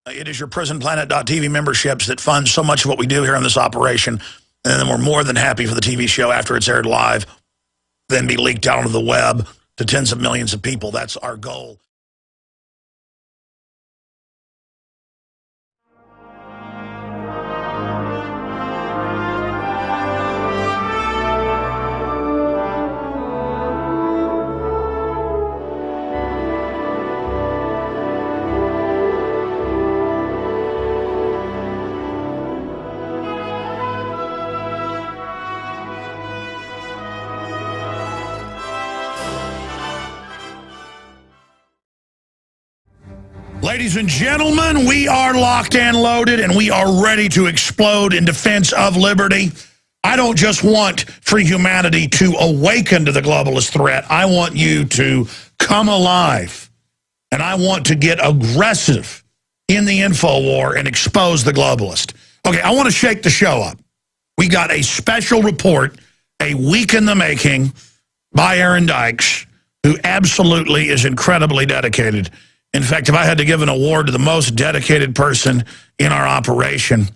It is your prisonplanet.tv memberships that fund so much of what we do here on this operation. And then we're more than happy for the TV show after it's aired live, then be leaked out onto the web to tens of millions of people. That's our goal. Ladies and gentlemen, we are locked and loaded, and we are ready to explode in defense of liberty. I don't just want free humanity to awaken to the globalist threat. I want you to come alive, and I want to get aggressive in the info war and expose the globalist. Okay, I want to shake the show up. We got a special report, a week in the making, by Aaron Dykes, who absolutely is incredibly dedicated. In fact, if I had to give an award to the most dedicated person in our operation,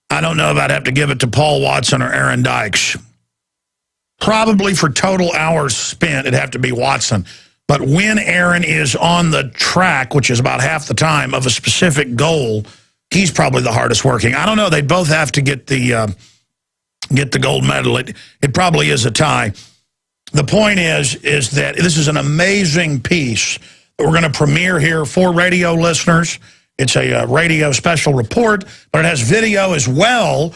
I don't know if I'd have to give it to Paul Watson or Aaron Dykes. Probably for total hours spent, it'd have to be Watson. But when Aaron is on the track, which is about half the time, of a specific goal, he's probably the hardest working. I don't know. They both have to get the gold medal. It probably is a tie. The point is that this is an amazing piece we're going to premiere here for radio listeners. It's a radio special report, but it has video as well,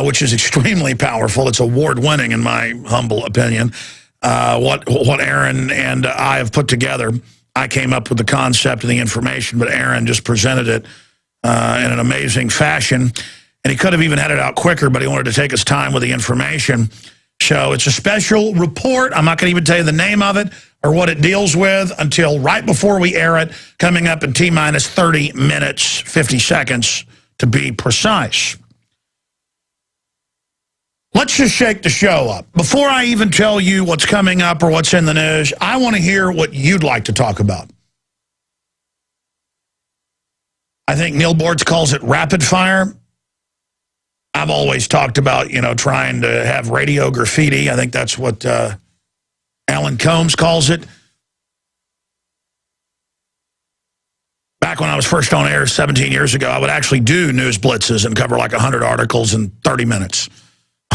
which is extremely powerful. It's award-winning, in my humble opinion, what Aaron and I have put together. I came up with the concept and the information, but Aaron just presented it in an amazing fashion. And he could have even had it out quicker, but he wanted to take his time with the information. So it's a special report. I'm not going to even tell you the name of it or what it deals with until right before we air it, coming up in T-minus 30 minutes, 50 seconds to be precise. Let's just shake the show up. Before I even tell you what's coming up or what's in the news, I want to hear what you'd like to talk about. I think Neil Bortz calls it rapid fire. I've always talked about, trying to have radio graffiti. I think that's what Alan Combs calls it. Back when I was first on air 17 years ago, I would actually do news blitzes and cover like 100 articles in 30 minutes.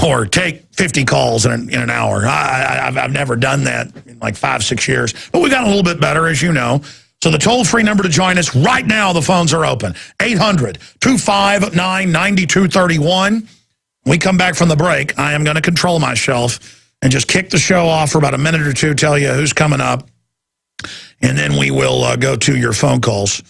Or take 50 calls in an hour. I've never done that in like 5-6 years. But we got a little bit better, as you know. So the toll-free number to join us right now, the phones are open. 800-259-9231. We come back from the break. I am going to control myself and just kick the show off for about a minute or two, tell you who's coming up, and then we will go to your phone calls.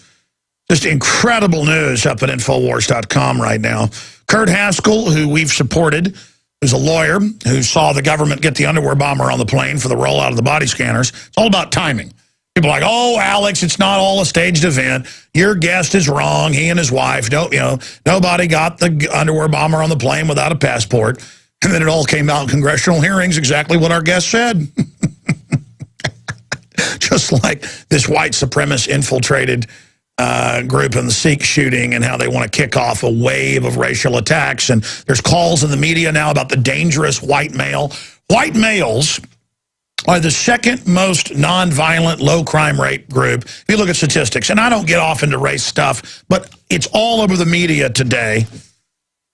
Just incredible news up at Infowars.com right now. Kurt Haskell, who we've supported, who's a lawyer, who saw the government get the underwear bomber on the plane for the rollout of the body scanners. It's all about timing. People are like, oh, Alex, it's not all a staged event. Your guest is wrong. He and his wife, nobody got the underwear bomber on the plane without a passport. And then it all came out in congressional hearings, exactly what our guest said. Just like this white supremacist infiltrated group in the Sikh shooting and how they want to kick off a wave of racial attacks. And there's calls in the media now about the dangerous white male. White males are the second most nonviolent, low crime rate group. If you look at statistics, and I don't get off into race stuff, but it's all over the media today.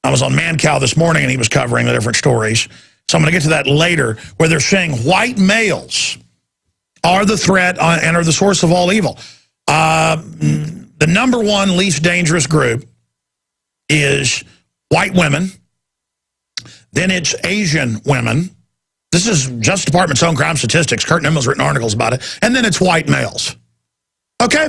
I was on Mancow this morning, and he was covering the different stories. So I'm going to get to that later, where they're saying white males are the threat and are the source of all evil. The number one least dangerous group is white women. Then it's Asian women. This is Justice Department's own crime statistics. Kurt Nimmel's written articles about it. And then it's white males. Okay?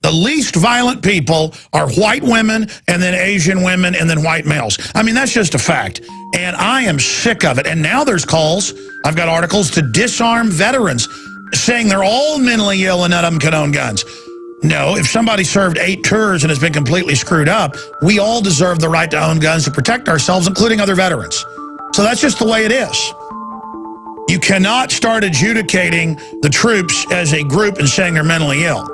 The least violent people are white women, and then Asian women, and then white males. I mean, that's just a fact. And I am sick of it. And now there's calls, I've got articles, to disarm veterans, saying they're all mentally ill and none of them can own guns. No, if somebody served 8 tours and has been completely screwed up, we all deserve the right to own guns to protect ourselves, including other veterans. So that's just the way it is. You cannot start adjudicating the troops as a group and saying they're mentally ill.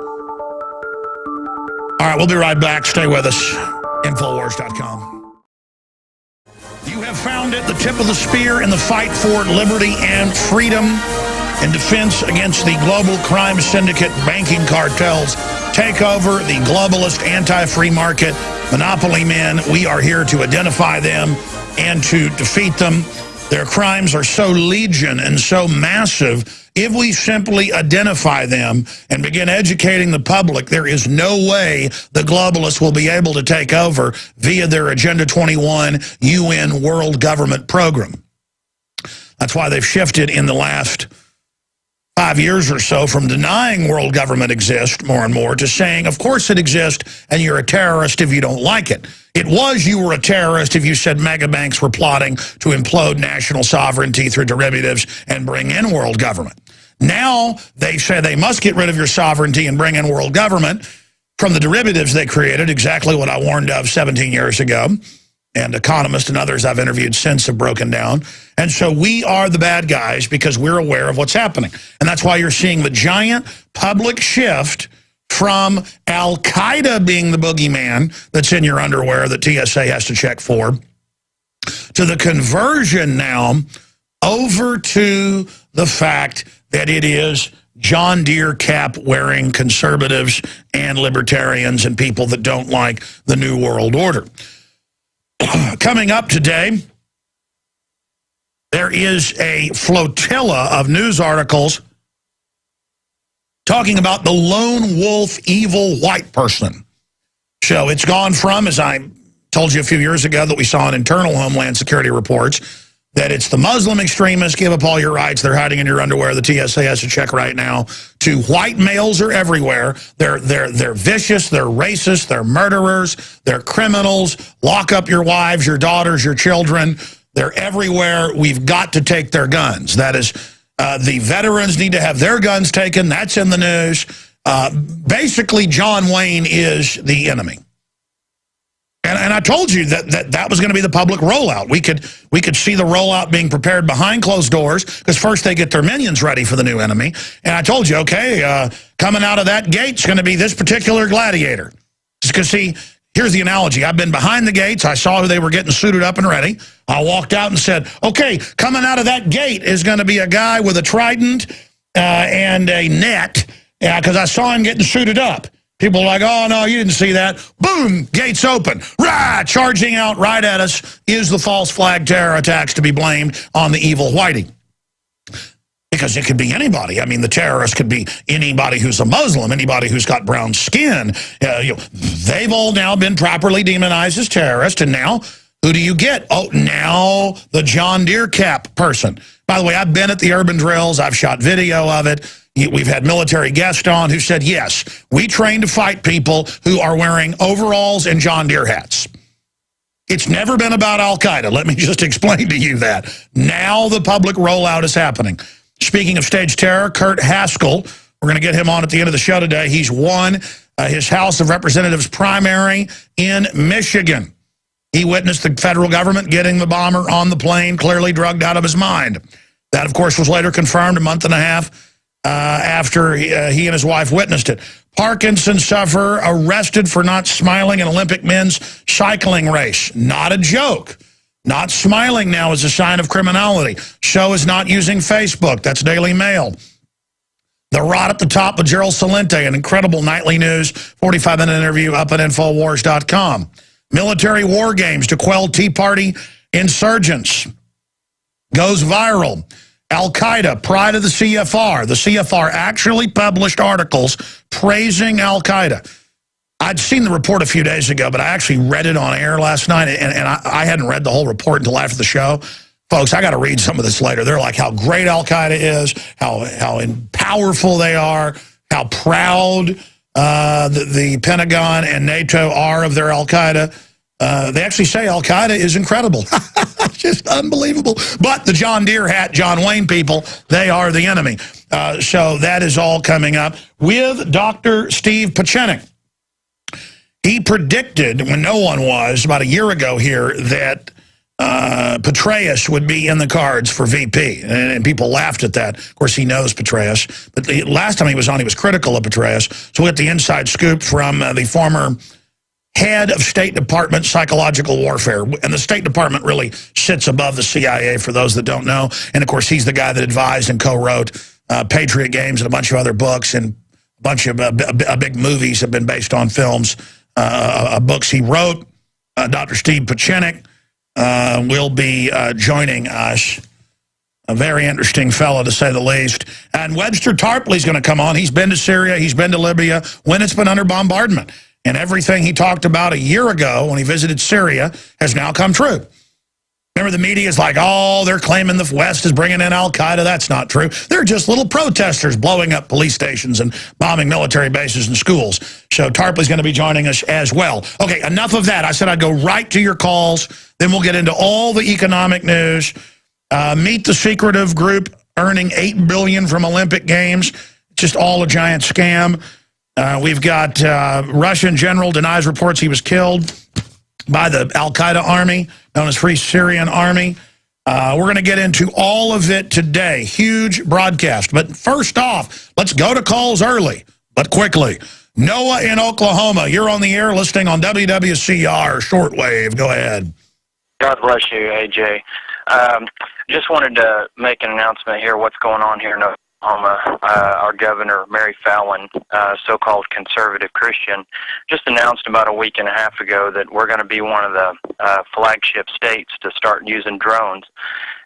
All right, we'll be right back. Stay with us. Infowars.com. You have found it, the tip of the spear in the fight for liberty and freedom in defense against the global crime syndicate banking cartels. Take over the globalist anti-free market monopoly men. We are here to identify them and to defeat them. Their crimes are so legion and so massive. If we simply identify them and begin educating the public, there is no way the globalists will be able to take over via their Agenda 21 UN world government program. That's why they've shifted in the last 5 years or so from denying world government exists more and more to saying, of course it exists, and you're a terrorist if you don't like it. It was you were a terrorist if you said mega banks were plotting to implode national sovereignty through derivatives and bring in world government. Now they say they must get rid of your sovereignty and bring in world government from the derivatives they created, exactly what I warned of 17 years ago. And economists and others I've interviewed since have broken down. And so we are the bad guys because we're aware of what's happening. And that's why you're seeing the giant public shift from Al-Qaeda being the boogeyman that's in your underwear that TSA has to check for, to the conversion now over to the fact that it is John Deere cap wearing conservatives and libertarians and people that don't like the New World Order. Coming up today, there is a flotilla of news articles talking about the lone wolf evil white person. So it's gone from, as I told you a few years ago that we saw in internal Homeland Security reports, that it's the Muslim extremists, give up all your rights, they're hiding in your underwear, the TSA has to check right now, to white males are everywhere. They're vicious, they're racist, they're murderers, they're criminals, lock up your wives, your daughters, your children. They're everywhere. We've got to take their guns. That is, the veterans need to have their guns taken. That's in the news. Basically, John Wayne is the enemy. And I told you that was going to be the public rollout. We could see the rollout being prepared behind closed doors because first they get their minions ready for the new enemy. And I told you, okay, coming out of that gate's going to be this particular gladiator. Just because, see, here's the analogy. I've been behind the gates. I saw who they were getting suited up and ready. I walked out and said, okay, coming out of that gate is going to be a guy with a trident and a net because I saw him getting suited up. People are like, oh, no, you didn't see that. Boom, gates open. Rah, charging out right at us is the false flag terror attacks to be blamed on the evil whitey. Because it could be anybody. I mean, the terrorist could be anybody who's a Muslim, anybody who's got brown skin. They've all now been properly demonized as terrorists, and now who do you get? Oh, now the John Deere cap person. By the way, I've been at the urban drills. I've shot video of it. We've had military guests on who said, yes, we train to fight people who are wearing overalls and John Deere hats. It's never been about Al-Qaeda. Let me just explain to you that. Now the public rollout is happening. Speaking of stage terror, Kurt Haskell, we're going to get him on at the end of the show today. He's won his House of Representatives primary in Michigan. He witnessed the federal government getting the bomber on the plane, clearly drugged out of his mind. That, of course, was later confirmed a month and a half after he and his wife witnessed it. Parkinson sufferer arrested for not smiling in Olympic men's cycling race. Not a joke. Not smiling now is a sign of criminality. Show is not using Facebook. That's Daily Mail. The rot at the top with Gerald Celente, an incredible nightly news, 45-minute interview up at Infowars.com. Military war games to quell Tea Party insurgents. Goes viral. Al-Qaeda, pride of the CFR. The CFR actually published articles praising Al-Qaeda. I'd seen the report a few days ago, but I actually read it on air last night, and I hadn't read the whole report until after the show. Folks, I got to read some of this later. They're like how great Al-Qaeda is, how powerful they are, how proud the Pentagon and NATO are of their Al-Qaeda. They actually say Al-Qaeda is incredible. Just unbelievable. But the John Deere hat, John Wayne people, they are the enemy. So that is all coming up with Dr. Steve Pieczenik. He predicted, when no one was, about a year ago here, that Petraeus would be in the cards for VP, and people laughed at that. Of course, he knows Petraeus, but the last time he was on, he was critical of Petraeus. So we'll get the inside scoop from the former head of State Department psychological warfare, and the State Department really sits above the CIA, for those that don't know. And of course, he's the guy that advised and co-wrote Patriot Games and a bunch of other books, and a bunch of big movies have been based on films, books he wrote. Dr. Steve Pieczenik will be joining us. A very interesting fellow, to say the least. And Webster Tarpley's going to come on. He's been to Syria. He's been to Libya when it's been under bombardment. And everything he talked about a year ago when he visited Syria has now come true. Remember, the media is like, oh, they're claiming the West is bringing in al-Qaeda. That's not true. They're just little protesters blowing up police stations and bombing military bases and schools. So Tarpley's going to be joining us as well. Okay, enough of that. I said I'd go right to your calls. Then we'll get into all the economic news. Meet the secretive group earning $8 billion from Olympic Games. Just all a giant scam. We've got Russian general denies reports he was killed by the al-Qaeda army, known as Free Syrian Army. We're going to get into all of it today. Huge broadcast. But first off, let's go to calls early, but quickly. Noah in Oklahoma, you're on the air listening on WWCR shortwave. Go ahead. God bless you, AJ. Just wanted to make an announcement here, what's going on here in Oklahoma. Our governor, Mary Fallon, so-called conservative Christian, just announced about a week and a half ago that we're going to be one of the flagship states to start using drones.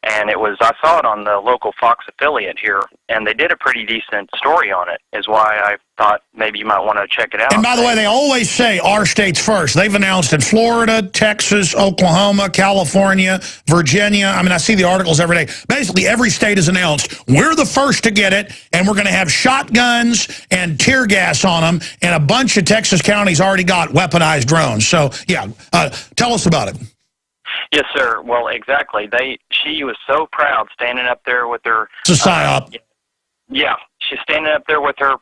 And I saw it on the local Fox affiliate here, and they did a pretty decent story on it, is why I thought maybe you might want to check it out. And by the way, they always say our states first. They've announced in Florida, Texas, Oklahoma, California, Virginia. I mean, I see the articles every day. Basically, every state has announced, we're the first to get it, and we're going to have shotguns and tear gas on them, and a bunch of Texas counties already got weaponized drones. So, yeah, tell us about it. Yes, sir. Well, exactly. She was so proud standing up there with her... It's a psyop. Yeah, she's standing up there with her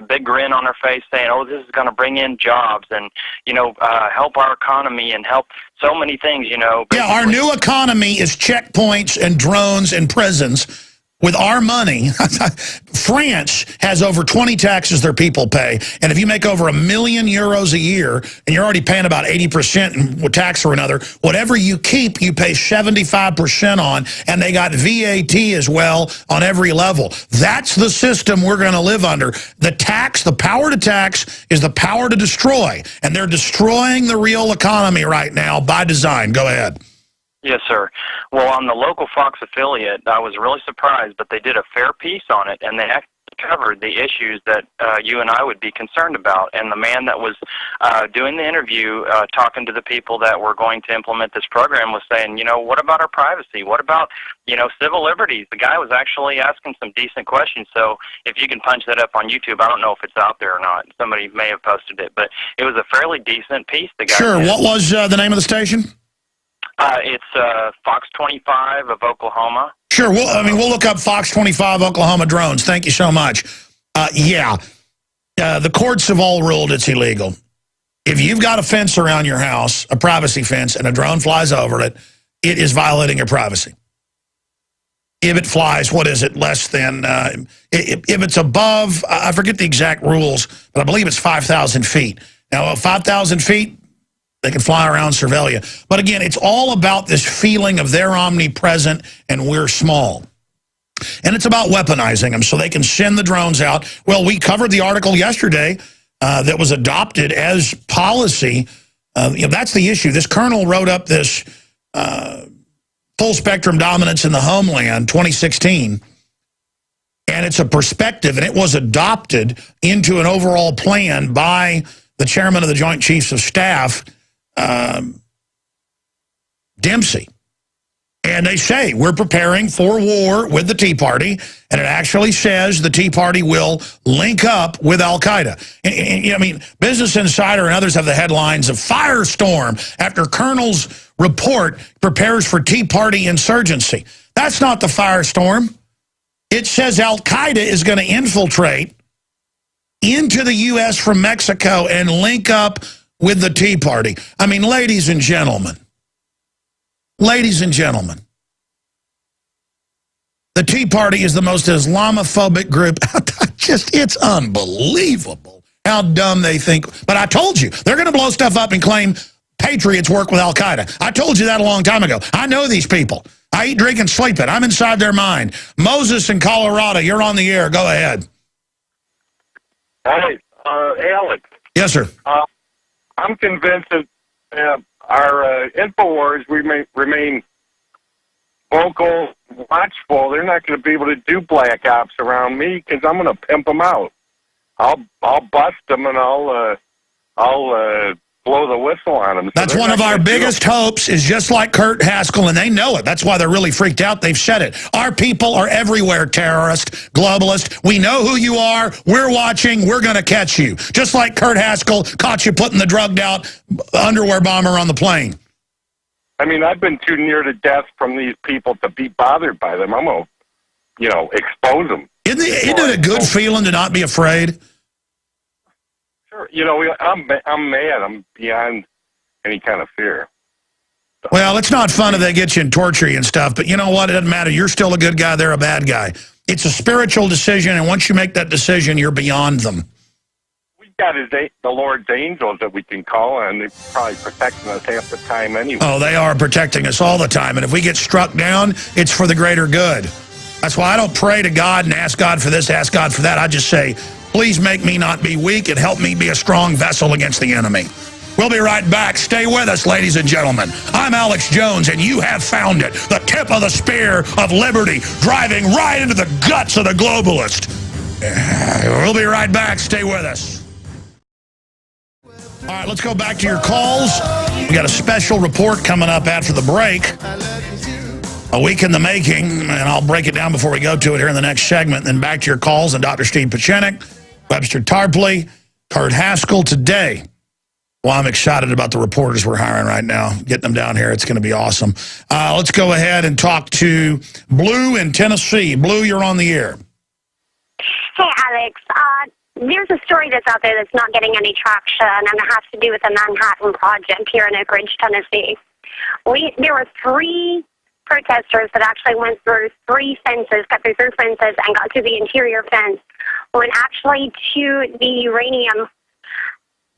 big grin on her face saying, oh, this is going to bring in jobs and, help our economy and help so many things, Basically. Yeah, our new economy is checkpoints and drones and prisons. With our money, France has over 20 taxes their people pay. And if you make over €1 million a year, and you're already paying about 80% in tax or another, whatever you keep, you pay 75% on. And they got VAT as well on every level. That's the system we're going to live under. The power to tax is the power to destroy. And they're destroying the real economy right now by design. Go ahead. Yes, sir. Well, on the local Fox affiliate, I was really surprised, but they did a fair piece on it, and they actually covered the issues that you and I would be concerned about. And the man that was doing the interview, talking to the people that were going to implement this program, was saying, what about our privacy? What about, civil liberties? The guy was actually asking some decent questions. So if you can punch that up on YouTube, I don't know if it's out there or not. Somebody may have posted it, but it was a fairly decent piece. The guy Sure. did. What was the name of the station? It's Fox 25 of Oklahoma. Sure. We'll look up Fox 25 Oklahoma drones. Thank you so much. The courts have all ruled it's illegal. If you've got a fence around your house, a privacy fence, and a drone flies over it, it is violating your privacy. If it flies, what is it, less than, if it's above, I forget the exact rules, but I believe it's 5,000 feet. Now, 5,000 feet, they can fly around, surveil you. But again, it's all about this feeling of they're omnipresent and we're small. And it's about weaponizing them so they can send the drones out. Well, we covered the article yesterday that was adopted as policy. That's the issue. This colonel wrote up this full spectrum dominance in the homeland 2016. And it's a perspective, and it was adopted into an overall plan by the chairman of the Joint Chiefs of Staff, Dempsey. And they say, we're preparing for war with the Tea Party, and it actually says the Tea Party will link up with al-Qaeda. Business Insider and others have the headlines of firestorm after Colonel's report prepares for Tea Party insurgency. That's not the firestorm. It says al-Qaeda is going to infiltrate into the U.S. from Mexico and link up with the Tea Party. Ladies and gentlemen, Ladies and gentlemen, the Tea Party is the most Islamophobic group. It's unbelievable how dumb they think. But I told you, they're going to blow stuff up and claim patriots work with Al-Qaeda. I told you that a long time ago. I know these people. I eat, drink, and sleep it. I'm inside their mind. Moses in Colorado, you're on the air. Go ahead. Hey, Alex. Yes, sir. I'm convinced that our InfoWars remain vocal, watchful. They're not going to be able to do black ops around me because I'm going to pimp them out. I'll bust them and I'll blow the whistle on them. So that's one of our biggest hopes, is just like Kurt Haskell, and they know it. That's why they're really freaked out. They've said it. Our people are everywhere, terrorist, globalist. We know who you are. We're watching. We're going to catch you. Just like Kurt Haskell caught you putting the drugged out underwear bomber on the plane. I mean, I've been too near to death from these people to be bothered by them. I'm going to, expose them. Isn't it a good feeling to not be afraid? Sure. I'm mad. I'm beyond any kind of fear. Well, it's not fun if they get you and torture you and stuff, but you know what? It doesn't matter. You're still a good guy. They're a bad guy. It's a spiritual decision, and once you make that decision, you're beyond them. We've got the Lord's angels that we can call on. They're probably protecting us half the time anyway. Oh, they are protecting us all the time, and if we get struck down, it's for the greater good. That's why I don't pray to God and ask God for this, ask God for that. I just say, please make me not be weak and help me be a strong vessel against the enemy. We'll be right back. Stay with us, ladies and gentlemen. I'm Alex Jones, and you have found it. The tip of the spear of liberty, driving right into the guts of the globalist. We'll be right back. Stay with us. All right, let's go back to your calls. We got a special report coming up after the break. A week in the making, and I'll break it down before we go to it here in the next segment. Then back to your calls and Dr. Steve Pieczenik, Webster Tarpley, Kurt Haskell today. Well, I'm excited about the reporters we're hiring right now. Getting them down here, it's going to be awesome. Let's go ahead and talk to Blue in Tennessee. Blue, you're on the air. Hey, Alex. There's a story that's out there that's not getting any traction, and it has to do with the Manhattan Project here in Oak Ridge, Tennessee. There were 3 protesters that actually went through 3 fences, cut through 3 fences, and got to the interior fence, went actually to the uranium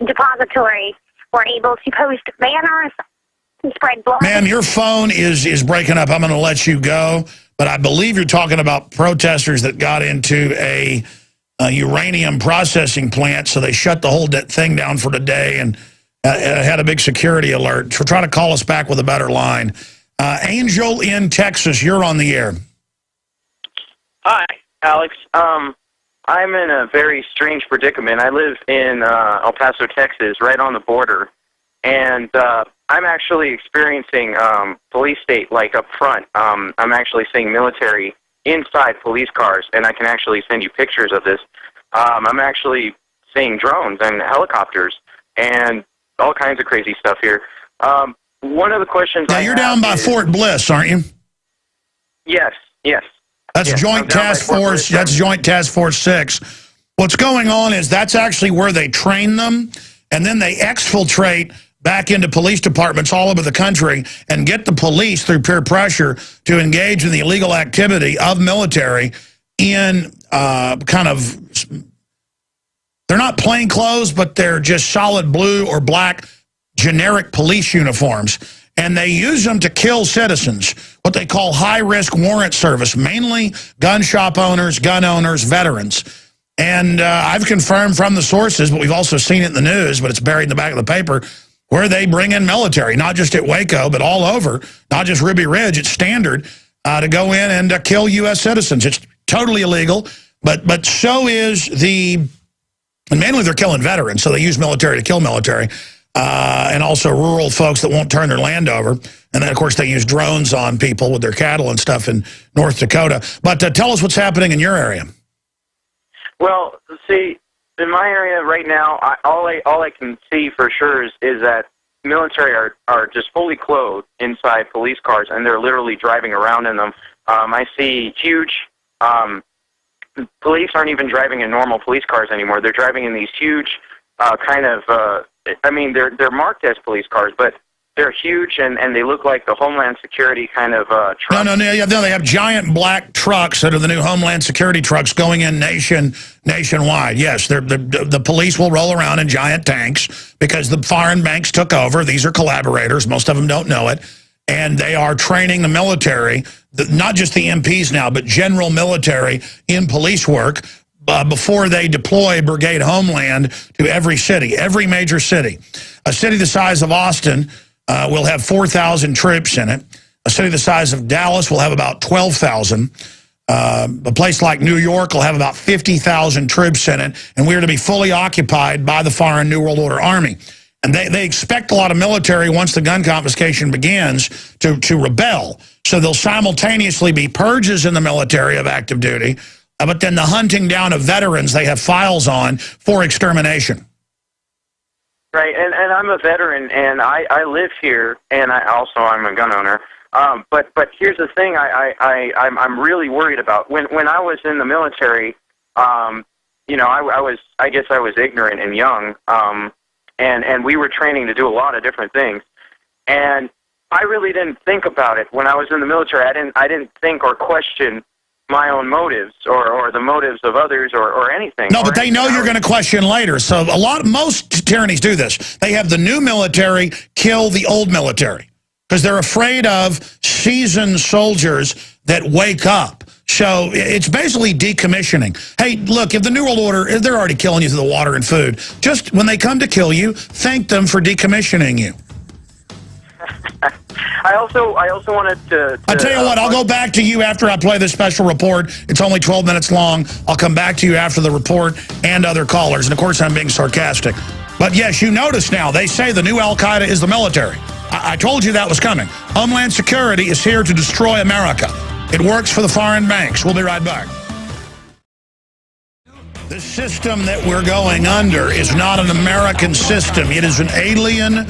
depository, were able to post banners and spread blood. Ma'am, your phone is breaking up. I'm going to let you go, but I believe you're talking about protesters that got into a uranium processing plant, so they shut the whole thing down for the day and had a big security alert. Try to call us back with a better line. Angel in Texas, you're on the air. Hi, Alex. I'm in a very strange predicament. I live in El Paso, Texas, right on the border, and I'm actually experiencing police state, like up front. I'm actually seeing military inside police cars, and I can actually send you pictures of this. I'm actually seeing drones and helicopters and all kinds of crazy stuff here. One of the questions now, you're down by Fort Bliss, aren't you? Yes. That's yes, Joint Task Force. That's Joint Task Force 6. What's going on is that's actually where they train them, and then they exfiltrate back into police departments all over the country and get the police through peer pressure to engage in the illegal activity of military in kind of, they're not plain clothes, but they're just solid blue or black generic police uniforms, and they use them to kill citizens, what they call high-risk warrant service, mainly gun shop owners, gun owners, veterans. And I've confirmed from the sources, but we've also seen it in the news, but it's buried in the back of the paper, where they bring in military, not just at Waco, but all over, not just Ruby Ridge. It's standard to go in and kill U.S. citizens. It's totally illegal, but so is and mainly they're killing veterans, so they use military to kill military. And also rural folks that won't turn their land over. And then, of course, they use drones on people with their cattle and stuff in North Dakota. But tell us what's happening in your area. Well, see, in my area right now, all I can see for sure is that military are just fully clothed inside police cars, and they're literally driving around in them. I see huge... police aren't even driving in normal police cars anymore. They're driving in these huge I mean, they're marked as police cars, but they're huge and they look like the Homeland Security kind of trucks. No, they have giant black trucks that are the new Homeland Security trucks going in nationwide. Yes, the police will roll around in giant tanks because the foreign banks took over. These are collaborators. Most of them don't know it. And they are training the military, not just the MPs now, but general military in police work before they deploy Brigade Homeland to every city, every major city. A city the size of Austin will have 4,000 troops in it. A city the size of Dallas will have about 12,000. A place like New York will have about 50,000 troops in it, and we are to be fully occupied by the foreign New World Order Army. And they expect a lot of military, once the gun confiscation begins, to rebel. So there'll simultaneously be purges in the military of active duty, but then the hunting down of veterans they have files on for extermination. Right, and I'm a veteran, and I live here, and I'm a gun owner. But here's the thing I'm really worried about. When I was in the military, you know, I guess I was ignorant and young, and we were training to do a lot of different things. And I really didn't think about it when I was in the military. I didn't think or question my own motives or the motives of others or anything. No, but they know you're going to question later. So most tyrannies do this. They have the new military kill the old military because they're afraid of seasoned soldiers that wake up. So it's basically decommissioning. Hey, look, if the New World Order, they're already killing you through the water and food. Just when they come to kill you, thank them for decommissioning you. I also wanted to I'll tell you what, I'll go back to you after I play this special report. It's only 12 minutes long. I'll come back to you after the report and other callers. And, of course, I'm being sarcastic. But, yes, you notice now, they say the new Al-Qaeda is the military. I told you that was coming. Homeland Security is here to destroy America. It works for the foreign banks. We'll be right back. The system that we're going under is not an American system. It is an alien,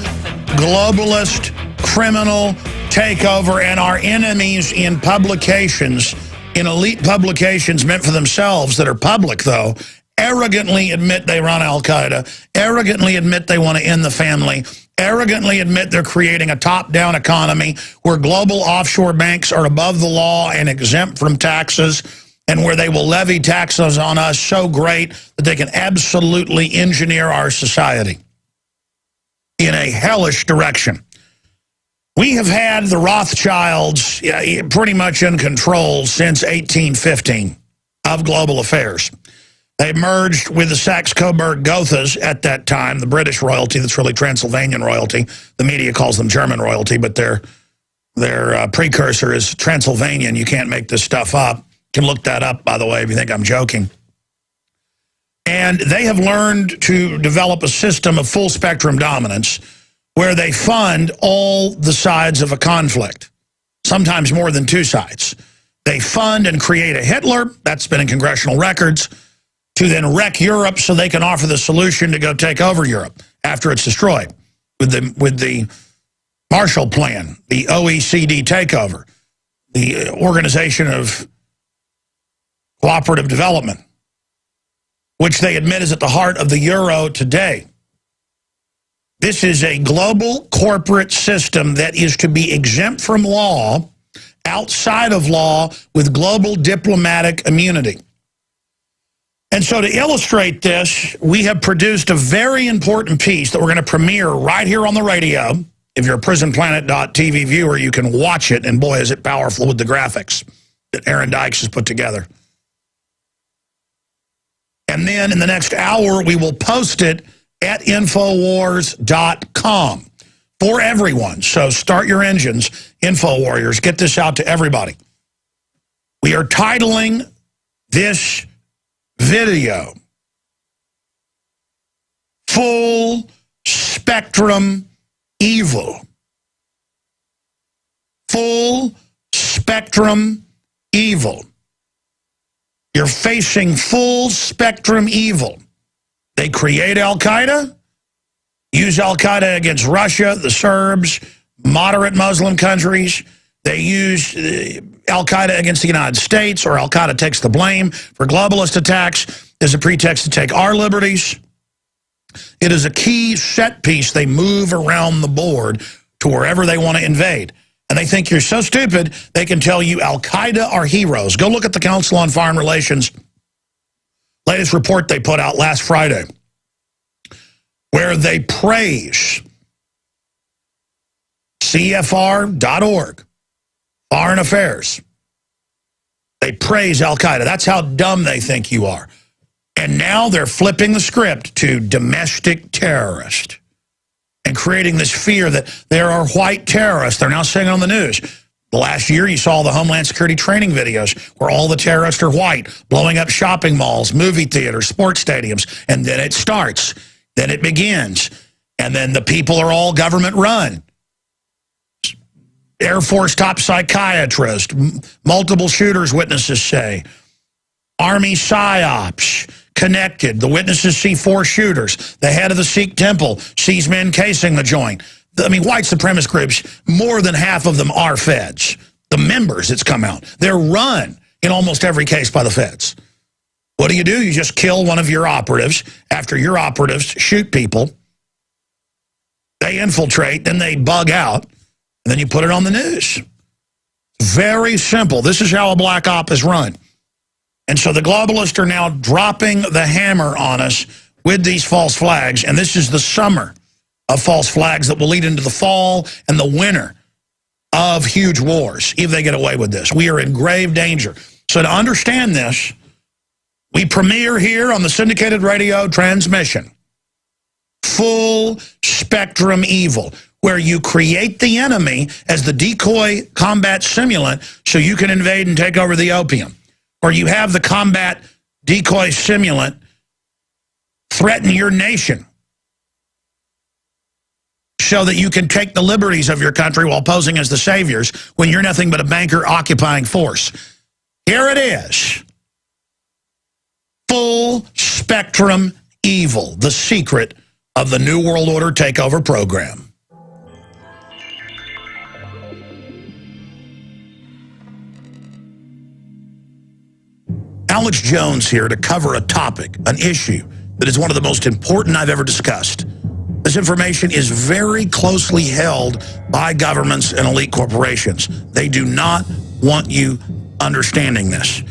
globalist, criminal takeover, and our enemies in publications, in elite publications meant for themselves that are public, though, arrogantly admit they run Al-Qaeda, arrogantly admit they want to end the family, arrogantly admit they're creating a top-down economy where global offshore banks are above the law and exempt from taxes, and where they will levy taxes on us so great that they can absolutely engineer our society in a hellish direction. We have had the Rothschilds pretty much in control since 1815 of global affairs. They merged with the Saxe-Coburg-Gothas at that time, the British royalty that's really Transylvanian royalty. The media calls them German royalty, but their precursor is Transylvanian. You can't make this stuff up. You can look that up, by the way, if you think I'm joking. And they have learned to develop a system of full-spectrum dominance where they fund all the sides of a conflict, sometimes more than two sides. They fund and create a Hitler, that's been in congressional records, to then wreck Europe so they can offer the solution to go take over Europe after it's destroyed with the Marshall Plan, the OECD takeover, the Organization of Cooperative Development, which they admit is at the heart of the euro today. This is a global corporate system that is to be exempt from law, outside of law, with global diplomatic immunity. And so to illustrate this, we have produced a very important piece that we're going to premiere right here on the radio. If you're a prisonplanet.tv viewer, you can watch it, and boy, is it powerful with the graphics that Aaron Dykes has put together. And then in the next hour, we will post it at Infowars.com for everyone. So start your engines, InfoWarriors. Get this out to everybody. We are titling this video Full Spectrum Evil. Full Spectrum Evil. You're facing full spectrum evil. They create Al-Qaeda, use Al-Qaeda against Russia, the Serbs, moderate Muslim countries. They use Al-Qaeda against the United States, or Al-Qaeda takes the blame for globalist attacks as a pretext to take our liberties. It is a key set piece they move around the board to wherever they want to invade. And they think you're so stupid, they can tell you Al-Qaeda are heroes. Go look at the Council on Foreign Relations latest report they put out last Friday, where they praise CFR.org, Foreign Affairs. They praise Al-Qaeda. That's how dumb they think you are. And now they're flipping the script to domestic terrorist and creating this fear that there are white terrorists. They're now saying it on the news. The last year, you saw the Homeland Security training videos where all the terrorists are white, blowing up shopping malls, movie theaters, sports stadiums. And then it starts. Then it begins. And then the people are all government run. Air Force top psychiatrist, multiple shooters, witnesses say. Army psyops, connected. The witnesses see 4 shooters. The head of the Sikh temple sees men casing the joint. I mean, white supremacist groups, more than half of them are feds. The members, it's come out. They're run in almost every case by the feds. What do? You just kill one of your operatives. After your operatives shoot people, they infiltrate, then they bug out, and then you put it on the news. Very simple. This is how a black op is run. And so the globalists are now dropping the hammer on us with these false flags, and this is the summer of false flags that will lead into the fall and the winter of huge wars if they get away with this. We are in grave danger. So to understand this, we premiere here on the syndicated radio transmission, Full Spectrum Evil, where you create the enemy as the decoy combat simulant so you can invade and take over the opium. Or you have the combat decoy simulant threaten your nation so that you can take the liberties of your country while posing as the saviors when you're nothing but a banker occupying force. Here it is. Full Spectrum Evil, the secret of the New World Order takeover program. Alex Jones here to cover a topic, an issue that is one of the most important I've ever discussed. This information is very closely held by governments and elite corporations. They do not want you understanding this.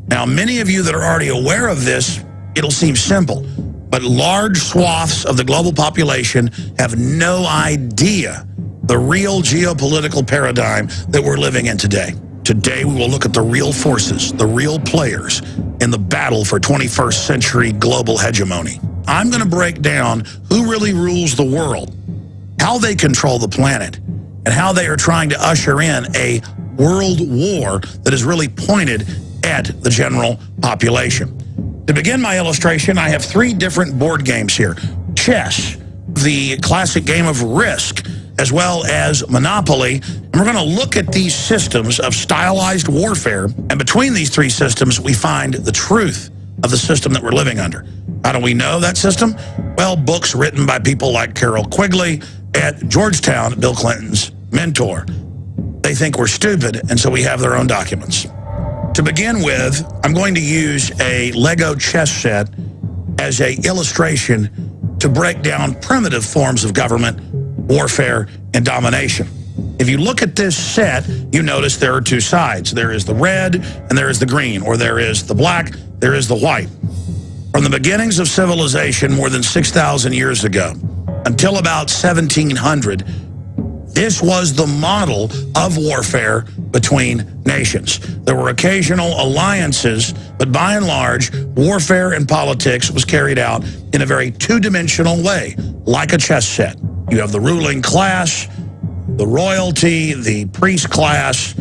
Now, many of you that are already aware of this, it'll seem simple, but large swaths of the global population have no idea the real geopolitical paradigm that we're living in today. Today, we will look at the real forces, the real players in the battle for 21st century global hegemony. I'm going to break down who really rules the world, how they control the planet, and how they are trying to usher in a world war that is really pointed at the general population. To begin my illustration, I have 3 different board games here. Chess, the classic game of Risk, as well as Monopoly. And we're going to look at these systems of stylized warfare. And between these 3 systems, we find the truth of the system that we're living under. How do we know that system? Well, books written by people like Carol Quigley at Georgetown, Bill Clinton's mentor. They think we're stupid, and so we have their own documents. To begin with, I'm going to use a Lego chess set as an illustration to break down primitive forms of government, warfare, and domination. If you look at this set, you notice there are 2 sides. There is the red and there is the green, or there is the black, there is the white. From the beginnings of civilization more than 6,000 years ago until about 1700, this was the model of warfare between nations. There were occasional alliances, but by and large, warfare and politics was carried out in a very 2-dimensional way, like a chess set. You have the ruling class, the royalty, the priest class,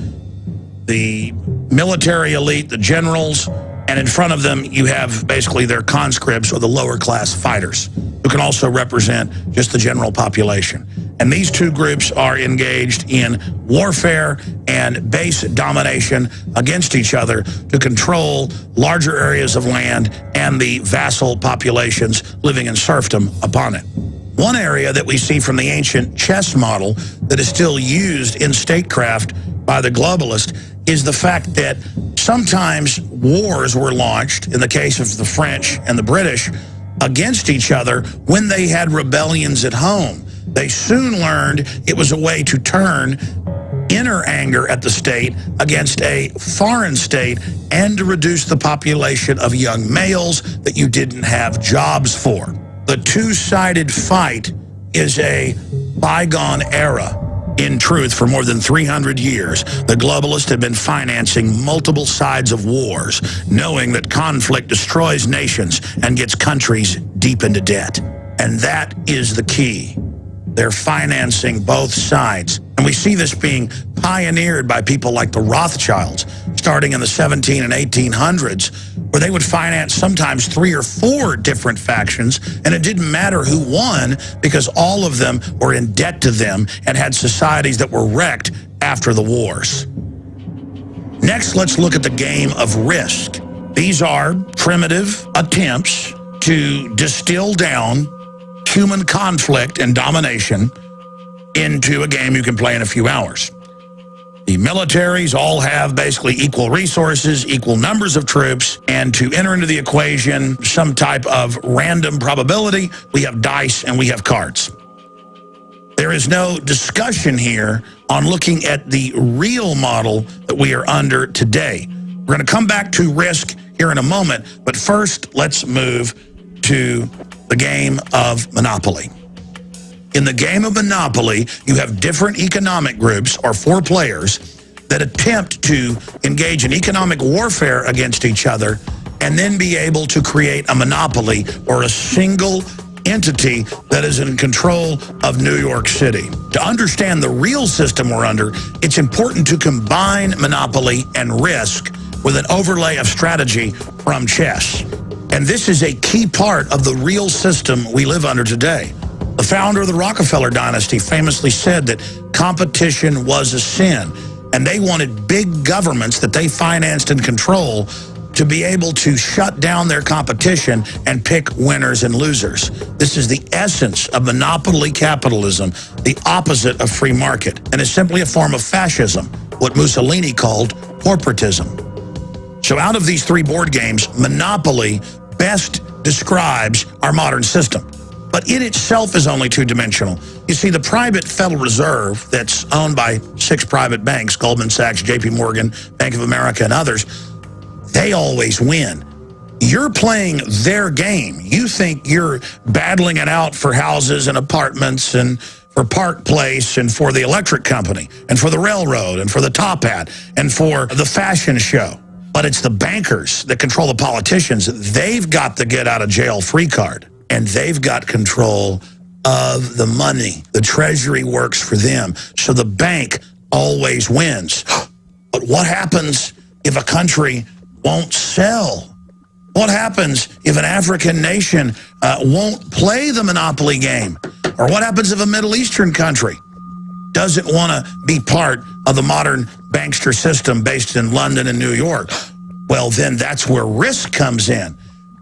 the military elite, the generals, and in front of them you have basically their conscripts or the lower class fighters who can also represent just the general population. And these 2 groups are engaged in warfare and base domination against each other to control larger areas of land and the vassal populations living in serfdom upon it. One area that we see from the ancient chess model that is still used in statecraft by the globalist is the fact that sometimes wars were launched, in the case of the French and the British, against each other when they had rebellions at home. They soon learned it was a way to turn inner anger at the state against a foreign state and to reduce the population of young males that you didn't have jobs for. The two-sided fight is a bygone era. In truth, for more than 300 years, the globalists have been financing multiple sides of wars, knowing that conflict destroys nations and gets countries deep into debt. And that is the key. They're financing both sides. And we see this being pioneered by people like the Rothschilds, starting in the 17 and 1800s, where they would finance sometimes 3 or 4 different factions, and it didn't matter who won because all of them were in debt to them and had societies that were wrecked after the wars. Next, let's look at the game of risk. These are primitive attempts to distill down human conflict and domination into a game you can play in a few hours. The militaries all have basically equal resources, equal numbers of troops, and to enter into the equation some type of random probability, we have dice and we have cards. There is no discussion here on looking at the real model that we are under today. We're going to come back to risk here in a moment, but first let's move to the game of Monopoly. In the game of Monopoly, you have different economic groups, or 4 players, that attempt to engage in economic warfare against each other and then be able to create a monopoly or a single entity that is in control of New York City. To understand the real system we're under, it's important to combine Monopoly and Risk with an overlay of strategy from chess. And this is a key part of the real system we live under today. The founder of the Rockefeller dynasty famously said that competition was a sin, and they wanted big governments that they financed and control to be able to shut down their competition and pick winners and losers. This is the essence of monopoly capitalism, the opposite of free market, and is simply a form of fascism, what Mussolini called corporatism. So out of these 3 board games, Monopoly best describes our modern system. But it itself is only 2-dimensional. You see, the private Federal Reserve that's owned by 6 private banks, Goldman Sachs, JP Morgan, Bank of America, and others, they always win. You're playing their game. You think you're battling it out for houses and apartments and for Park Place and for the electric company and for the railroad and for the top hat and for the fashion show. But it's the bankers that control the politicians. They've got the get-out-of-jail-free card. And they've got control of the money. The Treasury works for them. So the bank always wins. But what happens if a country won't sell? What happens if an African nation won't play the monopoly game? Or what happens if a Middle Eastern country doesn't want to be part of the modern bankster system based in London and New York? Well, then that's where risk comes in.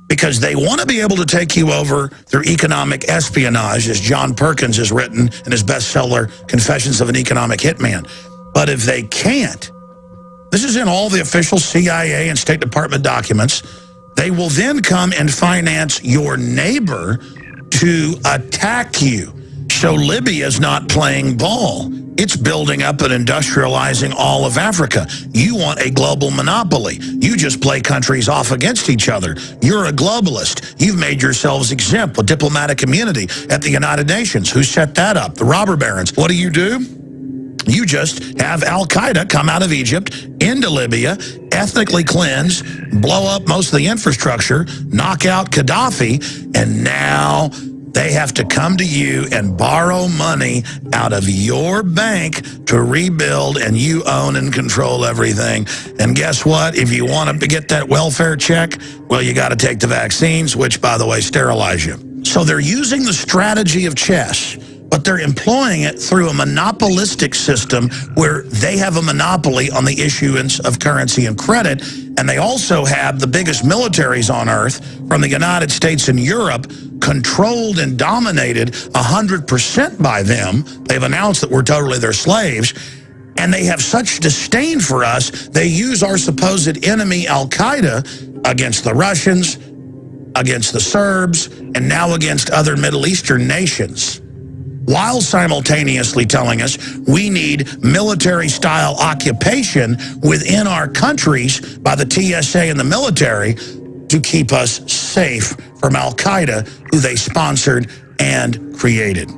Because they want to be able to take you over through economic espionage, as John Perkins has written in his bestseller, Confessions of an Economic Hitman. But if they can't, this is in all the official CIA and State Department documents, they will then come and finance your neighbor to attack you. So Libya's not playing ball. It's building up and industrializing all of Africa. You want a global monopoly. You just play countries off against each other. You're a globalist. You've made yourselves exempt with diplomatic immunity at the United Nations. Who set that up? The robber barons. What do? You just have Al-Qaeda come out of Egypt into Libya, ethnically cleanse, blow up most of the infrastructure, knock out Gaddafi, and now they have to come to you and borrow money out of your bank to rebuild, and you own and control everything. And guess what? If you want to get that welfare check, well, you got to take the vaccines, which, by the way, sterilize you. So they're using the strategy of chess, but they're employing it through a monopolistic system where they have a monopoly on the issuance of currency and credit, and they also have the biggest militaries on earth from the United States and Europe controlled and dominated 100% by them. They've announced that we're totally their slaves, and they have such disdain for us, they use our supposed enemy Al-Qaeda against the Russians, against the Serbs, and now against other Middle Eastern nations. while simultaneously telling us we need military-style occupation within our countries by the TSA and the military to keep us safe from Al-Qaeda, who they sponsored and created.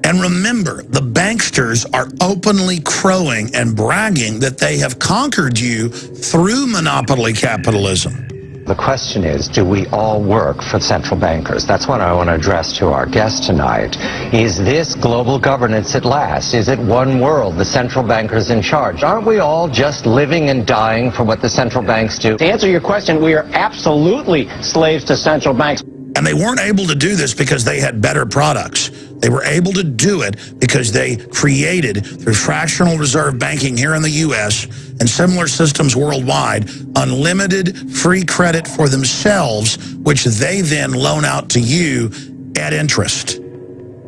And remember, the banksters are openly crowing and bragging that they have conquered you through monopoly capitalism. The question is, do we all work for central bankers? That's what I want to address to our guest tonight. Is this global governance at last? Is it one world, the central bankers in charge? Aren't we all just living and dying for what the central banks do? To answer your question, we are absolutely slaves to central banks. And they weren't able to do this because they had better products. They were able to do it because they created, through fractional reserve banking here in the U.S. and similar systems worldwide, unlimited free credit for themselves, which they then loan out to you at interest.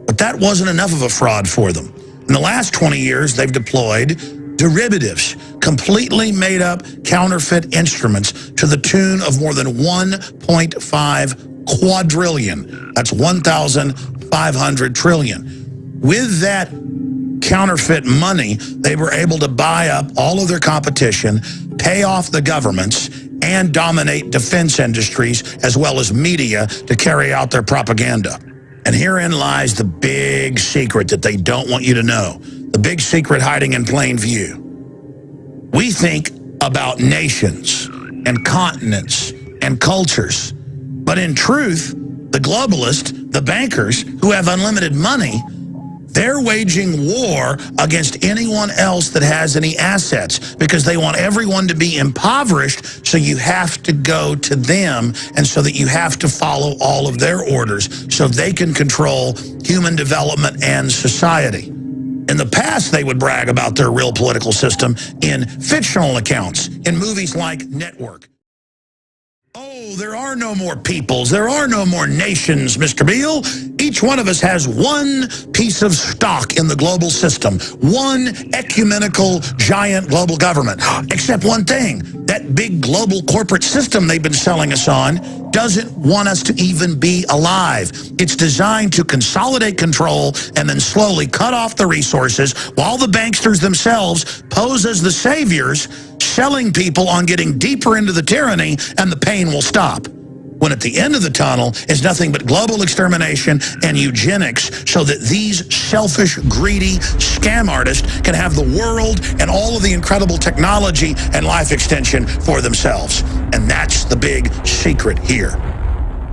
But that wasn't enough of a fraud for them. In the last 20 years, they've deployed derivatives, completely made up counterfeit instruments to the tune of more than 1.5 quadrillion. That's 1,500 trillion. With that counterfeit money, they were able to buy up all of their competition, pay off the governments, and dominate defense industries as well as media to carry out their propaganda. And herein lies the big secret that they don't want you to know. The big secret hiding in plain view. We think about nations and continents and cultures. But in truth, the globalists, the bankers who have unlimited money, they're waging war against anyone else that has any assets because they want everyone to be impoverished, so you have to go to them and so that you have to follow all of their orders so they can control human development and society. In the past, they would brag about their real political system in fictional accounts, in movies like Network. Oh, there are no more peoples. There are no more nations, Mr. Beale. Each one of us has one piece of stock in the global system, one ecumenical giant global government. Except one thing, that big global corporate system they've been selling us on doesn't want us to even be alive. It's designed to consolidate control and then slowly cut off the resources while the banksters themselves pose as the saviors, selling people on getting deeper into the tyranny, and the pain will stop. When at the end of the tunnel is nothing but global extermination and eugenics so that these selfish, greedy scam artists can have the world and all of the incredible technology and life extension for themselves. And that's the big secret here.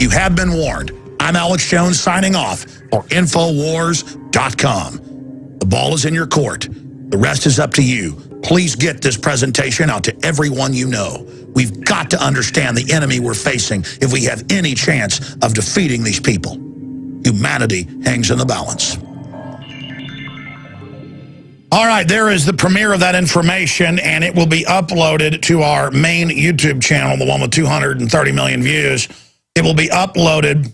You have been warned. I'm Alex Jones signing off for Infowars.com. The ball is in your court. The rest is up to you. Please get this presentation out to everyone you know. We've got to understand the enemy we're facing if we have any chance of defeating these people. Humanity hangs in the balance. All right, there is the premiere of that information, and it will be uploaded to our main YouTube channel, the one with 230 million views. It will be uploaded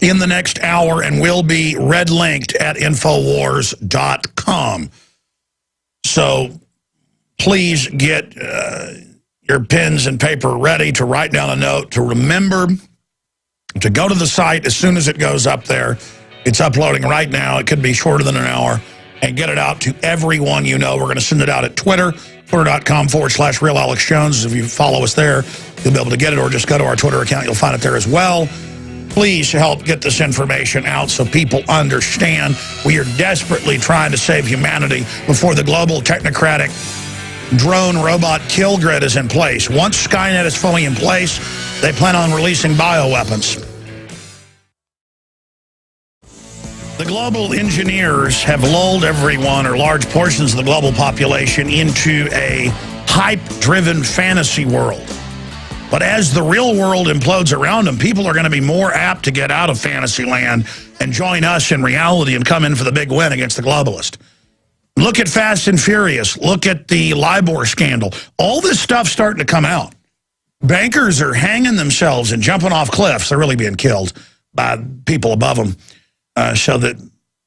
in the next hour and will be red-linked at Infowars.com. So please get your pens and paper ready to write down a note, to remember to go to the site as soon as it goes up there. It's uploading right now. It could be shorter than an hour. And get it out to everyone you know. We're going to send it out at Twitter, twitter.com/RealAlexJones. If you follow us there, you'll be able to get it, or just go to our Twitter account. You'll find it there as well. Please help get this information out so people understand we are desperately trying to save humanity before the global technocratic drone robot kill grid is in place. Once Skynet is fully in place, they plan on releasing bioweapons. The global engineers have lulled everyone, or large portions of the global population, into a hype-driven fantasy world. But as the real world implodes around them, people are going to be more apt to get out of fantasy land and join us in reality and come in for the big win against the globalist. Look at Fast and Furious. Look at the LIBOR scandal. All this stuff's starting to come out. Bankers are hanging themselves and jumping off cliffs. They're really being killed by people above them so that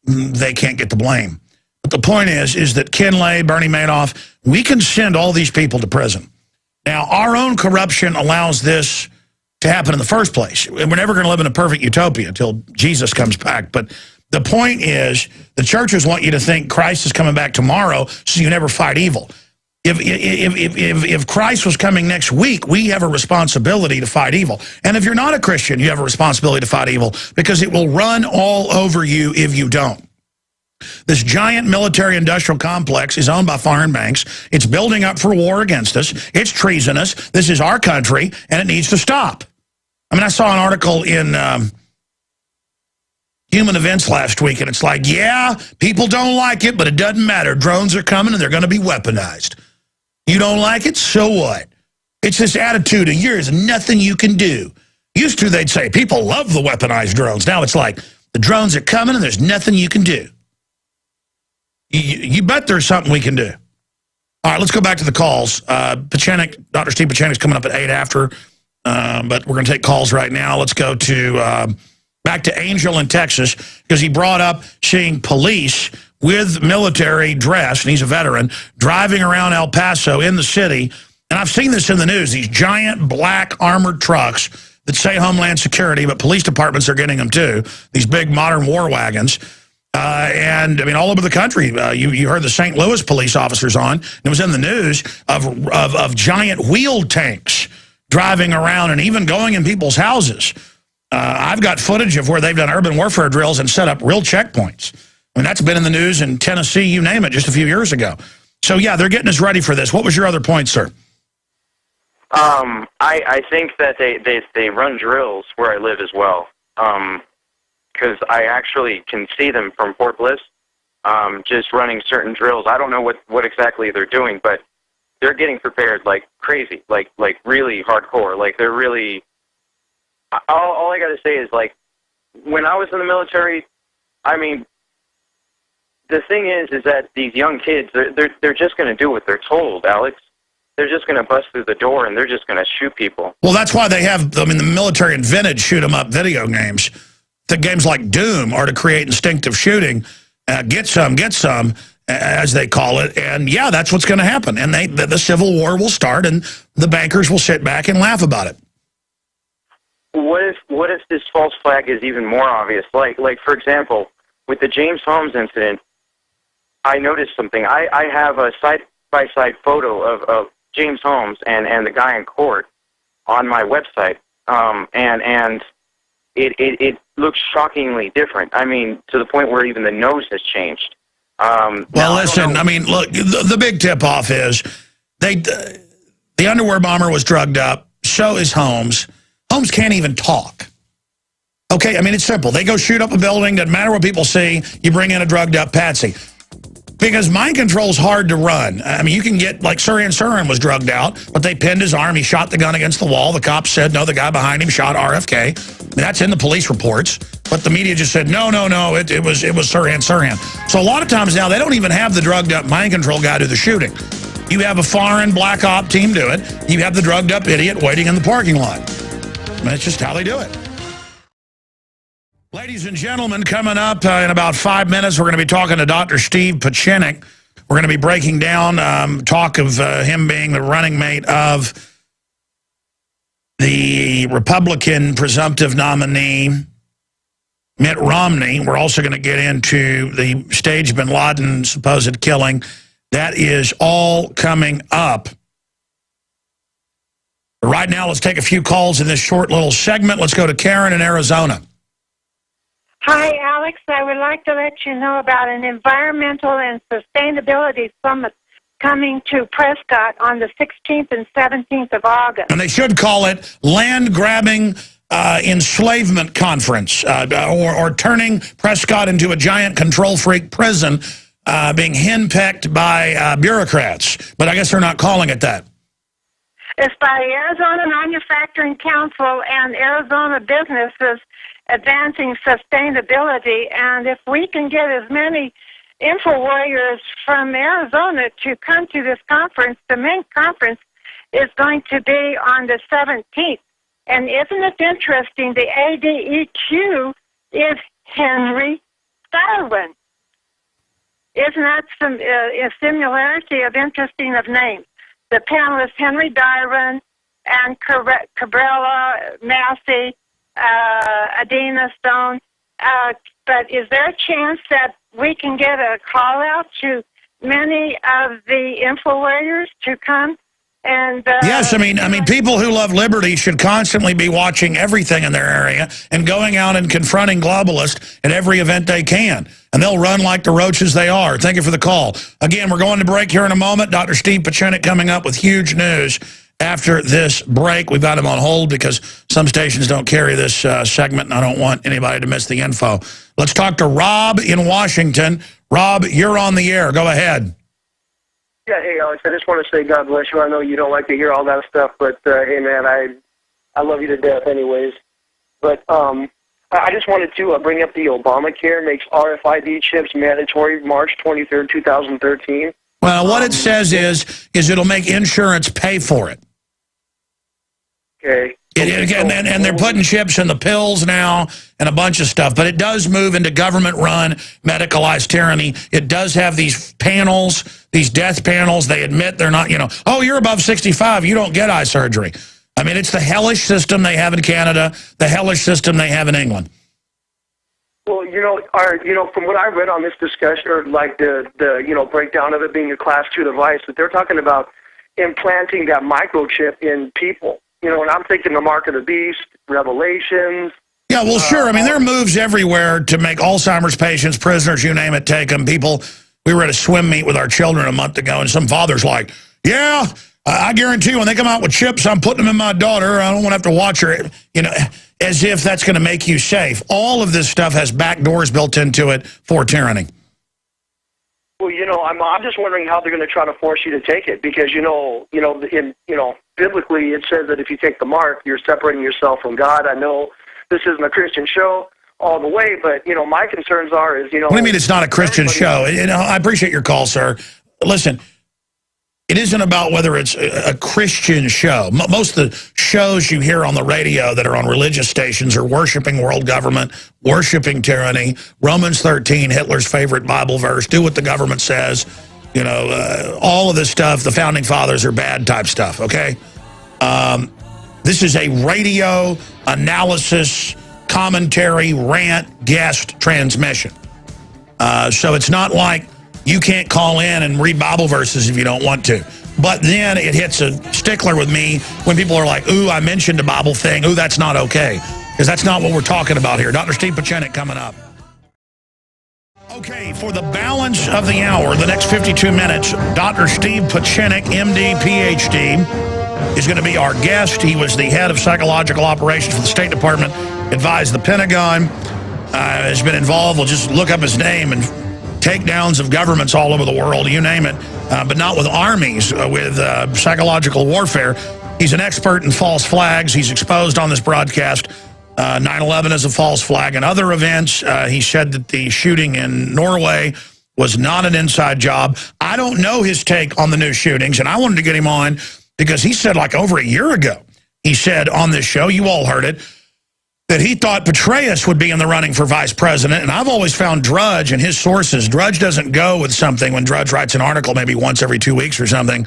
they can't get the blame. But the point is that Ken Lay, Bernie Madoff, we can send all these people to prison. Now, our own corruption allows this to happen in the first place. We're never going to live in a perfect utopia until Jesus comes back. But The point is, the churches want you to think Christ is coming back tomorrow, so you never fight evil. If Christ was coming next week, we have a responsibility to fight evil. And if you're not a Christian, you have a responsibility to fight evil, because it will run all over you if you don't. This giant military-industrial complex is owned by foreign banks. It's building up for war against us. It's treasonous. This is our country, and it needs to stop. I mean, I saw an article in Human Events last week, and it's like, yeah, people don't like it, but it doesn't matter. Drones are coming, and they're going to be weaponized. You don't like it? So what? It's this attitude of yours, nothing you can do. Used to, they'd say, people love the weaponized drones. Now it's like, the drones are coming, and there's nothing you can do. You bet there's something we can do. All right, let's go back to the calls. Pieczenik, Dr. Steve Pieczenik's coming up at 8 after, but we're going to take calls right now. Let's go to back to Angel in Texas, because he brought up seeing police with military dress, and he's a veteran, driving around El Paso in the city. And I've seen this in the news, these giant black armored trucks that say Homeland Security, but police departments are getting them too, these big modern war wagons. And, I mean, all over the country, you heard the St. Louis police officers on, and it was in the news, of giant wheeled tanks driving around and even going in people's houses. I've got footage of where they've done urban warfare drills and set up real checkpoints. I mean, that's been in the news in Tennessee, you name it, just a few years ago. So, yeah, they're getting us ready for this. What was your other point, sir? I think that they run drills where I live as well. Because I actually can see them from Fort Bliss, just running certain drills. I don't know what exactly they're doing, but they're getting prepared like crazy, like really hardcore. Like they're really. All I got to say is, like, when I was in the military, I mean, the thing is that these young kids, they're just going to do what they're told, Alex. They're just going to bust through the door and they're just going to shoot people. Well, that's why they have. I mean, the military invented shoot 'em up video games. The games like Doom are to create instinctive shooting, get some, as they call it. And, yeah, that's what's going to happen. And the Civil War will start, and the bankers will sit back and laugh about it. What if this false flag is even more obvious? Like for example, with the James Holmes incident, I noticed something. I have a side-by-side photo of James Holmes and the guy in court on my website, and it looks shockingly different. I mean, to the point where even the nose has changed. Well, listen, I mean, look, the big tip-off is the underwear bomber was drugged up, so is Holmes. Holmes can't even talk. Okay, I mean, it's simple. They go shoot up a building, doesn't matter what people see, you bring in a drugged-up patsy. Because mind control is hard to run. I mean, you can get, like, Sirhan was drugged out, but they pinned his arm, he shot the gun against the wall, the cops said, no, the guy behind him shot RFK. I mean, that's in the police reports, but the media just said, no, it was Sirhan. So a lot of times now, they don't even have the drugged-up mind control guy do the shooting. You have a foreign black op team do it, you have the drugged-up idiot waiting in the parking lot. I mean, it's just how they do it. Ladies and gentlemen, coming up in about 5 minutes, we're going to be talking to Dr. Steve Pieczenik. We're going to be breaking down talk of him being the running mate of the Republican presumptive nominee, Mitt Romney. We're also going to get into the staged bin Laden supposed killing. That is all coming up. Right now, let's take a few calls in this short little segment. Let's go to Karen in Arizona. Hi, Alex. I would like to let you know about an environmental and sustainability summit coming to Prescott on the 16th and 17th of August. And they should call it Land-Grabbing Enslavement Conference, or turning Prescott into a giant control-freak prison being henpecked by bureaucrats. But I guess they're not calling it that. It's by Arizona Manufacturing Council and Arizona businesses advancing sustainability. And if we can get as many info warriors from Arizona to come to this conference, the main conference is going to be on the 17th. And isn't it interesting, the ADEQ is Henry Darwin. Isn't that a similarity of interesting of names? The panelists Henry Darwin and Cabrera, Massey, Adina Stone, but is there a chance that we can get a call out to many of the InfoWarriors to come? And yes, I mean, people who love liberty should constantly be watching everything in their area and going out and confronting globalists at every event they can. And they'll run like the roaches they are. Thank you for the call. Again, we're going to break here in a moment. Dr. Steve Pieczenik coming up with huge news after this break. We've got him on hold because some stations don't carry this segment, and I don't want anybody to miss the info. Let's talk to Rob in Washington. Rob, you're on the air. Go ahead. Yeah, hey, Alex, I just want to say God bless you. I know you don't like to hear all that stuff, but, hey, man, I love you to death anyways. But I just wanted to bring up the Obamacare makes RFID chips mandatory March 23rd, 2013. Well, what it says is it'll make insurance pay for it. Okay. And they're putting chips in the pills now and a bunch of stuff. But it does move into government-run medicalized tyranny. It does have these panels, these death panels. They admit they're not, oh, you're above 65, you don't get eye surgery. I mean, it's the hellish system they have in Canada, the hellish system they have in England. Well, from what I read on this discussion, or like the breakdown of it being a class 2 device, that they're talking about implanting that microchip in people. And I'm thinking the mark of the beast, Revelations. Yeah, well, sure. I mean, there are moves everywhere to make Alzheimer's patients, prisoners, you name it, take them. People, we were at a swim meet with our children a month ago, and some father's like, yeah, I guarantee when they come out with chips, I'm putting them in my daughter. I don't want to have to watch her, as if that's going to make you safe. All of this stuff has back doors built into it for tyranny. Well, I'm just wondering how they're going to try to force you to take it, because biblically it says that if you take the mark, you're separating yourself from God. I know this isn't a Christian show all the way, but my concerns are What do you mean it's not a Christian show? I appreciate your call, sir. Listen, it isn't about whether it's a Christian show. Most of the shows you hear on the radio that are on religious stations are worshiping world government, worshiping tyranny, Romans 13, Hitler's favorite Bible verse, do what the government says, all of this stuff, the Founding Fathers are bad type stuff, okay? This is a radio analysis, commentary, rant, guest transmission. So it's not like you can't call in and read Bible verses if you don't want to. But then it hits a stickler with me when people are like, ooh, I mentioned a Bible thing. Ooh, that's not okay. Because that's not what we're talking about here. Dr. Steve Pieczenik coming up. Okay, for the balance of the hour, the next 52 minutes, Dr. Steve Pieczenik, MD, PhD, is going to be our guest. He was the head of psychological operations for the State Department, advised the Pentagon, has been involved. We'll just look up his name and takedowns of governments all over the world, you name it, but not with armies, with psychological warfare. He's an expert in false flags. He's exposed on this broadcast 9/11 as a false flag and other events. He said that the shooting in Norway was not an inside job. I don't know his take on the new shootings, and I wanted to get him on because he said like over a year ago, he said on this show, you all heard it, that he thought Petraeus would be in the running for vice president. And I've always found Drudge and his sources, Drudge doesn't go with something when Drudge writes an article maybe once every 2 weeks or something,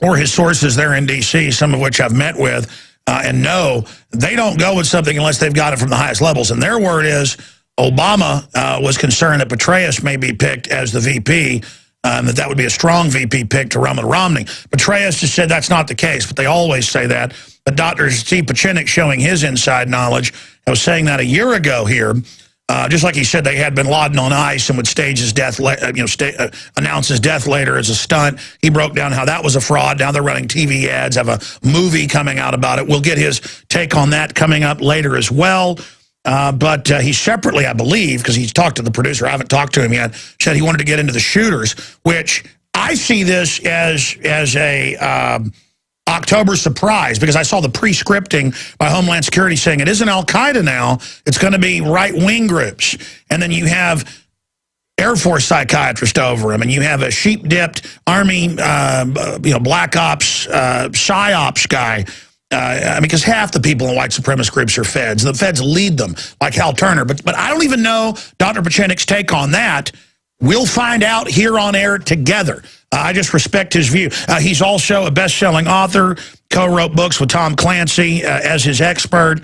or his sources there in D.C., some of which I've met with, and know they don't go with something unless they've got it from the highest levels. And their word is Obama was concerned that Petraeus may be picked as the VP, that would be a strong VP pick to Romney. Petraeus just said that's not the case, but they always say that. But Dr. Steve Pieczenik showing his inside knowledge. I was saying that a year ago here, just like he said they had bin Laden on ice and would stage his death, announce his death later as a stunt. He broke down how that was a fraud. Now they're running TV ads, have a movie coming out about it. We'll get his take on that coming up later as well. But he separately, I believe, because he's talked to the producer, I haven't talked to him yet, said he wanted to get into the shooters, which I see this as a October surprise, because I saw the pre-scripting by Homeland Security saying it isn't Al-Qaeda now, it's going to be right-wing groups. And then you have Air Force psychiatrist over him, and you have a sheep-dipped Army, Black Ops, PsyOps guy. Because half the people in white supremacist groups are feds. The feds lead them, like Hal Turner. But I don't even know Dr. Pieczenik's take on that. We'll find out here on air together. I just respect his view. He's also a best-selling author, co-wrote books with Tom Clancy as his expert.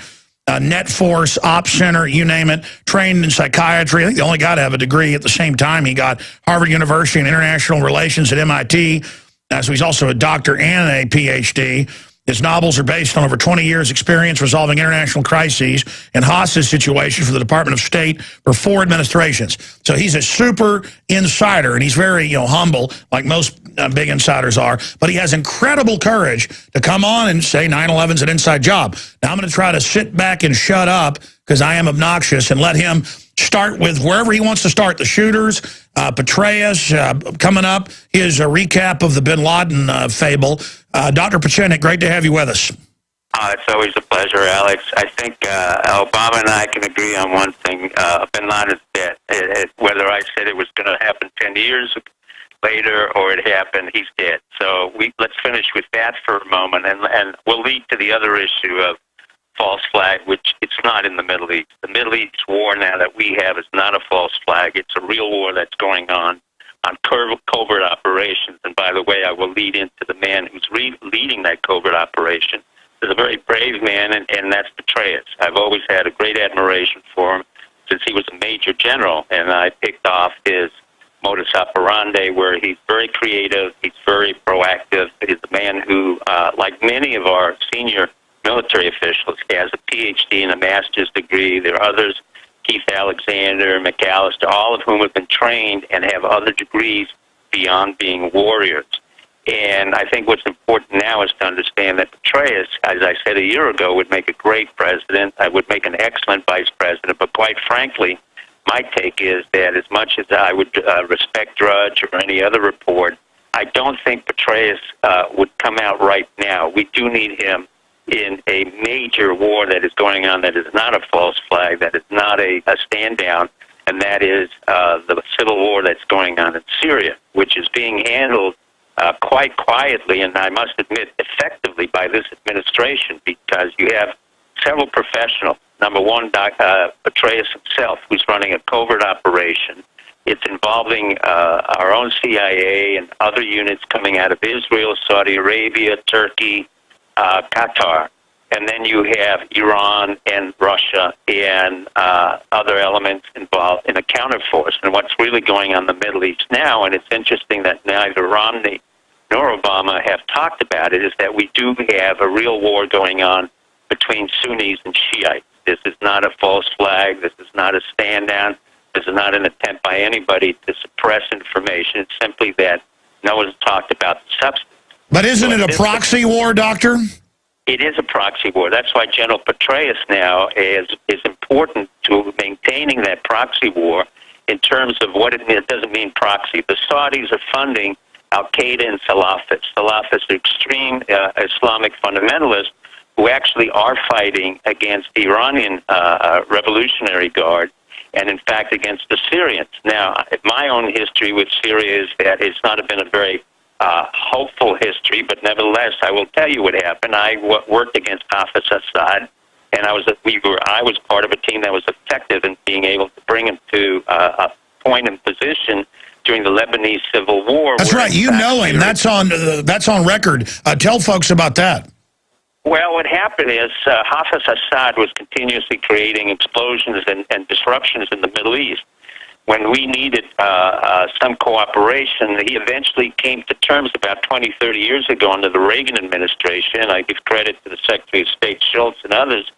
Net Force, Ops Center, you name it, trained in psychiatry. I think the only guy to have a degree at the same time. He got Harvard University in International Relations at MIT. So he's also a doctor and a PhD. His novels are based on over 20 years' experience resolving international crises and hostage situations for the Department of State for 4 administrations. So he's a super insider, and he's very humble, like most big insiders are. But he has incredible courage to come on and say 9/11's an inside job. Now I'm going to try to sit back and shut up because I am obnoxious and let him start with wherever he wants to start. The shooters, Petraeus coming up, his recap of the bin Laden fable. Dr. Pieczenik, great to have you with us. It's always a pleasure, Alex. I think Obama and I can agree on one thing. Bin Laden's dead. Whether I said it was going to happen 10 years later or it happened, he's dead. So let's finish with that for a moment, and we'll lead to the other issue of false flag, which it's not in the Middle East. The Middle East war now that we have is not a false flag. It's a real war that's going on covert operations. And by the way, I will lead into the man who's leading that covert operation. He's a very brave man, and that's Petraeus. I've always had a great admiration for him since he was a major general, and I picked off his modus operandi, where he's very creative, he's very proactive. He's a man who, like many of our senior military officials, has a PhD and a master's degree. There are others, Keith Alexander, McAllister, all of whom have been trained and have other degrees beyond being warriors. And I think what's important now is to understand that Petraeus, as I said a year ago, would make a great president. I would make an excellent vice president. But quite frankly, my take is that as much as I would respect Drudge or any other report, I don't think Petraeus would come out right now. We do need him in a major war that is going on that is not a false flag, that is not a stand down, and that is the civil war that's going on in Syria, which is being handled quite quietly, and I must admit effectively by this administration, because you have several professionals. Number one, Petraeus himself, who's running a covert operation. It's involving our own CIA and other units coming out of Israel, Saudi Arabia, Turkey, Qatar. And then you have Iran and Russia and other elements involved in a counterforce. And what's really going on in the Middle East now, and it's interesting that neither Romney nor Obama have talked about it, is that we do have a real war going on between Sunnis and Shiites. This is not a false flag. This is not a stand-down. This is not an attempt by anybody to suppress information. It's simply that no one's talked about the substance. But isn't it a proxy war, Doctor? It is a proxy war. That's why General Petraeus now is important to maintaining that proxy war in terms of what it means. It doesn't mean proxy. The Saudis are funding al-Qaeda and Salafists. Salafists are extreme Islamic fundamentalists who actually are fighting against the Iranian Revolutionary Guard and, in fact, against the Syrians. Now, my own history with Syria is that it's not been a very hopeful history, but nevertheless, I will tell you what happened. I worked against Hafiz Assad, and I was part of a team that was effective in being able to bring him to a point and position during the Lebanese Civil War. That's right. You know him. That's on record. Tell folks about that. Well, what happened is Hafiz Assad was continuously creating explosions and disruptions in the Middle East. When we needed some cooperation, he eventually came to terms about 20, 30 years ago under the Reagan administration. I give credit to the Secretary of State Schultz and others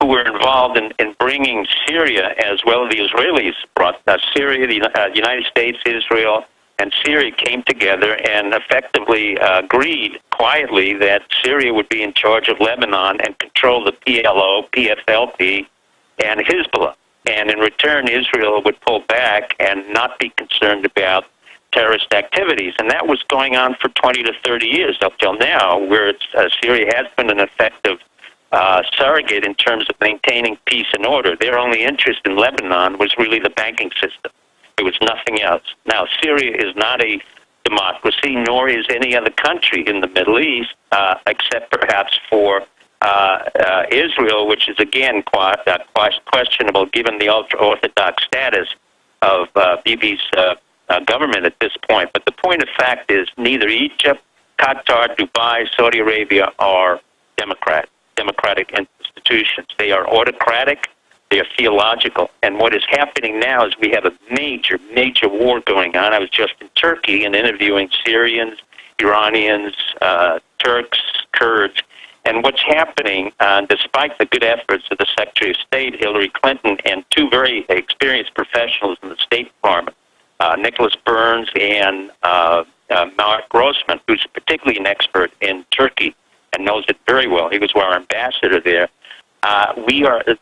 who were involved in bringing Syria, as well as the Israelis, brought Syria, the United States, Israel, and Syria came together and effectively agreed quietly that Syria would be in charge of Lebanon and control the PLO, PFLP, and Hezbollah. And in return, Israel would pull back and not be concerned about terrorist activities. And that was going on for 20 to 30 years up till now, where Syria has been an effective surrogate in terms of maintaining peace and order. Their only interest in Lebanon was really the banking system. It was nothing else. Now, Syria is not a democracy, nor is any other country in the Middle East, except perhaps for Israel, which is, again, questionable given the ultra-Orthodox status of Bibi's government at this point. But the point of fact is neither Egypt, Qatar, Dubai, Saudi Arabia are democratic entities. institutions. They are autocratic. They are theological. And what is happening now is we have a major, major war going on. I was just in Turkey and interviewing Syrians, Iranians, Turks, Kurds. And what's happening, despite the good efforts of the Secretary of State, Hillary Clinton, and two very experienced professionals in the State Department, Nicholas Burns and Mark Grossman, who's particularly an expert in Turkey and knows it very well. He was our ambassador there.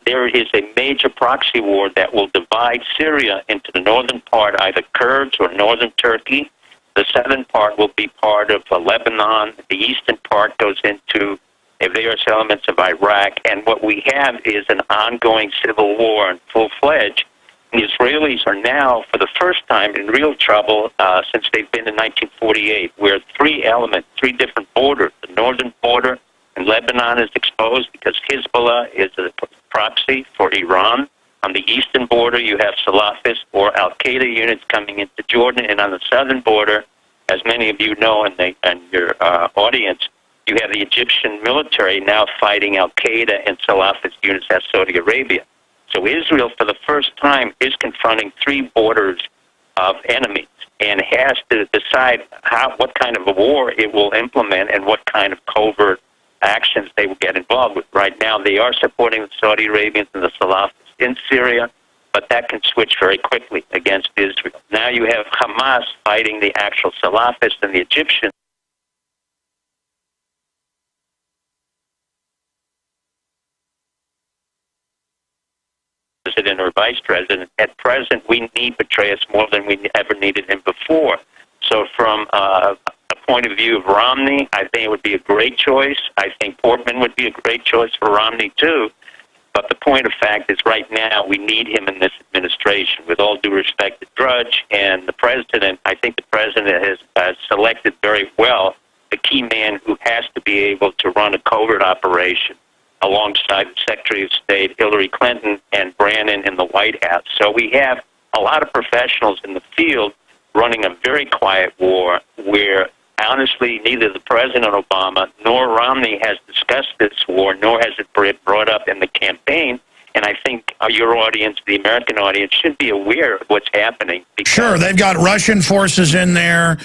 There is a major proxy war that will divide Syria into the northern part, either Kurds or northern Turkey. The southern part will be part of Lebanon. The eastern part goes into various elements of Iraq. And what we have is an ongoing civil war in full-fledged. The Israelis are now, for the first time, in real trouble since they've been in 1948, where three different borders, the northern border in Lebanon is exposed because Hezbollah is a proxy for Iran. On the eastern border, you have Salafist or Al-Qaeda units coming into Jordan. And on the southern border, as many of you know in your audience, you have the Egyptian military now fighting Al-Qaeda and Salafist units at Saudi Arabia. So Israel, for the first time, is confronting three borders of enemies and has to decide what kind of a war it will implement and what kind of covert actions they will get involved with. Right now, they are supporting the Saudi Arabians and the Salafists in Syria, but that can switch very quickly against Israel. Now you have Hamas fighting the actual Salafists and the Egyptians. President or vice president. At present, we need Petraeus more than we ever needed him before. So from a point of view of Romney, I think it would be a great choice. I think Portman would be a great choice for Romney, too. But the point of fact is right now we need him in this administration. With all due respect to Drudge and the president, I think the president has selected very well the key man who has to be able to run a covert operation alongside the Secretary of State, Hillary Clinton, and Brannon in the White House. So we have a lot of professionals in the field running a very quiet war where, honestly, neither the President Obama nor Romney has discussed this war, nor has it brought up in the campaign. And I think your audience, the American audience, should be aware of what's happening. Sure, they've got Russian forces in there.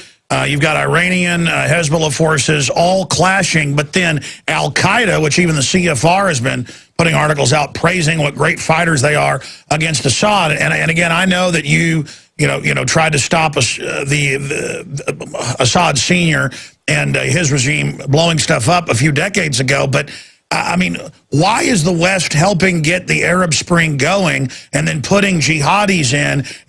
You've got Iranian, Hezbollah forces all clashing, but then Al-Qaeda, which even the CFR has been putting articles out praising what great fighters they are against Assad. And again, I know that you tried to stop the Assad Sr. and his regime blowing stuff up a few decades ago, but I mean, why is the West helping get the Arab Spring going and then putting jihadis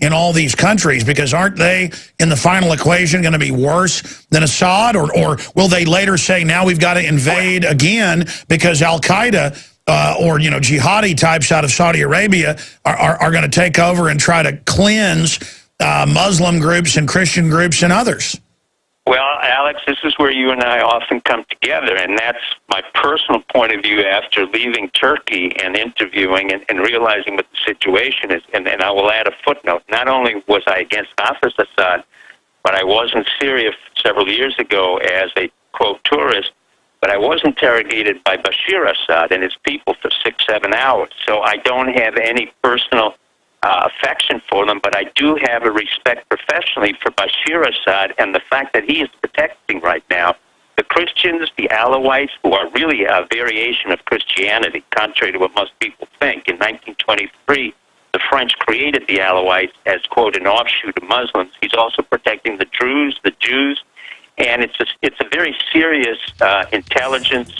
in all these countries? Because aren't they, in the final equation, going to be worse than Assad? Or will they later say, now we've got to invade again because Al-Qaeda or jihadi types out of Saudi Arabia are going to take over and try to cleanse Muslim groups and Christian groups and others? Well, Alex, this is where you and I often come together, and that's my personal point of view after leaving Turkey and interviewing and realizing what the situation is. And I will add a footnote. Not only was I against Hafiz Assad, but I was in Syria several years ago as a, quote, tourist, but I was interrogated by Bashir Assad and his people for 6-7 hours. So I don't have any personal affection for them, but I do have a respect professionally for Bashir Assad and the fact that he is protecting right now the Christians, the Alawites, who are really a variation of Christianity, contrary to what most people think. In 1923, the French created the Alawites as, quote, an offshoot of Muslims. He's also protecting the Druze, the Jews, and it's a very serious intelligence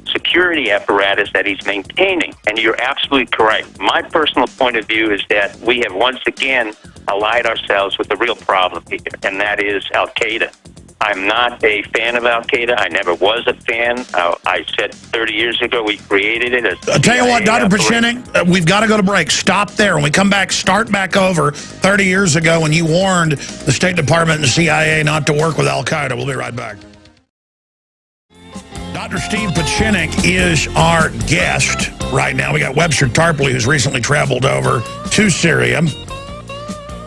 security apparatus that he's maintaining. And you're absolutely correct. My personal point of view is that we have once again allied ourselves with the real problem here, and that is Al-Qaeda. I'm not a fan of Al-Qaeda. I never was a fan. I said 30 years ago we created it. I'll tell you what, Dr. Pieczenik, we've got to go to break. Stop there. When we come back, start back over 30 years ago when you warned the State Department and the CIA not to work with Al-Qaeda. We'll be right back. Dr. Steve Pieczenik is our guest right now. We got Webster Tarpley, who's recently traveled over to Syria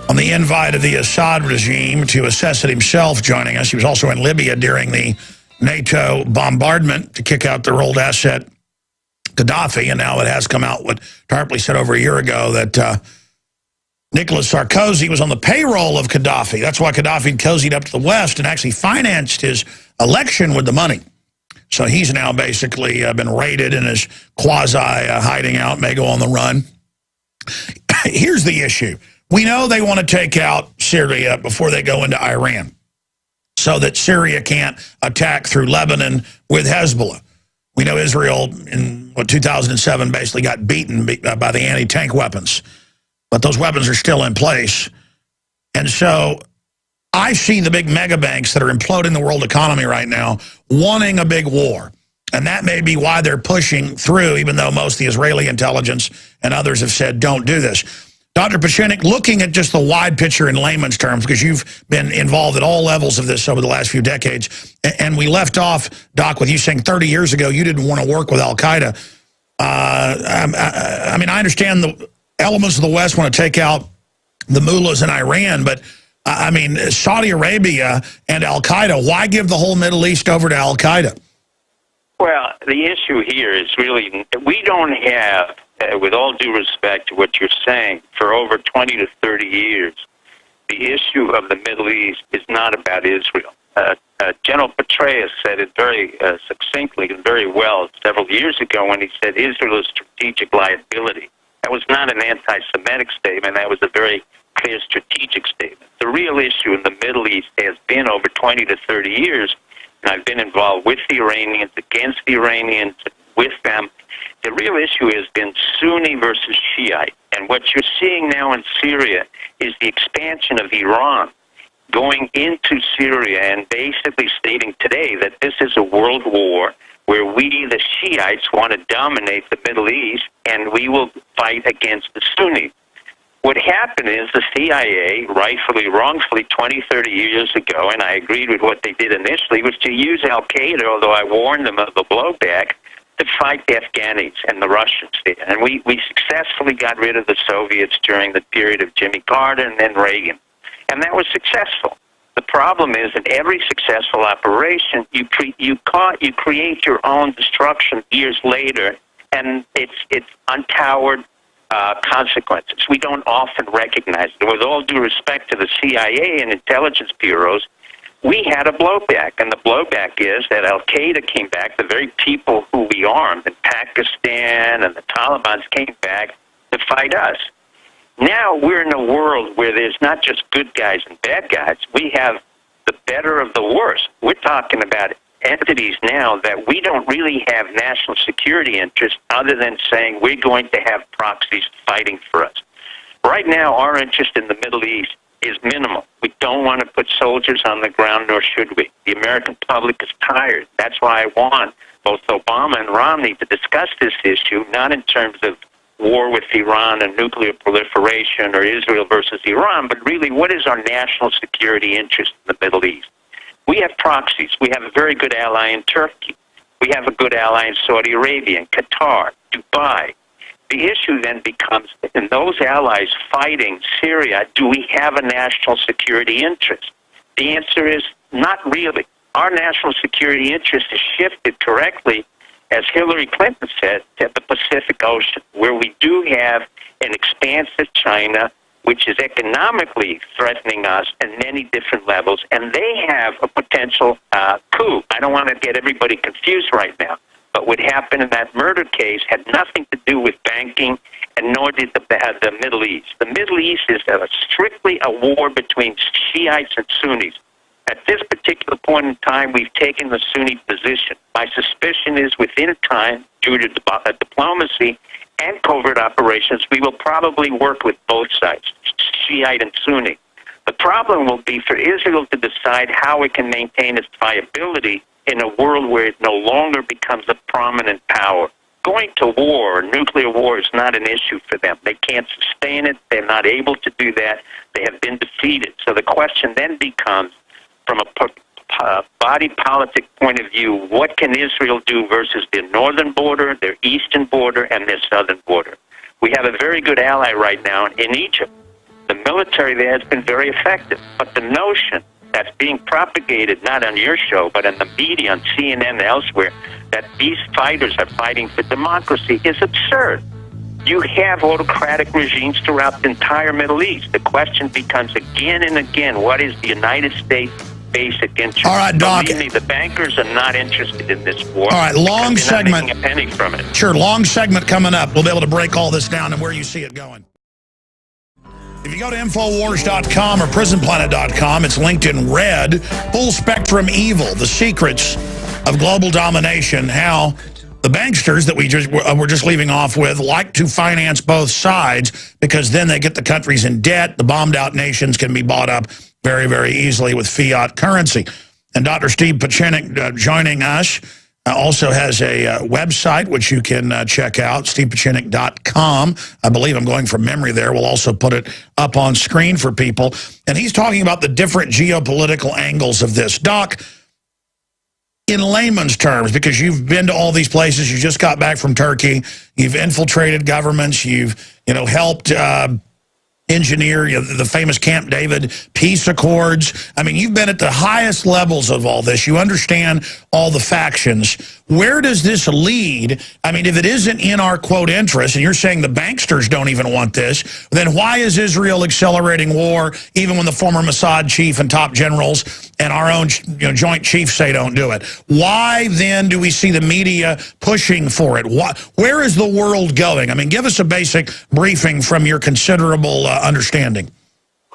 on the invite of the Assad regime to assess it himself, joining us. He was also in Libya during the NATO bombardment to kick out their old asset Gaddafi, and now it has come out what Tarpley said over a year ago that Nicolas Sarkozy was on the payroll of Gaddafi. That's why Gaddafi cozied up to the West and actually financed his election with the money. So he's now basically been raided and is quasi-hiding out, may go on the run. Here's the issue. We know they want to take out Syria before they go into Iran so that Syria can't attack through Lebanon with Hezbollah. We know Israel in 2007 basically got beaten by the anti-tank weapons. But those weapons are still in place. And so I see the big mega banks that are imploding the world economy right now wanting a big war. And that may be why they're pushing through, even though most of the Israeli intelligence and others have said, don't do this. Dr. Pieczenik, looking at just the wide picture in layman's terms, because you've been involved at all levels of this over the last few decades, and we left off, Doc, with you saying 30 years ago you didn't want to work with al-Qaeda. I mean, I understand the elements of the West want to take out the mullahs in Iran, but I mean, Saudi Arabia and al-Qaeda, why give the whole Middle East over to al-Qaeda? Well, the issue here is really, we don't have, with all due respect to what you're saying, for over 20 to 30 years, the issue of the Middle East is not about Israel. General Petraeus said it very succinctly and very well several years ago when he said Israel is strategic liability. That was not an anti-Semitic statement. That was a very clear strategic statement. The real issue in the Middle East has been over 20 to 30 years, and I've been involved with the Iranians, against the Iranians, with them. The real issue has been Sunni versus Shiite. And what you're seeing now in Syria is the expansion of Iran going into Syria and basically stating today that this is a world war where we, the Shiites, want to dominate the Middle East, and we will fight against the Sunnis. What happened is the CIA, rightfully, wrongfully, 20, 30 years ago, and I agreed with what they did initially, was to use al-Qaeda, although I warned them of the blowback, to fight the Afghanis and the Russians there. And we successfully got rid of the Soviets during the period of Jimmy Carter and then Reagan. And that was successful. The problem is in every successful operation, you create your own destruction years later, and it's untoward consequences. We don't often recognize it. With all due respect to the CIA and intelligence bureaus, we had a blowback, and the blowback is that al-Qaeda came back, the very people who we armed in Pakistan and the Taliban came back to fight us. Now we're in a world where there's not just good guys and bad guys. We have the better of the worst. We're talking about entities now that we don't really have national security interests other than saying we're going to have proxies fighting for us. Right now, our interest in the Middle East is minimal. We don't want to put soldiers on the ground, nor should we. The American public is tired. That's why I want both Obama and Romney to discuss this issue, not in terms of war with Iran and nuclear proliferation or Israel versus Iran, but really what is our national security interest in the Middle East? We have proxies. We have a very good ally in Turkey. We have a good ally in Saudi Arabia, in Qatar, Dubai. The issue then becomes, in those allies fighting Syria, do we have a national security interest? The answer is not really. Our national security interest is shifted correctly, as Hillary Clinton said, to the Pacific Ocean, where we do have an expansive China, which is economically threatening us at many different levels, and they have a potential coup. I don't want to get everybody confused right now, but what happened in that murder case had nothing to do with banking, and nor did the Middle East. The Middle East is strictly a war between Shiites and Sunnis. At this particular point in time, we've taken the Sunni position. My suspicion is within time, due to diplomacy and covert operations, we will probably work with both sides, Shiite and Sunni. The problem will be for Israel to decide how it can maintain its viability in a world where it no longer becomes a prominent power. Going to war, nuclear war, is not an issue for them. They can't sustain it. They're not able to do that. They have been defeated. So the question then becomes, from a body politic point of view, what can Israel do versus their northern border, their eastern border, and their southern border? We have a very good ally right now in Egypt. The military there has been very effective, but the notion that's being propagated not on your show, but on the media, on CNN and elsewhere, that these fighters are fighting for democracy is absurd. You have autocratic regimes throughout the entire Middle East. The question becomes again and again, what is the United States' basic interest? All right, Doc. Believe me, the bankers are not interested in this war. All right, long segment. Not making a penny from it. Sure, long segment coming up. We'll be able to break all this down and where you see it going. If you go to Infowars.com or PrisonPlanet.com, it's linked in red. Full spectrum evil, the secrets of global domination, how the banksters that we're just leaving off with like to finance both sides because then they get the countries in debt. The bombed out nations can be bought up very, very easily with fiat currency. And Dr. Steve Pieczenik joining us also has a website which you can check out, stevepieczenik.com. I believe I'm going from memory there. We'll also put it up on screen for people. And he's talking about the different geopolitical angles of this. Doc, in layman's terms, because you've been to all these places, you just got back from Turkey, you've infiltrated governments, you've helped engineer the famous Camp David peace accords. I mean, you've been at the highest levels of all this. You understand all the factions. Where does this lead? I mean, if it isn't in our, quote, interest, and you're saying the banksters don't even want this, then why is Israel accelerating war even when the former Mossad chief and top generals and our own joint chiefs say don't do it? Why then do we see the media pushing for it? Where is the world going? I mean, give us a basic briefing from your considerable understanding.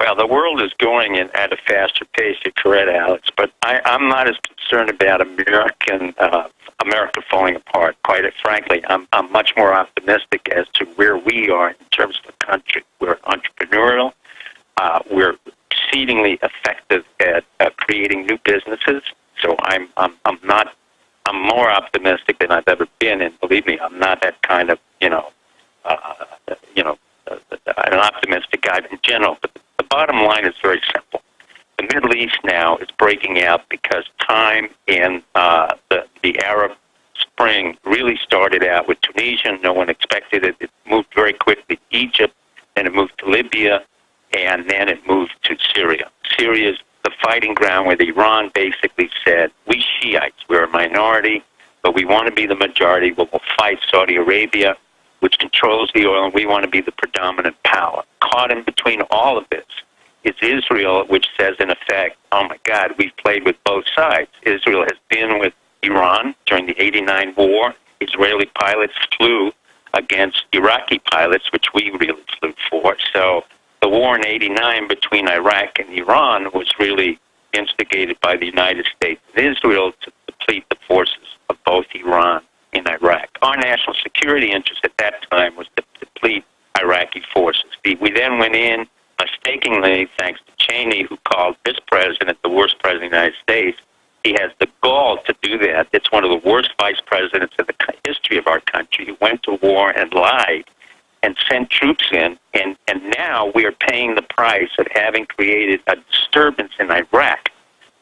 Well, the world is going at a faster pace, you're correct, Alex, but I'm not as concerned about America falling apart. Quite frankly, I'm much more optimistic as to where we are in terms of the country. We're entrepreneurial. We're exceedingly effective at creating new businesses. So I'm more optimistic than I've ever been, and believe me, I'm not that kind of an optimistic guy in general. But the bottom line is very simple. The Middle East now is breaking out because time in the Arab Spring really started out with Tunisia. No one expected it. It moved very quickly to Egypt, then it moved to Libya, and then it moved to Syria. Syria is the fighting ground where Iran basically said, we Shiites, we're a minority, but we want to be the majority. We'll fight Saudi Arabia, which controls the oil, and we want to be the predominant power. Caught in between all of this is Israel, which says, in effect, oh, my God, we've played with both sides. Israel has been with Iran during the '89 war. Israeli pilots flew against Iraqi pilots, which we really flew for. So the war in '89 between Iraq and Iran was really instigated by the United States and Israel to deplete the forces of both Iran and Iraq. Our national security interest at that time was to deplete Iraqi forces. We then went in mistakenly, thanks to Cheney, who called this president the worst president of the United States. He has the gall to do that. It's one of the worst vice presidents in the history of our country. He went to war and lied and sent troops in, and now we are paying the price of having created a disturbance in Iraq,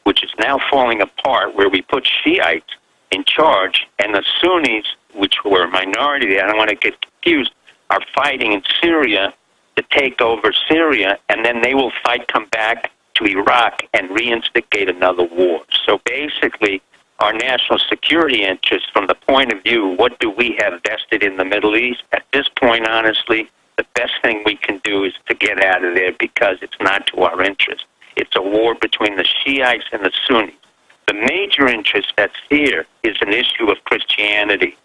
which is now falling apart, where we put Shiites in charge, and the Sunnis, which were a minority, I don't want to get confused, are fighting in Syria to take over Syria, and then they will come back to Iraq and reinstigate another war. So basically, our national security interests, from the point of view, what do we have vested in the Middle East? At this point, honestly, the best thing we can do is to get out of there because it's not to our interest. It's a war between the Shiites and the Sunnis. The major interest that's here is an issue of Christianity.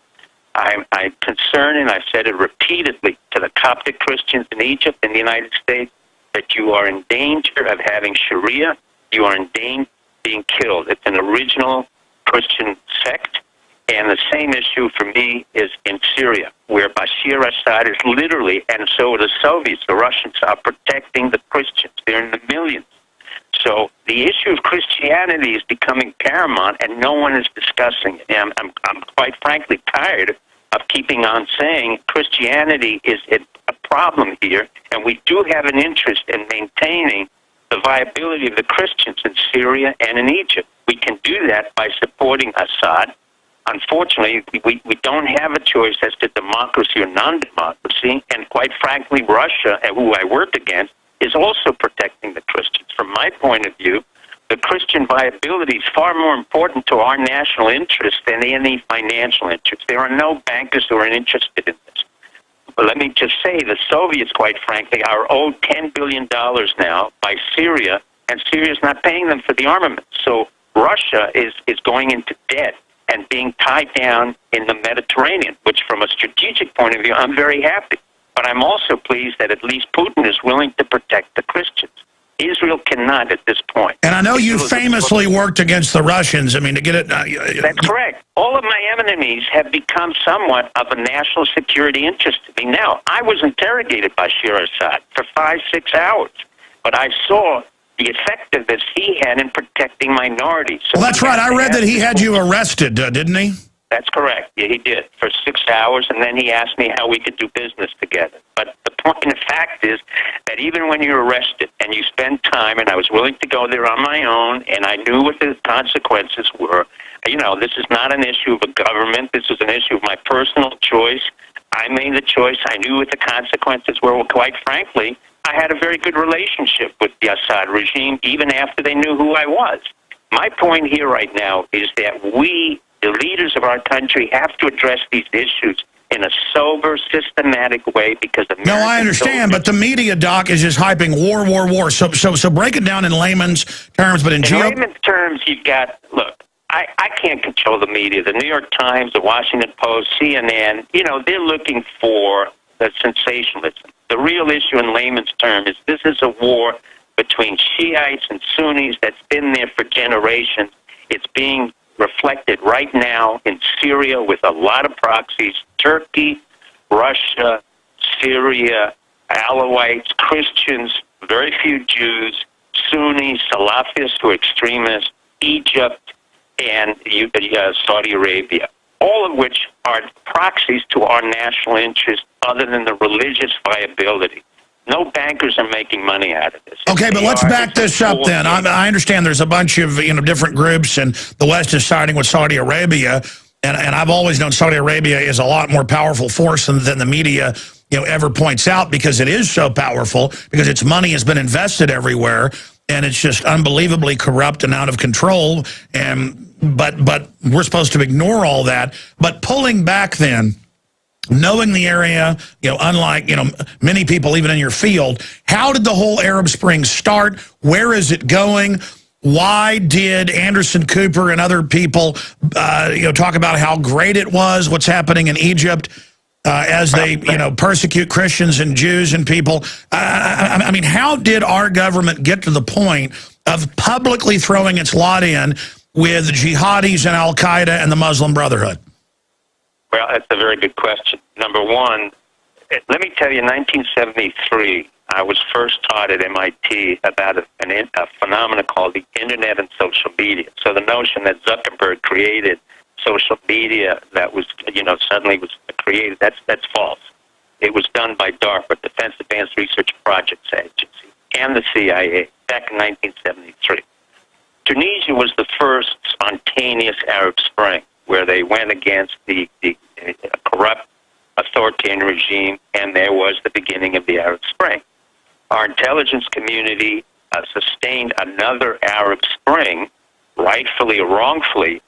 I'm concerned, and I've said it repeatedly to the Coptic Christians in Egypt and the United States, that you are in danger of having Sharia. You are in danger of being killed. It's an original Christian sect, and the same issue for me is in Syria, where Bashir Assad is literally, and so are the Soviets, the Russians, are protecting the Christians. They're in the millions. So the issue of Christianity is becoming paramount, and no one is discussing it. And I'm quite frankly tired of keeping on saying Christianity is a problem here, and we do have an interest in maintaining the viability of the Christians in Syria and in Egypt. We can do that by supporting Assad. Unfortunately, we don't have a choice as to democracy or non-democracy, and quite frankly, Russia, who I work against, is also protecting the Christians. From my point of view, the Christian viability is far more important to our national interest than any financial interest. There are no bankers who are interested in this. But let me just say, the Soviets, quite frankly, are owed $10 billion now by Syria, and Syria's not paying them for the armament. So Russia is going into debt and being tied down in the Mediterranean, which from a strategic point of view, I'm very happy. But I'm also pleased that at least Putin is willing to protect the Christians. Israel cannot at this point. And I know you famously worked against the Russians. I mean, to get it... That's correct. All of my enemies have become somewhat of a national security interest to me now. I was interrogated by Bashar Assad for 5-6 hours, but I saw the effectiveness he had in protecting minorities. So well, that's right. I read that he had you arrested, didn't he? That's correct. Yeah, he did, for 6 hours, and then he asked me how we could do business together. But the point in fact is that even when you're arrested and you spend time, and I was willing to go there on my own, and I knew what the consequences were, you know, this is not an issue of a government. This is an issue of my personal choice. I made the choice. I knew what the consequences were. Well, quite frankly, I had a very good relationship with the Assad regime, even after they knew who I was. My point here right now is that we, the leaders of our country, have to address these issues in a sober, systematic way, because American No, I understand, but the media, Doc, is just hyping war, war, war. So break it down in layman's terms, but in layman's terms, you've got, look, I can't control the media. The New York Times, the Washington Post, CNN, you know, they're looking for the sensationalism. The real issue in layman's terms is this is a war between Shiites and Sunnis that's been there for generations. It's being reflected right now in Syria with a lot of proxies: Turkey, Russia, Syria, Alawites, Christians, very few Jews, Sunnis, Salafists who are extremists, Egypt, and Saudi Arabia, all of which are proxies to our national interest other than the religious viability. No bankers are making money out of this. Okay, but let's back this up then. I understand there's a bunch of different groups, and the West is siding with Saudi Arabia, and I've always known Saudi Arabia is a lot more powerful force than the media ever points out, because it is so powerful, because its money has been invested everywhere, and it's just unbelievably corrupt and out of control. But we're supposed to ignore all that. But pulling back then, knowing the area, unlike, many people even in your field, how did the whole Arab Spring start? Where is it going? Why did Anderson Cooper and other people, talk about how great it was, what's happening in Egypt, as they, persecute Christians and Jews and people? I mean, how did our government get to the point of publicly throwing its lot in with jihadis and Al-Qaeda and the Muslim Brotherhood? Well, that's a very good question. Number one, let me tell you, in 1973, I was first taught at MIT about a phenomenon called the Internet and social media. So the notion that Zuckerberg created social media that was, suddenly was created, that's false. It was done by DARPA, Defense Advanced Research Projects Agency, and the CIA back in 1973. Tunisia was the first spontaneous Arab Spring, where they went against the corrupt authoritarian regime, and there was the beginning of the Arab Spring. Our intelligence community sustained another Arab Spring, rightfully or wrongfully,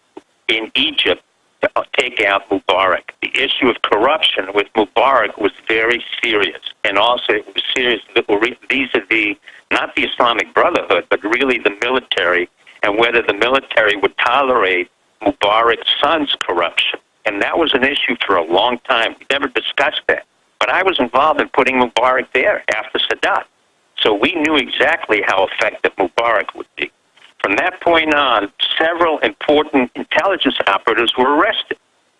in Egypt to take out Mubarak. The issue of corruption with Mubarak was very serious, and also it was serious vis-a-vis not the Islamic Brotherhood, but really the military, and whether the military would tolerate Mubarak's son's corruption. And that was an issue for a long time. We never discussed that. But I was involved in putting Mubarak there after Sadat. So we knew exactly how effective Mubarak would be. From that point on, several important intelligence operatives were arrested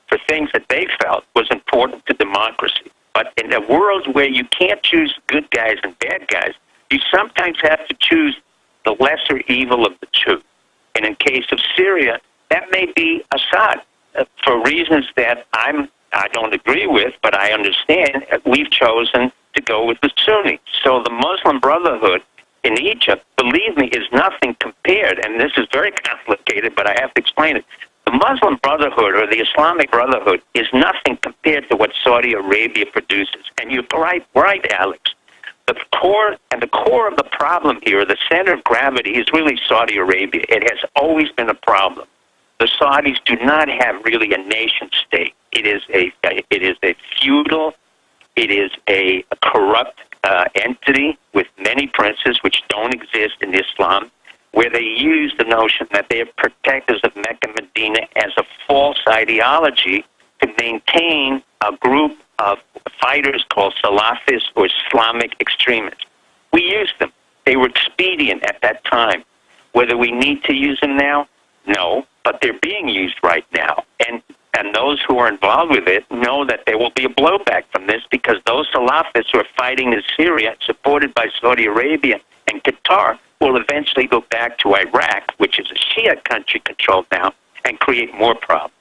for things that they felt was important to democracy. But in a world where you can't choose good guys and bad guys, you sometimes have to choose the lesser evil of the two. And in case of Syria, that may be Assad. For reasons that I don't agree with, but I understand, we've chosen to go with the Sunnis. So the Muslim Brotherhood in Egypt, believe me, is nothing compared, and this is very complicated, but I have to explain it. The Muslim Brotherhood, or the Islamic Brotherhood, is nothing compared to what Saudi Arabia produces. And you're right, Alex. The core of the problem here, the center of gravity, is really Saudi Arabia. It has always been a problem. The Saudis do not have really a nation state. It is a feudal, it is a corrupt entity with many princes which don't exist in Islam, where they use the notion that they are protectors of Mecca and Medina as a false ideology to maintain a group of fighters called Salafists or Islamic extremists. We used them. They were expedient at that time. Whether we need to use them now, no, but they're being used right now. And those who are involved with it know that there will be a blowback from this, because those Salafists who are fighting in Syria, supported by Saudi Arabia and Qatar, will eventually go back to Iraq, which is a Shia country controlled now, and create more problems.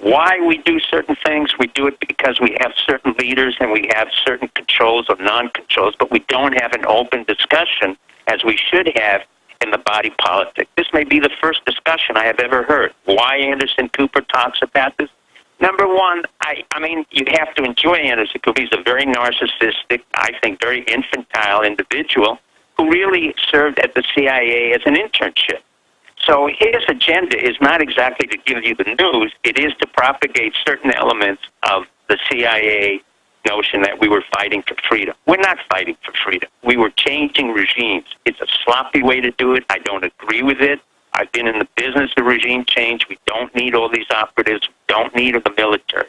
Why we do certain things, we do it because we have certain leaders and we have certain controls or non-controls, but we don't have an open discussion as we should have in the body politic. This may be the first discussion I have ever heard. Why Anderson Cooper talks about this? Number one, I mean, you have to enjoy Anderson Cooper. He's a very narcissistic, I think very infantile individual who really served at the CIA as an internship. So his agenda is not exactly to give you the news. It is to propagate certain elements of the CIA notion that we were fighting for freedom. We're not fighting for freedom. We were changing regimes. It's a sloppy way to do it. I don't agree with it. I've been in the business of regime change. We don't need all these operatives. We don't need the military.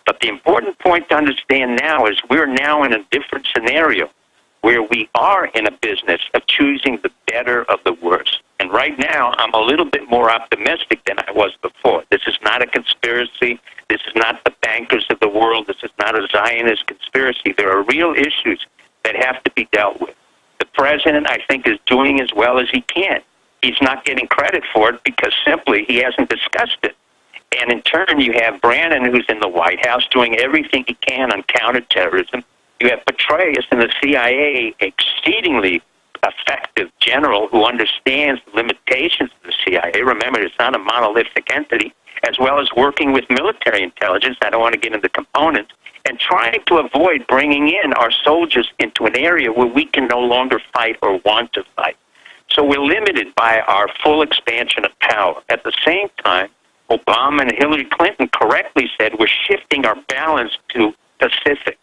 But the important point to understand now is we're now in a different scenario where we are in a business of choosing the better of the worst. And right now, I'm a little bit more optimistic than I was before. This is not a conspiracy. This is not the bankers of the world. This is not a Zionist conspiracy. There are real issues that have to be dealt with. The president, I think, is doing as well as he can. He's not getting credit for it because simply he hasn't discussed it. And in turn, you have Brannon, who's in the White House, doing everything he can on counterterrorism. You have Petraeus in the CIA, exceedingly effective general who understands the limitations of the CIA. Remember, it's not a monolithic entity, as well as working with military intelligence. I don't want to get into components, and trying to avoid bringing in our soldiers into an area where we can no longer fight or want to fight. So we're limited by our full expansion of power. At the same time, Obama and Hillary Clinton correctly said we're shifting our balance to Pacific.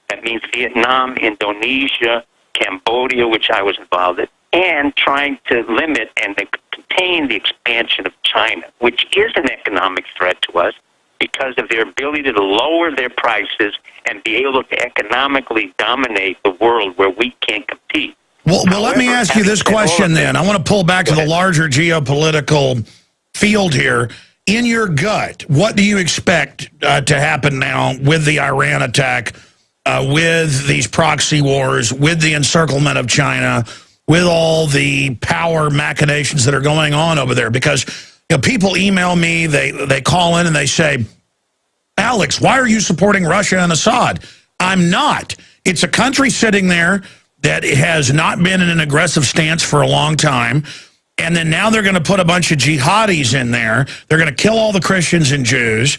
That means Vietnam, Indonesia, Cambodia, which I was involved in, and trying to limit and contain the expansion of China, which is an economic threat to us because of their ability to lower their prices and be able to economically dominate the world where we can't compete. Well, let me ask you this question then. I want to pull back to the larger geopolitical field here. In your gut, what do you expect to happen now with the Iran attack, with these proxy wars, with the encirclement of China, with all the power machinations that are going on over there? Because people email me, they call in and they say, Alex, why are you supporting Russia and Assad? I'm not. It's a country sitting there that has not been in an aggressive stance for a long time. And then now they're going to put a bunch of jihadis in there. They're going to kill all the Christians and Jews.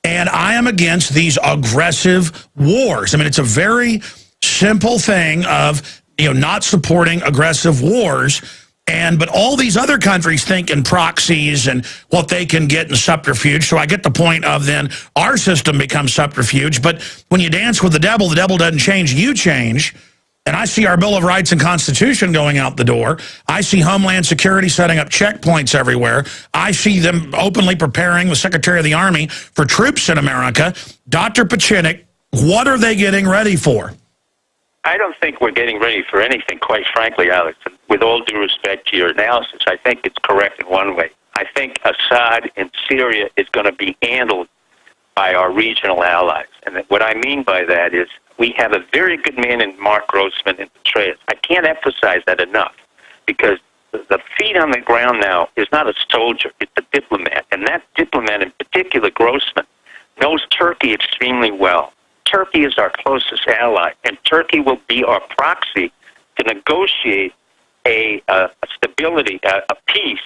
And I am against these aggressive wars. I mean, it's a very simple thing of, not supporting aggressive wars. But all these other countries think in proxies and what they can get in subterfuge. So I get the point of then our system becomes subterfuge. But when you dance with the devil doesn't change, you change. And I see our Bill of Rights and Constitution going out the door. I see Homeland Security setting up checkpoints everywhere. I see them openly preparing the Secretary of the Army for troops in America. Dr. Pieczenik, what are they getting ready for? I don't think we're getting ready for anything, quite frankly, Alex. With all due respect to your analysis, I think it's correct in one way. I think Assad in Syria is going to be handled by our regional allies. And what I mean by that is we have a very good man in Mark Grossman and Petraeus. I can't emphasize that enough because the feet on the ground now is not a soldier, it's a diplomat. And that diplomat in particular, Grossman, knows Turkey extremely well. Turkey is our closest ally, and Turkey will be our proxy to negotiate a stability, a peace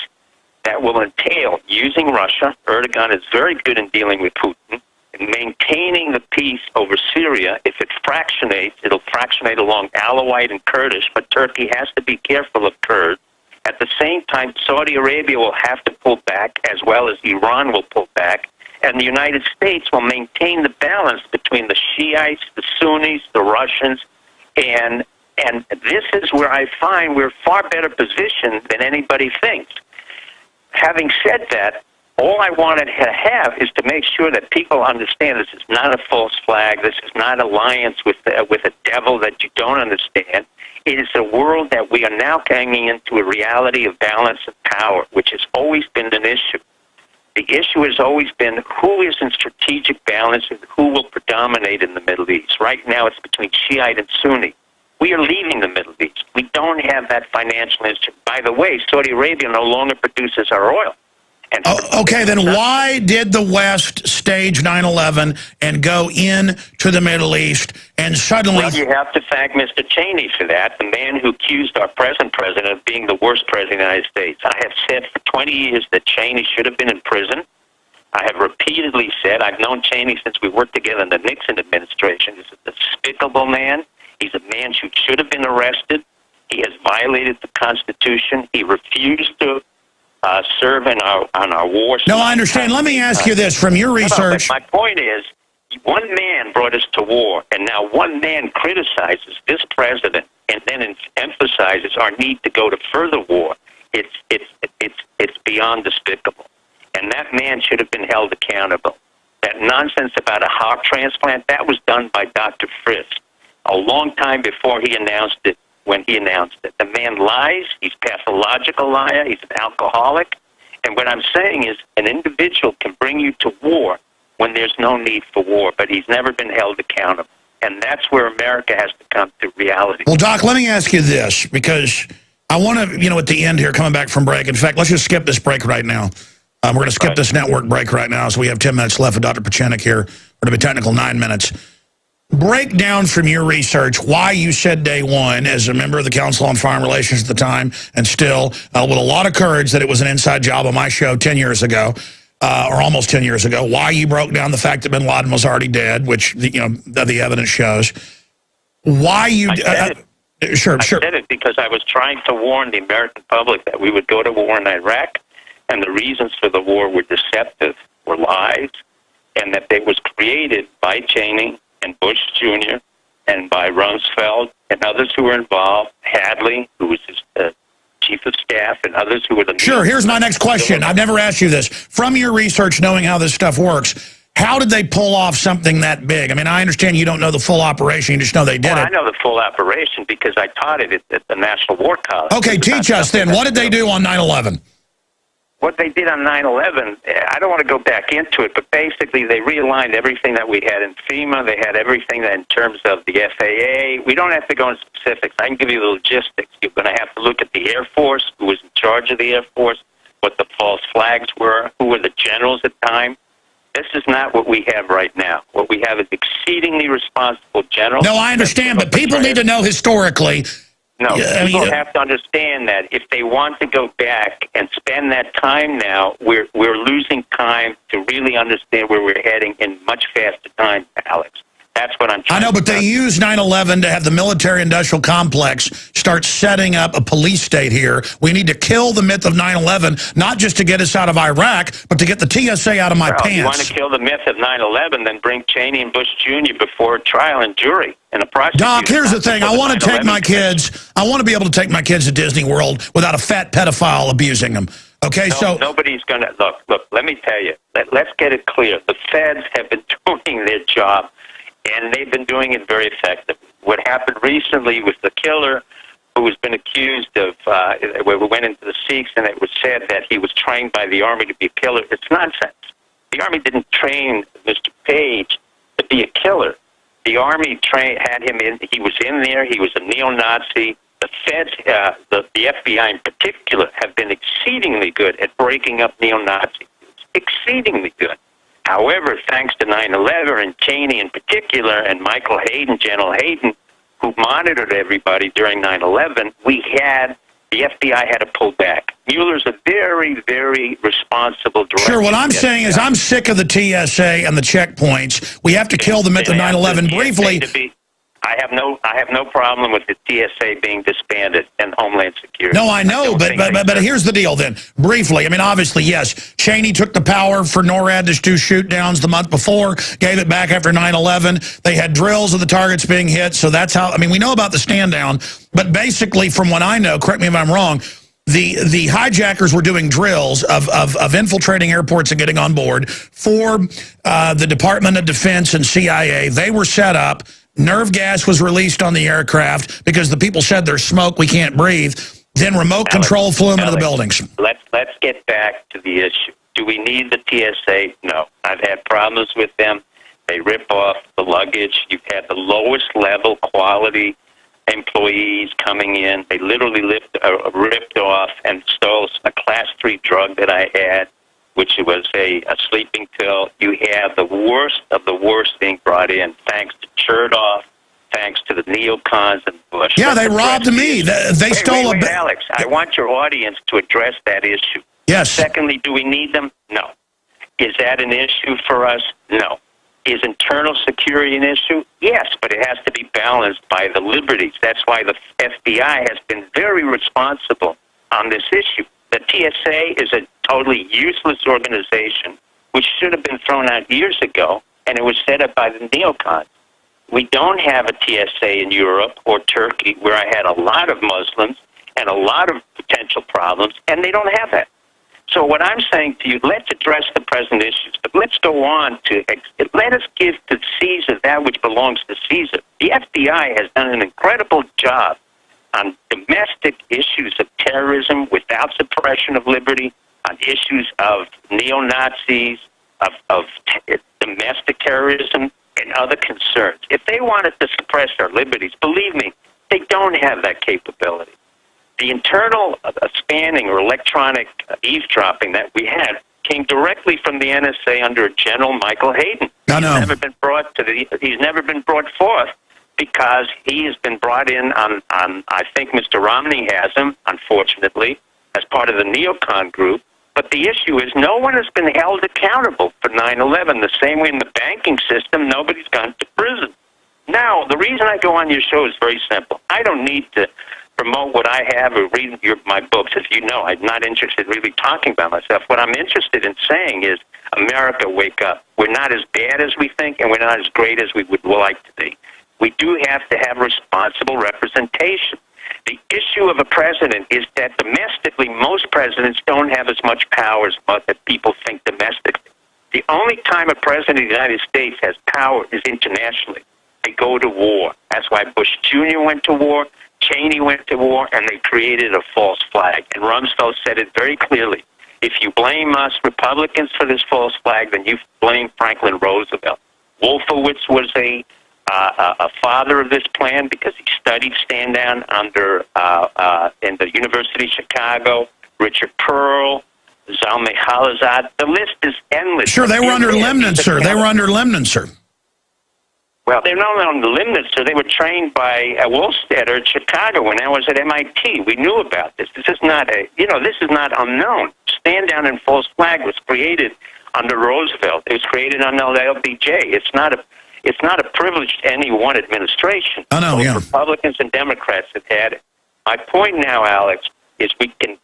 that will entail using Russia. Erdogan is very good in dealing with Putin, maintaining the peace over Syria. If it fractionates, it'll fractionate along Alawite and Kurdish, but Turkey has to be careful of Kurds. At the same time, Saudi Arabia will have to pull back, as well as Iran will pull back, and the United States will maintain the balance between the Shiites, the Sunnis, the Russians, and this is where I find we're far better positioned than anybody thinks. Having said that, all I wanted to have is to make sure that people understand this is not a false flag. This is not alliance with a devil that you don't understand. It is a world that we are now coming into a reality of balance of power, which has always been an issue. The issue has always been who is in strategic balance and who will predominate in the Middle East. Right now it's between Shiite and Sunni. We are leaving the Middle East. We don't have that financial instrument. By the way, Saudi Arabia no longer produces our oil. And okay, then why did the West stage 9/11 and go into the Middle East and suddenly... Well, you have to thank Mr. Cheney for that, the man who accused our present president of being the worst president of the United States. I have said for 20 years that Cheney should have been in prison. I have repeatedly said, I've known Cheney since we worked together in the Nixon administration. He's a despicable man. He's a man who should have been arrested. He has violated the Constitution. He refused to serve on our war. No, I understand. Let me ask you this. From your research... My point is, one man brought us to war, and now one man criticizes this president and then emphasizes our need to go to further war. It's beyond despicable. And that man should have been held accountable. That nonsense about a heart transplant, that was done by Dr. Frist a long time before he announced it. When he announced it, the man lies. He's a pathological liar. He's an alcoholic. And what I'm saying is an individual can bring you to war when there's no need for war, but he's never been held accountable. And that's where America has to come to reality. Well, Doc, let me ask you this, because I want to, at the end here, coming back from break. In fact, let's just skip this break right now. We're going to skip this network break right now, so we have 10 minutes left with Dr. Pieczenik here. We're going to be technical 9 minutes. Break down from your research why you said day one, as a member of the Council on Foreign Relations at the time, and still with a lot of courage, that it was an inside job on my show 10 years ago, or almost 10 years ago. Why you broke down the fact that bin Laden was already dead, which the evidence shows. Why you... Sure. I said it because I was trying to warn the American public that we would go to war in Iraq, and the reasons for the war were deceptive, were lies, and that it was created by Cheney and Bush Jr., and by Rumsfeld and others who were involved, Hadley, who was his chief of staff, and others who were the... Sure, here's my next question. I've never asked you this. From your research, knowing how this stuff works, how did they pull off something that big? I mean, I understand you don't know the full operation, you just know they did it. I know the full operation because I taught it at the National War College. Okay, teach us then. What did they do on 9/11? What they did on 9/11, I don't want to go back into it, but basically they realigned everything that we had in FEMA. They had everything that in terms of the FAA. We don't have to go into specifics. I can give you the logistics. You're going to have to look at the Air Force, who was in charge of the Air Force, what the false flags were, who were the generals at the time. This is not what we have right now. What we have is exceedingly responsible generals. No, I understand, but people need to know historically... No, people have to understand that if they want to go back and spend that time now, we're losing time to really understand where we're heading in much faster time, Alex. That's what I'm trying to I know, but they use 9/11 to have the military-industrial complex start setting up a police state here. We need to kill the myth of 9/11, not just to get us out of Iraq, but to get the TSA out of my pants. If you want to kill the myth of 9/11, then bring Cheney and Bush Jr. before trial and jury. And a prosecutor. Doc, here's the thing. I want to take my kids. I want to be able to take my kids to Disney World without a fat pedophile abusing them. Okay, so nobody's going to look. Let me tell you. Let's get it clear. The feds have been doing their job, and they've been doing it very effectively. What happened recently with the killer, who has been accused of, where we went into the Sikhs, and it was said that he was trained by the Army to be a killer. It's nonsense. The Army didn't train Mr. Page to be a killer. The Army had him in. He was in there. He was a neo-Nazi. The feds, the FBI in particular, have been exceedingly good at breaking up neo-Nazis. Exceedingly good. However, thanks to 9/11 and Cheney in particular, and Michael Hayden, General Hayden, who monitored everybody during 9/11, the FBI had to pull back. Mueller's a very, very responsible director. Sure, what I'm saying is I'm sick of the TSA and the checkpoints. We have to kill them at the 9/11. Briefly, I have no problem with the TSA being disbanded and Homeland Security. No, I know, but here's the deal then. Briefly, I mean, obviously, yes, Cheney took the power for NORAD to do shoot-downs the month before, gave it back after 9/11. They had drills of the targets being hit, so that's how, I mean, we know about the stand-down, but basically, from what I know, correct me if I'm wrong, the hijackers were doing drills of infiltrating airports and getting on board for the Department of Defense and CIA. They were set up. Nerve gas was released on the aircraft because the people said there's smoke, we can't breathe. Then remote control flew them into the buildings. Let's get back to the issue. Do we need the TSA? No. I've had problems with them. They rip off the luggage. You've had the lowest level quality employees coming in. They literally ripped off and stole a Class 3 drug that I had, which was a sleeping pill. You have the worst of the worst being brought in, thanks to Chertoff, thanks to the neocons and Bush. Yeah, they robbed me. They stole wait, Alex, I want your audience to address that issue. Yes. Secondly, do we need them? No. Is that an issue for us? No. Is internal security an issue? Yes, but it has to be balanced by the liberties. That's why the FBI has been very responsible on this issue. The TSA is a totally useless organization which should have been thrown out years ago, and it was set up by the neocons. We don't have a TSA in Europe or Turkey, where I had a lot of Muslims and a lot of potential problems, and they don't have that. So what I'm saying to you, let's address the present issues, but let's go on to, let us give to Caesar that which belongs to Caesar. The FBI has done an incredible job on domestic issues of terrorism without suppression of liberty, on issues of neo-Nazis, of domestic terrorism, and other concerns. If they wanted to suppress our liberties, believe me, they don't have that capability. The internal spanning or electronic eavesdropping that we had came directly from the NSA under General Michael Hayden. He's never been brought forth because he has been brought in on I think Mr. Romney has him, unfortunately, as part of the neocon group. But the issue is no one has been held accountable for 9/11. The same way in the banking system, nobody's gone to prison. Now, the reason I go on your show is very simple. I don't need to promote what I have or read my books. As you know, I'm not interested in really talking about myself. What I'm interested in saying is, America, wake up. We're not as bad as we think, and we're not as great as we would like to be. We do have to have responsible representation. The issue of a president is that domestically, most presidents don't have as much power as that people think domestically. The only time a president of the United States has power is internationally. They go to war. That's why Bush Jr. went to war, Cheney went to war, and they created a false flag. And Rumsfeld said it very clearly. If you blame us Republicans for this false flag, then you blame Franklin Roosevelt. Wolfowitz was a father of this plan because he studied stand down under in the University of Chicago. Richard Pearl, Zalmay Khalilzad. The list is endless. Sure, they were under Lemnitzer. They were under Lemnitzer. Well, they're not on the Lemnitzer. They were trained by Wohlstetter at Chicago when I was at MIT. We knew about this. This is not this is not unknown. Stand down and false flag was created under Roosevelt. It was created under the LBJ. It's not a privilege to any one administration. I know, yeah. Republicans and Democrats have had it. My point now, Alex, is we can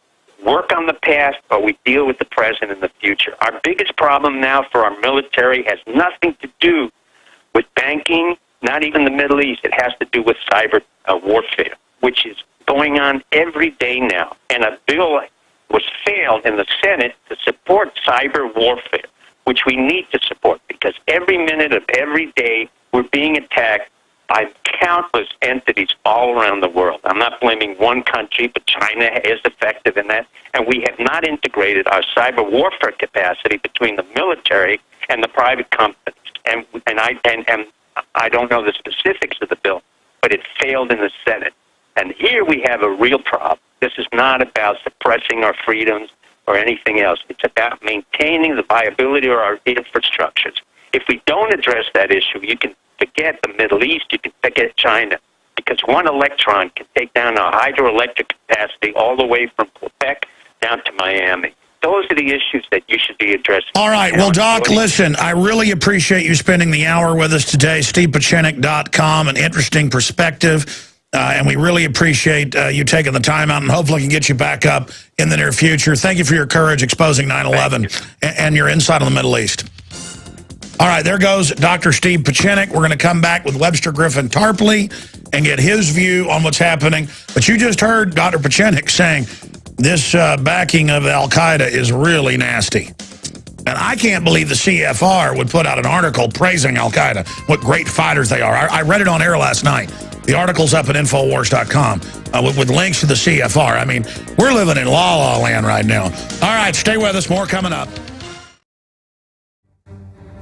work on the past, but we deal with the present and the future. Our biggest problem now for our military has nothing to do with banking, not even the Middle East. It has to do with cyber warfare, which is going on every day now. And a bill was failed in the Senate to support cyber warfare, which we need to support because every minute of every day we're being attacked by countless entities all around the world. I'm not blaming one country, but China is effective in that. And we have not integrated our cyber warfare capacity between the military and the private companies. And I don't know the specifics of the bill, but it failed in the Senate. And here we have a real problem. This is not about suppressing our freedoms or anything else. It's about maintaining the viability of our infrastructures. If we don't address that issue, you can forget the Middle East, you can forget China, because one electron can take down our hydroelectric capacity all the way from Quebec down to Miami. Those are the issues that you should be addressing. All right. Well, Doc, listen, I really appreciate you spending the hour with us today. StevePieczenik.com, an interesting perspective. And we really appreciate you taking the time out, and hopefully can get you back up in the near future. Thank you for your courage exposing 9/11 and your insight on the Middle East. All right, there goes Dr. Steve Pieczenik. We're going to come back with Webster Griffin Tarpley and get his view on what's happening. But you just heard Dr. Pieczenik saying this backing of al-Qaeda is really nasty. And I can't believe the CFR would put out an article praising al-Qaeda, what great fighters they are. I read it on air last night. The article's up at Infowars.com with links to the CFR. I mean, we're living in la-la land right now. All right, stay with us. More coming up.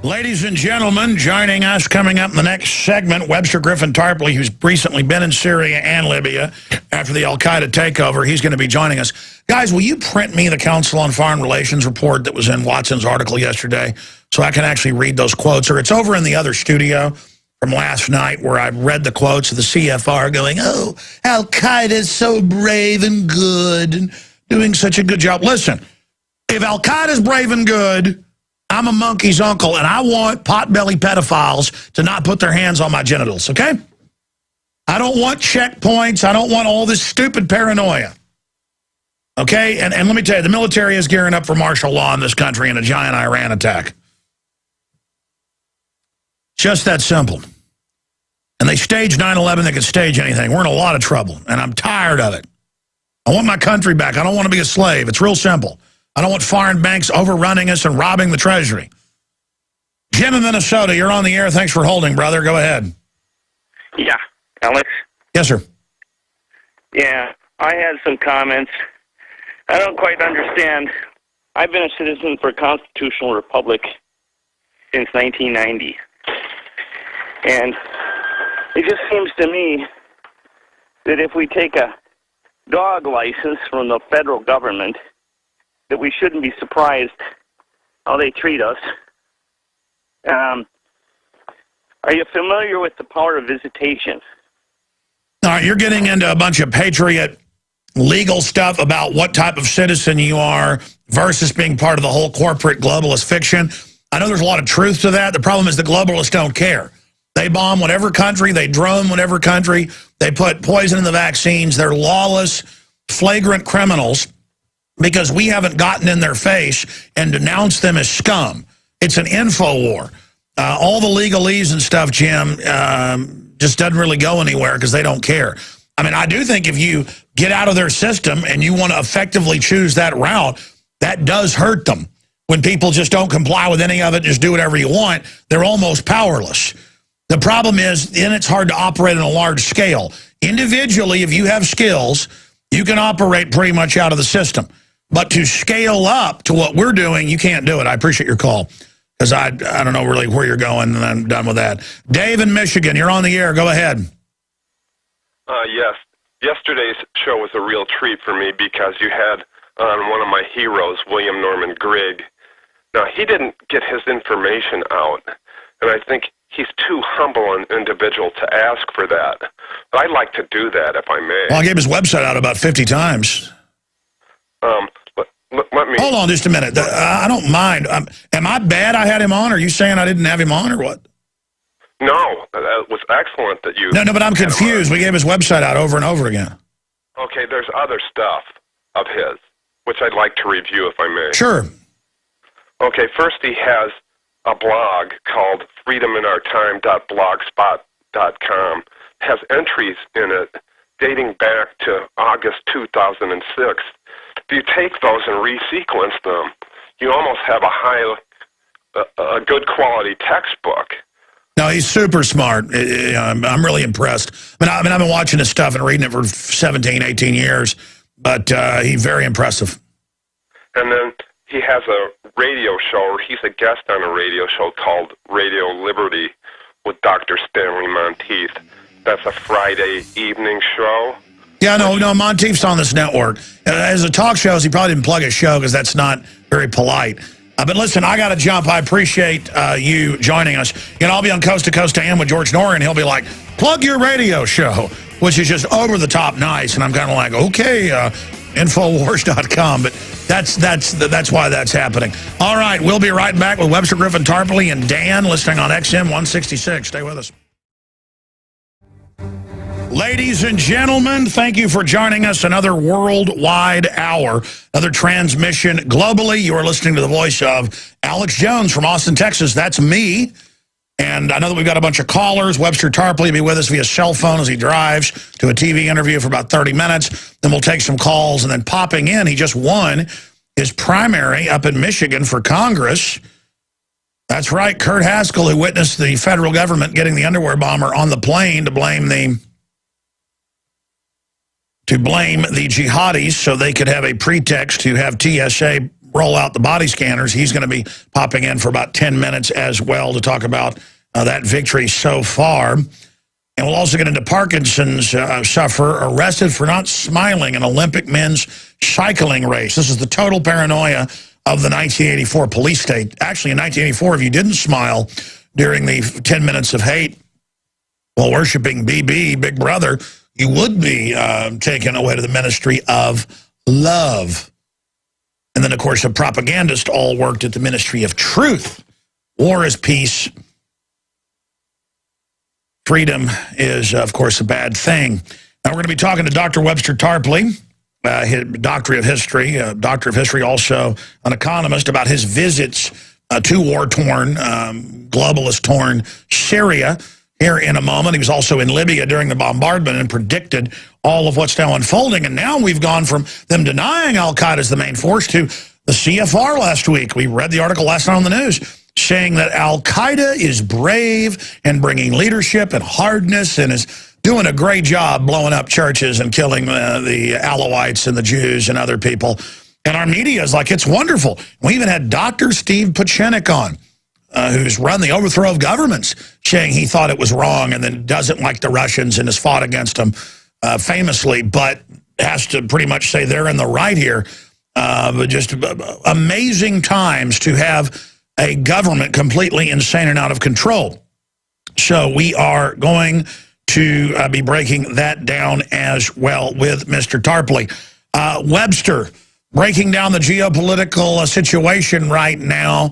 Ladies and gentlemen, joining us coming up in the next segment, Webster Griffin Tarpley, who's recently been in Syria and Libya after the al-Qaeda takeover. He's going to be joining us. Guys, will you print me the Council on Foreign Relations report that was in Watson's article yesterday so I can actually read those quotes? Or it's over in the other studio from last night where I read the quotes of the CFR going, oh, al-Qaeda is so brave and good and doing such a good job. Listen, if al-Qaeda is brave and good, I'm a monkey's uncle, and I want potbelly pedophiles to not put their hands on my genitals, okay? I don't want checkpoints. I don't want all this stupid paranoia, okay? And let me tell you, the military is gearing up for martial law in this country in a giant Iran attack. Just that simple. And they staged 9/11. They could stage anything. We're in a lot of trouble, and I'm tired of it. I want my country back. I don't want to be a slave. It's real simple. I don't want foreign banks overrunning us and robbing the Treasury. Jim in Minnesota, you're on the air. Thanks for holding, brother. Go ahead. Yeah, Alex? Yes, sir. Yeah, I had some comments. I don't quite understand. I've been a citizen for a constitutional republic since 1990. And it just seems to me that if we take a dog license from the federal government, that we shouldn't be surprised how they treat us. Are you familiar with the power of visitation? All right, you're getting into a bunch of patriot legal stuff about what type of citizen you are versus being part of the whole corporate globalist fiction. I know there's a lot of truth to that. The problem is the globalists don't care. They bomb whatever country, they drone whatever country, they put poison in the vaccines. They're lawless, flagrant criminals because we haven't gotten in their face and denounced them as scum. It's an info war. All the legalese and stuff, Jim, just doesn't really go anywhere because they don't care. I mean, I do think if you get out of their system and you want to effectively choose that route, that does hurt them. When people just don't comply with any of it, just do whatever you want, they're almost powerless. The problem is, then it's hard to operate on a large scale. Individually, if you have skills, you can operate pretty much out of the system. But to scale up to what we're doing, you can't do it. I appreciate your call, because I don't know really where you're going, and I'm done with that. Dave in Michigan, you're on the air. Go ahead. Yes. Yesterday's show was a real treat for me because you had on one of my heroes, William Norman Grigg. Now, he didn't get his information out, and I think he's too humble an individual to ask for that. But I'd like to do that, if I may. Well, I gave his website out about 50 times. Let me... Hold on just a minute. I don't mind. Am I bad I had him on? Are you saying I didn't have him on, or what? No, that was excellent that you... No, but I'm confused. We gave his website out over and over again. Okay, there's other stuff of his, which I'd like to review, if I may. Sure. Okay, first he has a blog called freedominourtime.blogspot.com. Has entries in it dating back to August 2006. If you take those and resequence them, you almost have a good quality textbook. No, he's super smart. I'm really impressed. I've been watching his stuff and reading it for 17, 18 years, but he's very impressive. And then he has a radio show, or he's a guest on a radio show called Radio Liberty with Dr. Stanley Monteith. That's a Friday evening show. Yeah, no, Monteith's on this network. As a talk shows, he probably didn't plug his show because that's not very polite. But listen, I got to jump. I appreciate you joining us. I'll be on Coast to Coast AM with George Norrie, and he'll be like, plug your radio show, which is just over the top nice. And I'm kind of like, okay, Infowars.com, but that's why that's happening. All right, we'll be right back with Webster, Griffin, Tarpley, and Dan listening on XM 166. Stay with us. Ladies and gentlemen, thank you for joining us. Another worldwide hour, another transmission globally. You are listening to the voice of Alex Jones from Austin, Texas. That's me. And I know that we've got a bunch of callers. Webster Tarpley will be with us via cell phone as he drives to a TV interview for about 30 minutes. Then we'll take some calls. And then popping in, he just won his primary up in Michigan for Congress. That's right, Kurt Haskell, who witnessed the federal government getting the underwear bomber on the plane to blame the jihadis so they could have a pretext to have TSA roll out the body scanners. He's going to be popping in for about 10 minutes as well to talk about that victory so far. And we'll also get into Parkinson's sufferer arrested for not smiling in Olympic men's cycling race. This is the total paranoia of the 1984 police state. Actually, in 1984, if you didn't smile during the 10 minutes of hate while worshiping BB, Big Brother, you would be taken away to the ministry of love. And then, of course, the propagandists all worked at the ministry of truth. War is peace. Freedom is, of course, a bad thing. Now, we're going to be talking to Dr. Webster Tarpley, doctor of history, also an economist, about his visits to war-torn, globalist-torn Syria. Here in a moment. He was also in Libya during the bombardment and predicted all of what's now unfolding. And now we've gone from them denying al-Qaeda as the main force to the CFR last week. We read the article last night on the news saying that al-Qaeda is brave and bringing leadership and hardness and is doing a great job blowing up churches and killing the Alawites and the Jews and other people. And our media is like, it's wonderful. We even had Dr. Steve Pieczenik on, who's run the overthrow of governments, saying he thought it was wrong and then doesn't like the Russians and has fought against them famously, but has to pretty much say they're in the right here. But just amazing times to have a government completely insane and out of control. So we are going to be breaking that down as well with Mr. Tarpley. Webster, breaking down the geopolitical situation right now.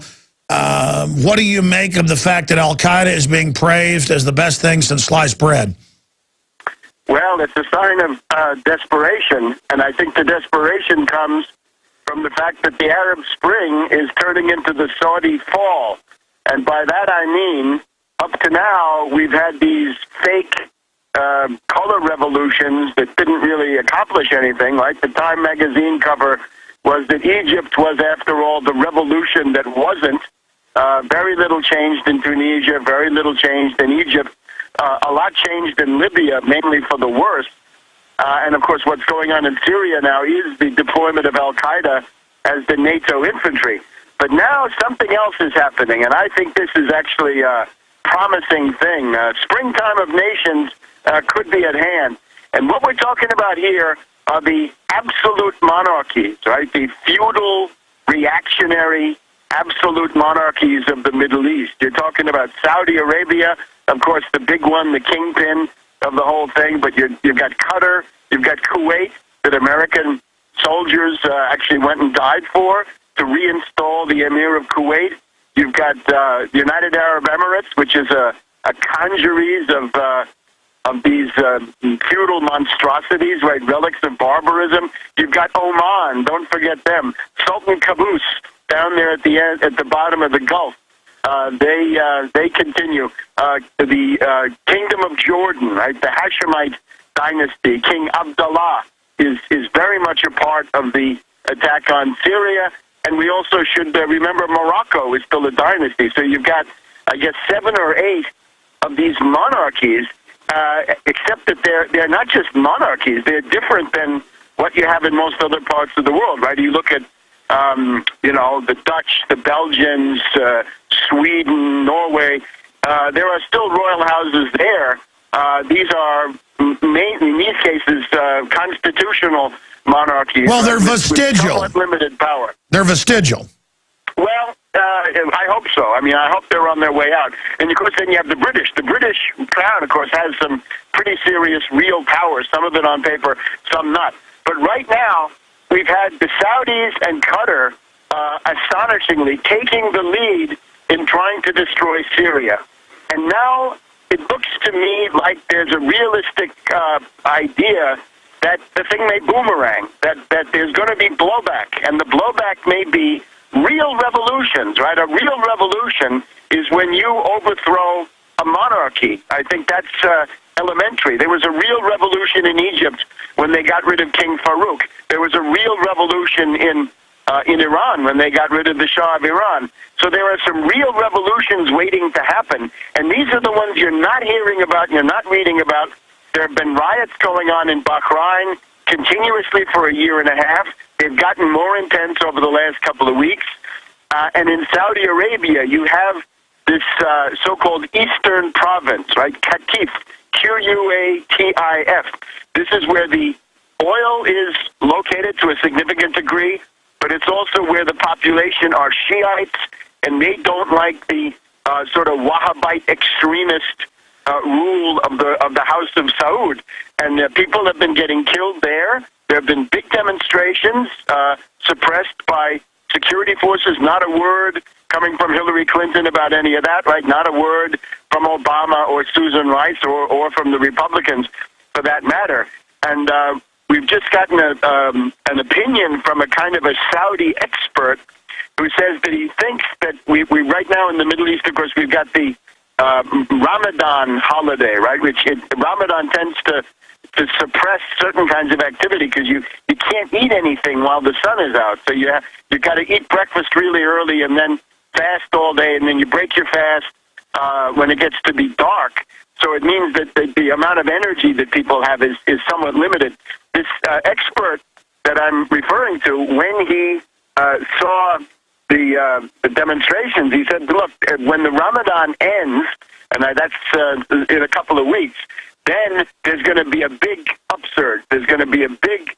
What do you make of the fact that al-Qaeda is being praised as the best thing since sliced bread? Well, it's a sign of desperation, and I think the desperation comes from the fact that the Arab Spring is turning into the Saudi fall. And by that I mean, up to now, we've had these fake color revolutions that didn't really accomplish anything. Like the Time magazine cover was that Egypt was, after all, the revolution that wasn't. Very little changed in Tunisia, very little changed in Egypt. A lot changed in Libya, mainly for the worse. And, of course, what's going on in Syria now is the deployment of al-Qaeda as the NATO infantry. But now something else is happening, and I think this is actually a promising thing. Springtime of nations could be at hand. And what we're talking about here are the absolute monarchies, right? The feudal, reactionary, absolute monarchies of the Middle East. You're talking about Saudi Arabia, of course, the big one, the kingpin of the whole thing, but you've got Qatar, you've got Kuwait, that American soldiers actually went and died for to reinstall the emir of Kuwait. You've got the United Arab Emirates, which is a congeries of these feudal monstrosities, right, relics of barbarism. You've got Oman, don't forget them. Sultan Qaboos, down there at the end, at the bottom of the Gulf. They continue. The Kingdom of Jordan, right, the Hashemite dynasty, King Abdullah is very much a part of the attack on Syria. And we also should remember Morocco is still a dynasty. So you've got, I guess, 7 or 8 of these monarchies, except that they're not just monarchies. They're different than what you have in most other parts of the world, right? You look at, the Dutch, the Belgians, Sweden, Norway. There are still royal houses there. These are, in these cases, constitutional monarchies. Well, they're vestigial. With limited power. They're vestigial. Well, I hope so. I mean, I hope they're on their way out. And, of course, then you have the British. The British crown, of course, has some pretty serious real power, some of it on paper, some not. But right now, we've had the Saudis and Qatar astonishingly taking the lead in trying to destroy Syria. And now it looks to me like there's a realistic idea that the thing may boomerang, that there's going to be blowback, and the blowback may be real revolutions, right? A real revolution is when you overthrow a monarchy. I think that's elementary. There was a real revolution in Egypt when they got rid of King Farouk. There was a real revolution in Iran when they got rid of the Shah of Iran. So there are some real revolutions waiting to happen, and these are the ones you're not hearing about, you're not reading about. There have been riots going on in Bahrain continuously for a year and a half. They've gotten more intense over the last couple of weeks. And in Saudi Arabia, you have this so-called Eastern Province, right? Qatif, Q-U-A-T-I-F. This is where the oil is located to a significant degree, but it's also where the population are Shiites, and they don't like the sort of Wahhabite extremist rule of the House of Saud. And people have been getting killed there. There have been big demonstrations suppressed by security forces. Not a word coming from Hillary Clinton about any of that, right? Not a word from Obama or Susan Rice or from the Republicans, for that matter. And we've just gotten an opinion from a kind of a Saudi expert who says that he thinks that we right now in the Middle East, of course, we've got the Ramadan holiday, right? Ramadan tends to suppress certain kinds of activity because you can't eat anything while the sun is out. So you've got to eat breakfast really early and then fast all day, and then you break your fast when it gets to be dark. So it means that the amount of energy that people have is somewhat limited. This expert that I'm referring to, when he saw the demonstrations, he said, look, when the Ramadan ends, and that's in a couple of weeks, then there's going to be a big upsurge. There's going to be a big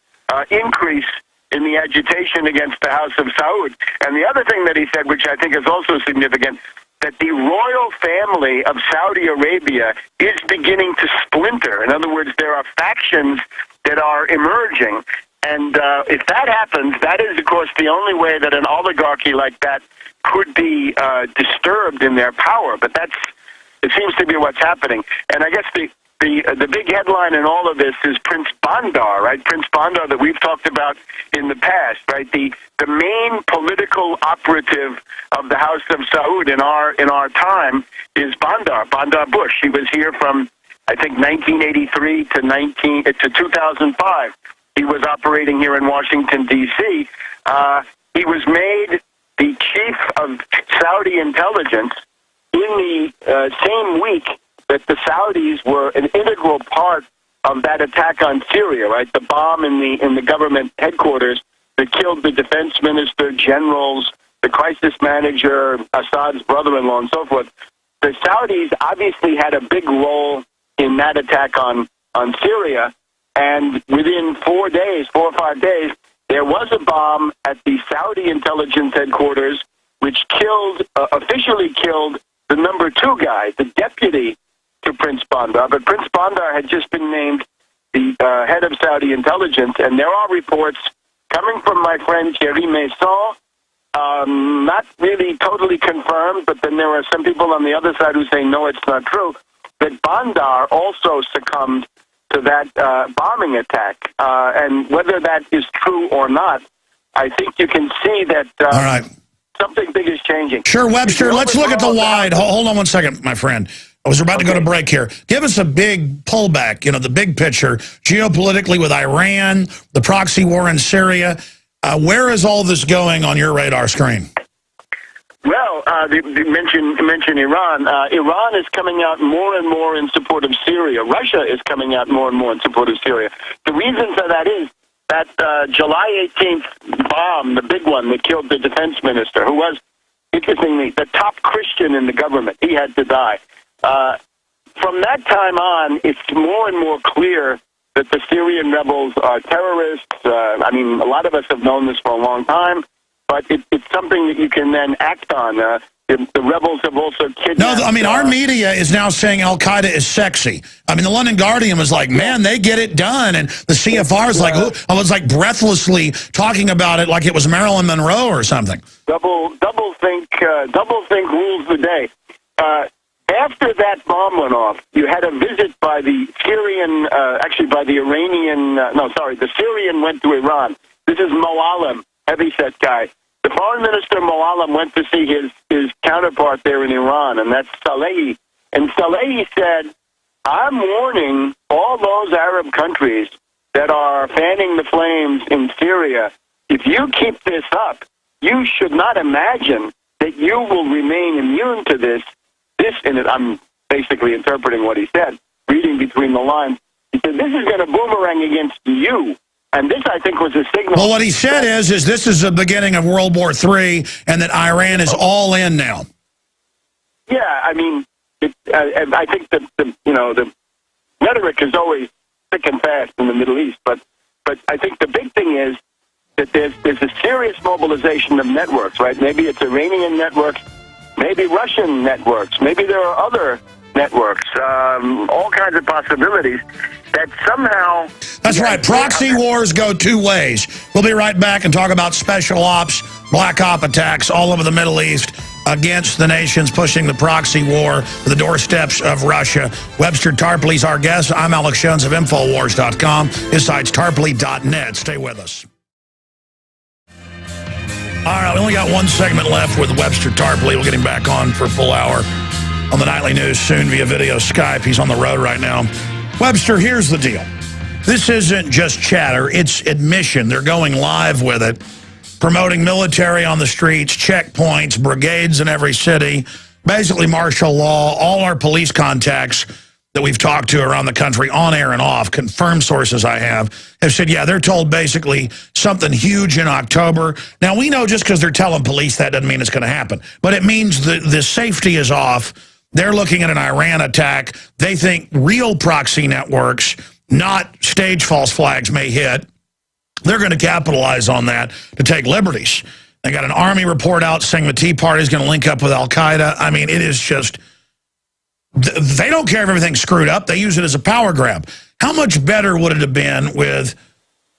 increase in the agitation against the House of Saud. And the other thing that he said, which I think is also significant, that the royal family of Saudi Arabia is beginning to splinter. In other words, there are factions that are emerging. And if that happens, that is, of course, the only way that an oligarchy like that could be disturbed in their power. But it seems to be what's happening. And I guess the big headline in all of this is Prince Bandar, right? Prince Bandar that we've talked about in the past, right? The main political operative of the House of Saud in our time is Bandar Bush. He was here from, I think, 1983 to 2005. He was operating here in Washington, D.C. He was made the chief of Saudi intelligence in the same week that the Saudis were an integral part of that attack on Syria, right? The bomb in the government headquarters that killed the defense minister, generals, the crisis manager, Assad's brother-in-law, and so forth. The Saudis obviously had a big role in that attack on Syria, and within 4 or 5 days, there was a bomb at the Saudi intelligence headquarters, which officially killed the number 2 guy, the deputy to Prince Bandar. But Prince Bandar had just been named the head of Saudi intelligence, and there are reports coming from my friend Thierry Maison, not really totally confirmed, but then there are some people on the other side who say, no, it's not true, that Bandar also succumbed to that bombing attack. And whether that is true or not, I think you can see that all right. Something big is changing. Sure, Webster, let's look at the wide. Hold on one second, my friend. I was about to go to break here. Give us a big pullback, the big picture, geopolitically with Iran, the proxy war in Syria. Where is all this going on your radar screen? Well, you mention Iran. Iran is coming out more and more in support of Syria. Russia is coming out more and more in support of Syria. The reason for that is that July 18th bomb, the big one that killed the defense minister, who was, interestingly, the top Christian in the government. He had to die. From that time on, it's more and more clear that the Syrian rebels are terrorists. A lot of us have known this for a long time, but it's something that you can then act on. The rebels have also kidnapped... No, I mean, our media is now saying Al-Qaeda is sexy. I mean, the London Guardian was like, man, they get it done. And the CFR is like, I was like breathlessly talking about it like it was Marilyn Monroe or something. Double think rules the day. After that bomb went off, you had a visit by the Syrian, by the Iranian, the Syrian went to Iran. This is Moallem, heavyset guy. The foreign minister, Moallem, went to see his counterpart there in Iran, and that's Salehi. And Salehi said, I'm warning all those Arab countries that are fanning the flames in Syria, if you keep this up, you should not imagine that you will remain immune to this. And I'm basically interpreting what he said, reading between the lines. He said, this is going to boomerang against you. And this, I think, was a signal. Well, what he said is this is the beginning of World War III, and that Iran is all in now. Yeah, I mean, I think that the rhetoric is always thick and fast in the Middle East, but I think the big thing is that there's a serious mobilization of networks, right? Maybe it's Iranian networks, maybe Russian networks, maybe there are other networks, all kinds of possibilities that somehow... That's right. Proxy wars go two ways. We'll be right back and talk about special ops, black op attacks all over the Middle East against the nations pushing the proxy war to the doorsteps of Russia. Webster Tarpley's our guest. I'm Alex Jones of Infowars.com. His site's tarpley.net. Stay with us. All right, we only got one segment left with Webster Tarpley. We'll get him back on for a full hour on the Nightly News soon via video Skype. He's on the road right now. Webster, here's the deal. This isn't just chatter. It's admission. They're going live with it, promoting military on the streets, checkpoints, brigades in every city, basically martial law. All our police contacts that we've talked to around the country, on air and off, confirmed sources I have said, yeah, they're told basically something huge in October. Now, we know just because they're telling police that doesn't mean it's going to happen, but it means the safety is off. They're looking at an Iran attack. They think real proxy networks, not stage false flags, may hit. They're going to capitalize on that to take liberties. They got an Army report out saying the Tea Party is going to link up with Al-Qaeda. I mean, it is just... They don't care if everything's screwed up. They use it as a power grab. How much better would it have been with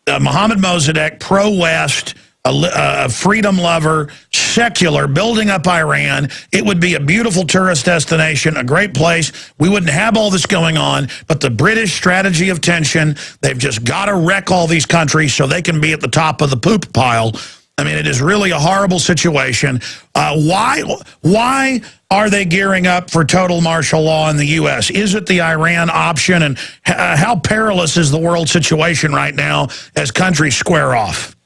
Mohammed Mossadegh, pro-West, a freedom lover, secular, building up Iran? It would be a beautiful tourist destination, a great place. We wouldn't have all this going on. But the British strategy of tension, they've just got to wreck all these countries so they can be at the top of the poop pile. I mean, it is really a horrible situation. Why are they gearing up for total martial law in the U.S.? Is it the Iran option? And how perilous is the world situation right now as countries square off?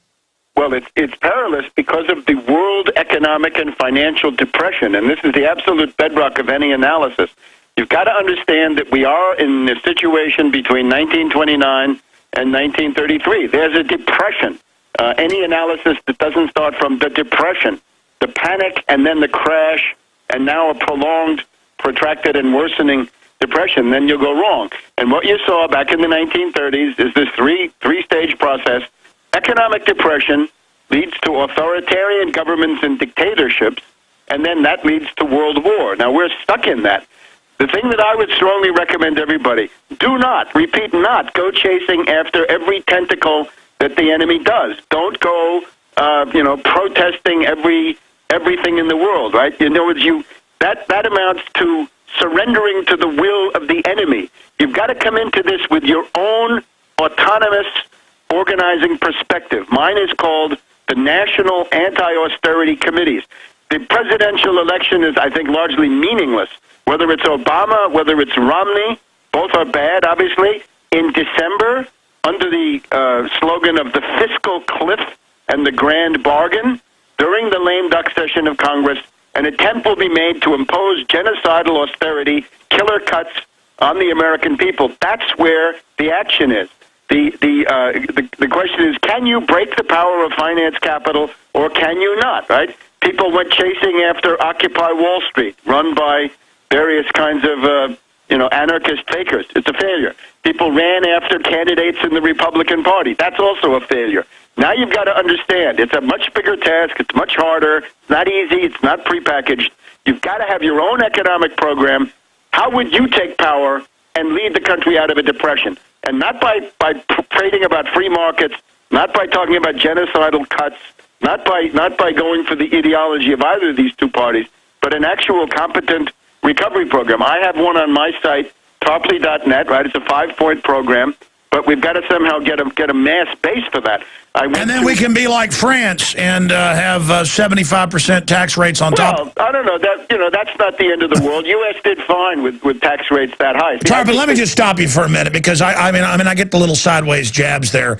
Well, it's perilous because of the world economic and financial depression, and this is the absolute bedrock of any analysis. You've got to understand that we are in a situation between 1929 and 1933. There's a depression. Any analysis that doesn't start from the depression, the panic, and then the crash, and now a prolonged, protracted, and worsening depression, then you'll go wrong. And what you saw back in the 1930s is this three-stage process. Economic depression leads to authoritarian governments and dictatorships, and then that leads to world war. Now, we're stuck in that. The thing that I would strongly recommend everybody, do not, repeat, not go chasing after every tentacle that the enemy does. Don't go, protesting everything in the world, right? In other words, that amounts to surrendering to the will of the enemy. You've got to come into this with your own autonomous organizing perspective. Mine is called the National Anti-Austerity Committees. The presidential election is, I think, largely meaningless. Whether it's Obama, whether it's Romney, both are bad, obviously. In December, under the slogan of the fiscal cliff and the grand bargain, during the lame duck session of Congress, an attempt will be made to impose genocidal austerity, killer cuts on the American people. That's where the action is. The question is, can you break the power of finance capital or can you not, right? People went chasing after Occupy Wall Street, run by various kinds of, anarchist fakers. It's a failure. People ran after candidates in the Republican Party. That's also a failure. Now you've got to understand, it's a much bigger task. It's much harder. It's not easy. It's not prepackaged. You've got to have your own economic program. How would you take power and lead the country out of a depression? And not by prating about free markets, not by talking about genocidal cuts, not by going for the ideology of either of these two parties, but an actual competent recovery program. I have one on my site, tarpley.net, right? It's a 5-point program, but we've got to somehow get a mass base for that. And then we can be like France and have 75% tax rates on top. Well, I don't know. That's not the end of the world. U.S. did fine with tax rates that high. Sorry, but let me just stop you for a minute, because I get the little sideways jabs there.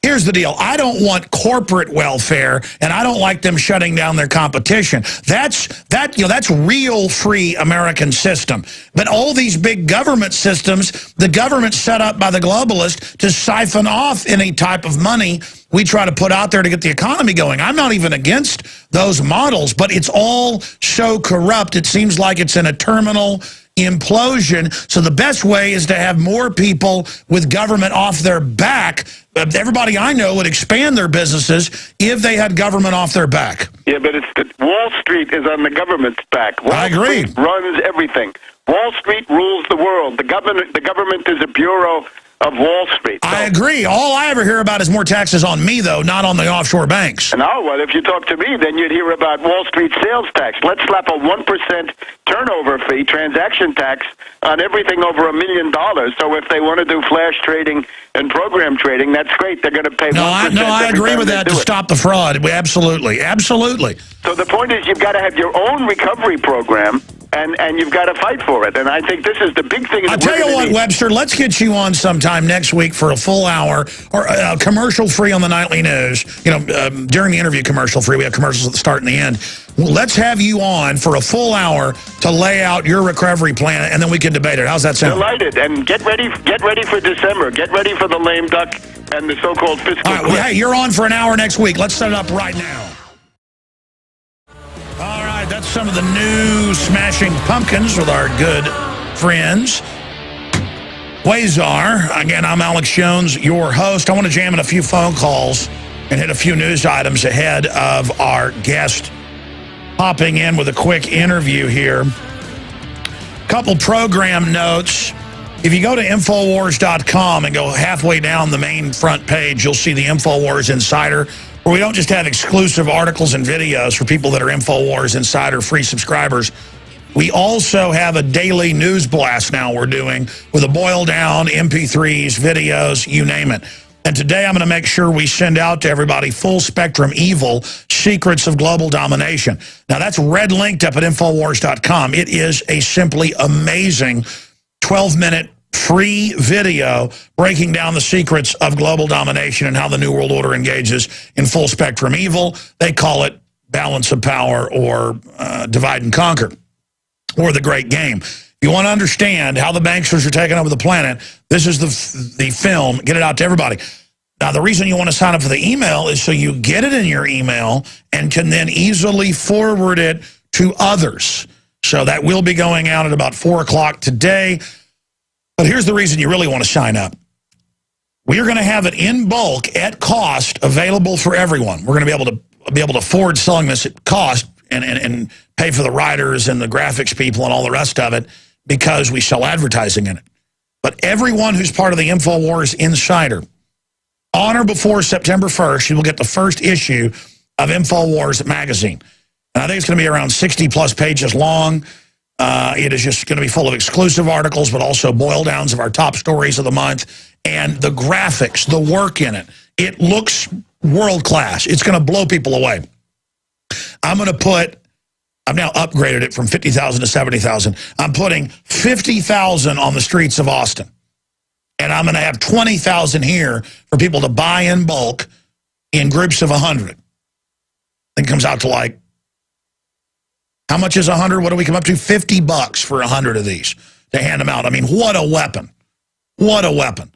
Here's the deal. I don't want corporate welfare, and I don't like them shutting down their competition. That's real free American system. But all these big government systems, the government set up by the globalists to siphon off any type of money we try to put out there to get the economy going. I'm not even against those models, but it's all so corrupt. It seems like it's in a terminal implosion. So the best way is to have more people with government off their back. Everybody I know would expand their businesses if they had government off their back. Yeah, but Wall Street is on the government's back. I agree. Wall Street runs everything. Wall Street rules the world. The government is a bureau of Wall Street. So, I agree. All I ever hear about is more taxes on me, though, not on the offshore banks. No, well, if you talk to me, then you'd hear about Wall Street sales tax. Let's slap a 1% turnover fee, transaction tax, on everything over $1 million. So if they want to do flash trading and program trading, that's great. They're going to pay 1%. I agree with that to stop the fraud. Absolutely. Absolutely. So the point is, you've got to have your own recovery program, and you've got to fight for it. And I think this is the big thing. I'll tell you what, Webster, let's get you on sometime next week for a full hour, or commercial-free on the nightly news. During the interview, commercial-free. We have commercials at the start and the end. Well, let's have you on for a full hour to lay out your recovery plan, and then we can debate it. How's that sound? Delighted. And get ready for December. Get ready for the lame duck and the so-called fiscal cliff. Well, hey, you're on for an hour next week. Let's set it up right now. All right, that's some of the new Smashing Pumpkins with our good friends, Quasar. Again, I'm Alex Jones, your host. I want to jam in a few phone calls and hit a few news items ahead of our guest hopping in with a quick interview here. Couple program notes. If you go to Infowars.com and go halfway down the main front page, you'll see the Infowars Insider, where we don't just have exclusive articles and videos for people that are Infowars Insider free subscribers. We also have a daily news blast now we're doing with a boil down, MP3s, videos, you name it. And today I'm going to make sure we send out to everybody Full Spectrum Evil, Secrets of Global Domination. Now that's red linked up at Infowars.com. It is a simply amazing 12-minute free video breaking down the secrets of global domination and how the New World Order engages in full spectrum evil. They call it balance of power, or divide and conquer, or the great game. If you want to understand how the banksters are taking over the planet, this is the film. Get it out to everybody. Now, the reason you want to sign up for the email is so you get it in your email and can then easily forward it to others. So that will be going out at about 4 o'clock today. But here's the reason you really want to sign up. We're going to have it in bulk at cost available for everyone. We're going to be able to afford selling this at cost and pay for the writers and the graphics people and all the rest of it because we sell advertising in it. But everyone who's part of the InfoWars Insider, on or before September 1st, you will get the first issue of InfoWars magazine. And I think it's going to be around 60-plus pages long. It is just going to be full of exclusive articles, but also boil downs of our top stories of the month. And the graphics, the work in it, it looks world-class. It's going to blow people away. I've now upgraded it from 50,000 to 70,000. I'm putting 50,000 on the streets of Austin. And I'm going to have 20,000 here for people to buy in bulk in groups of 100. I think it comes out to like, how much is 100? What do we come up to? $50 for 100 of these to hand them out. I mean, what a weapon. What a weapon.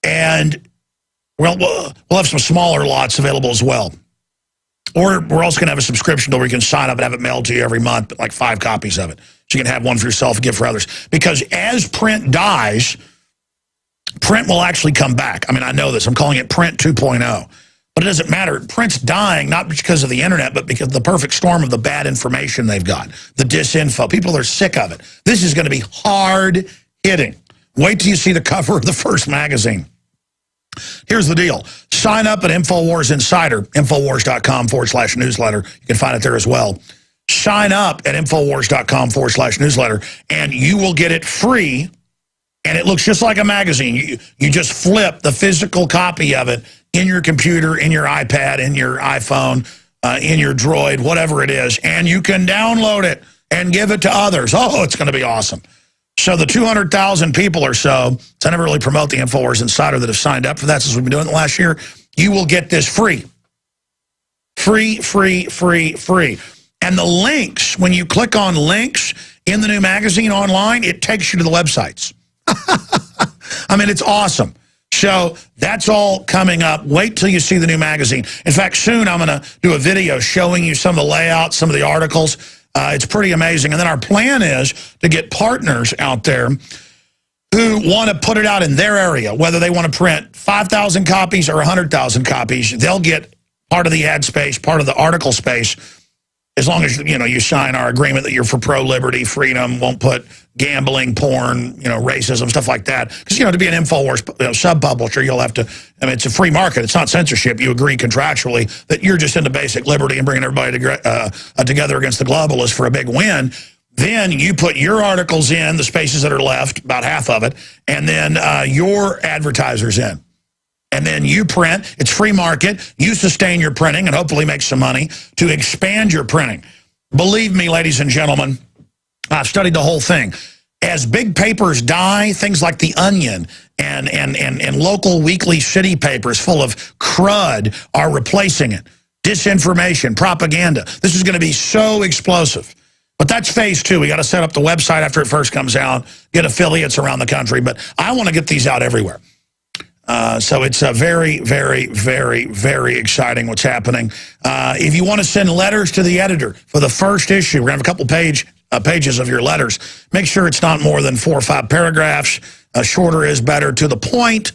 And we'll have some smaller lots available as well. Or we're also going to have a subscription where you can sign up and have it mailed to you every month, but like 5 copies of it. So you can have one for yourself and give for others. Because as print dies, print will actually come back. I mean, I know this. I'm calling it print 2.0. But it doesn't matter. Print's dying, not because of the internet, but because of the perfect storm of the bad information they've got, the disinfo. People are sick of it. This is going to be hard hitting. Wait till you see the cover of the first magazine. Here's the deal. Sign up at InfoWars Insider, Infowars.com/newsletter. You can find it there as well. Sign up at Infowars.com/newsletter, and you will get it free. And it looks just like a magazine. You just flip the physical copy of it in your computer, in your iPad, in your iPhone, in your Droid, whatever it is, and you can download it and give it to others. Oh, it's going to be awesome. So the 200,000 people or so, I never really promote the InfoWars Insider that have signed up for that since we've been doing it the last year, you will get this free. Free, free, free, free. And the links, when you click on links in the new magazine online, it takes you to the websites. I mean, it's awesome. So that's all coming up. Wait till you see the new magazine. In fact, soon I'm going to do a video showing you some of the layouts, some of the articles. It's pretty amazing. And then our plan is to get partners out there who want to put it out in their area, whether they want to print 5,000 copies or 100,000 copies. They'll get part of the ad space, part of the article space, as long as, you know, you sign our agreement that you're for pro-liberty, freedom, won't put gambling, porn, you know, racism, stuff like that. Because, you know, to be an InfoWars sub-publisher, you'll have to, I mean, it's a free market. It's not censorship. You agree contractually that you're just into basic liberty and bringing everybody together against the globalists for a big win. Then you put your articles in, the spaces that are left, about half of it, and then your advertisers in. And then you print. It's free market. You sustain your printing and hopefully make some money to expand your printing. Believe me, ladies and gentlemen, I've studied the whole thing. As big papers die, things like The Onion and local weekly city papers full of crud are replacing it. Disinformation, propaganda. This is going to be so explosive. But that's phase 2. We got to set up the website after it first comes out, get affiliates around the country. But I want to get these out everywhere. So it's very, very, very, very exciting what's happening. If you want to send letters to the editor for the first issue, we're going to have a couple pages of your letters. Make sure it's not more than 4 or 5 paragraphs. Shorter is better, to the point.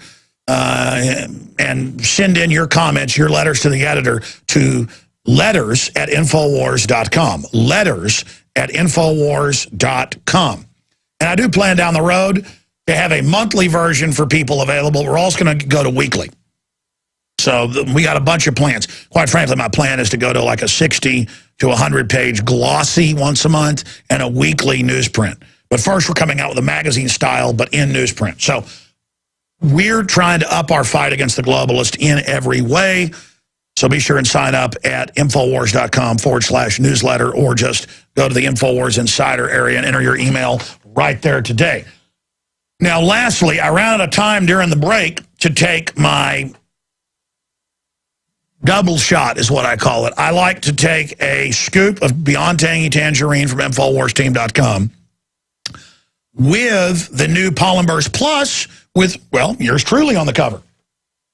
And send in your comments, your letters to the editor to letters@Infowars.com. Letters@Infowars.com. And I do plan down the road to have a monthly version for people available. We're also going to go to weekly. So we got a bunch of plans. Quite frankly, my plan is to go to like a 60 to 100-page glossy once a month and a weekly newsprint. But first, we're coming out with a magazine style, but in newsprint. So we're trying to up our fight against the globalist in every way. So be sure and sign up at Infowars.com/newsletter, or just go to the InfoWars Insider area and enter your email right there today. Now, lastly, I ran out of time during the break to take my double shot, is what I call it. I like to take a scoop of Beyond Tangy Tangerine from InfoWarsTeam.com with the new Pollen Burst Plus with, well, yours truly on the cover.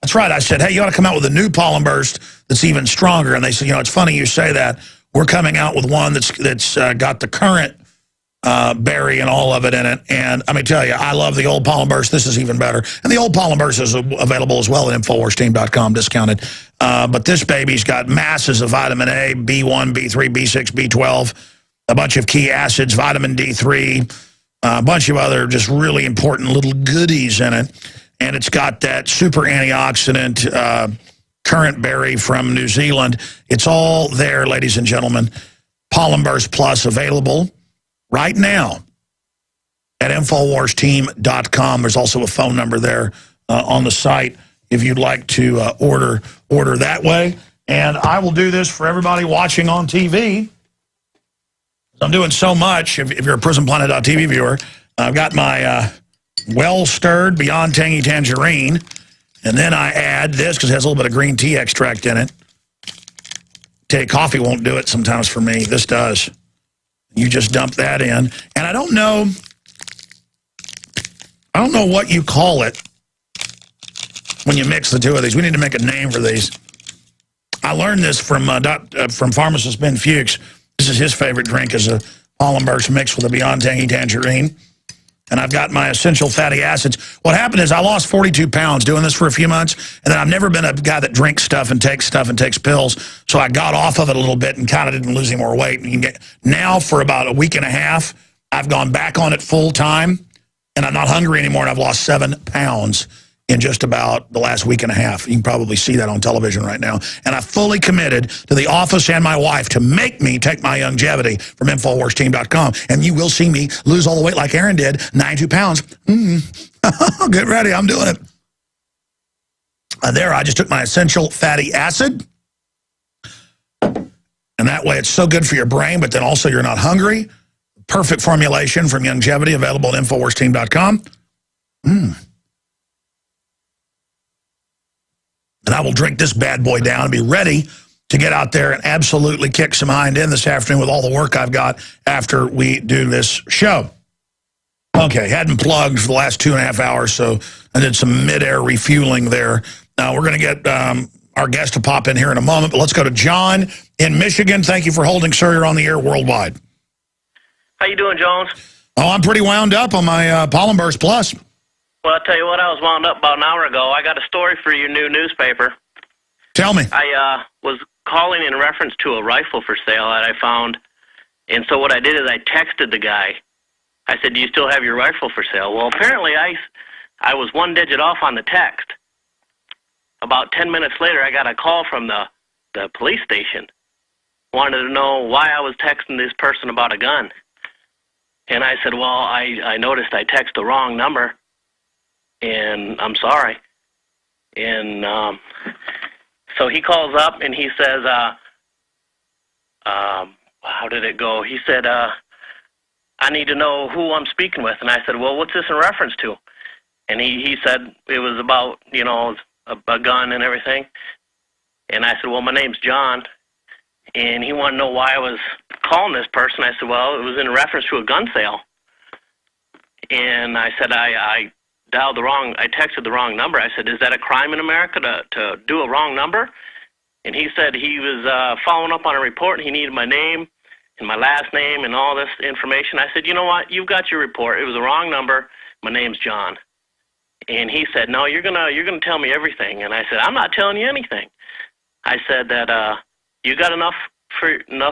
That's right. I said, hey, you ought to come out with a new Pollen Burst that's even stronger. And they said, you know, it's funny you say that. We're coming out with one that's got the current berry and all of it in it. And I mean, tell you, I love the old Pollen Burst. This is even better. And the old Pollen Burst is available as well at InfoWarsTeam.com, discounted. But this baby's got masses of vitamin A, B1, B3, B6, B12, a bunch of key acids, vitamin D3, a bunch of other just really important little goodies in it. And it's got that super antioxidant currant berry from New Zealand. It's all there, ladies and gentlemen. Pollen Burst Plus available right now at InfoWarsTeam.com. There's also a phone number there on the site if you'd like to order that way. And I will do this for everybody watching on TV. I'm doing so much. If you're a PrisonPlanet.tv viewer, I've got my well-stirred Beyond Tangy Tangerine, and then I add this because it has a little bit of green tea extract in it. Tell you, coffee won't do it sometimes for me. This does. You just dump that in. And I don't know what you call it when you mix the two of these. We need to make a name for these. I learned this from pharmacist Ben Fuchs. This is his favorite drink, is a Hollenberg's mixed with a Beyond Tangy Tangerine. And I've got my essential fatty acids. What happened is I lost 42 pounds doing this for a few months, and then I've never been a guy that drinks stuff and takes pills, so I got off of it a little bit and kind of didn't lose any more weight. Now, for about a week and a half, I've gone back on it full time, and I'm not hungry anymore, and I've lost 7 pounds in just about the last week and a half. You can probably see that on television right now. And I fully committed to the office and my wife to make me take my longevity from InfoWarsTeam.com. And you will see me lose all the weight like Aaron did, 92 pounds. Get ready, I'm doing it. There, I just took my essential fatty acid. And that way it's so good for your brain, but then also you're not hungry. Perfect formulation from Longevity, available at InfoWarsTeam.com. And I will drink this bad boy down and be ready to get out there and absolutely kick some hind end this afternoon with all the work I've got after we do this show. Okay, hadn't plugged for the last 2.5 hours, so I did some mid-air refueling there. Now, we're going to get our guest to pop in here in a moment, but let's go to John in Michigan. Thank you for holding, sir. You're on the air worldwide. How you doing, Jones? Oh, I'm pretty wound up on my Pollenbergs Plus. Well, I'll tell you what, I was wound up about an hour ago. I got a story for your new newspaper. Tell me. I was calling in reference to a rifle for sale that I found, and so what I did is I texted the guy. I said, do you still have your rifle for sale? Well, apparently I was 1 digit off on the text. About 10 minutes later, I got a call from the police station. Wanted to know why I was texting this person about a gun. And I said, well, I noticed I texted the wrong number, and I'm sorry. And so he calls up and he says, how did it go? He said, I need to know who I'm speaking with. And I said, well, what's this in reference to? And he said it was about, you know, a gun and everything. And I said, well, my name's John. And he wanted to know why I was calling this person. I said, well, it was in reference to a gun sale. And I said, I texted the wrong number. I said, is that a crime in America to do a wrong number? And he said he was following up on a report, and he needed my name and my last name and all this information. I said, you know what, you've got your report. It was the wrong number. My name's John. And he said, no, you're gonna tell me everything. And I said, I'm not telling you anything. I said that you got enough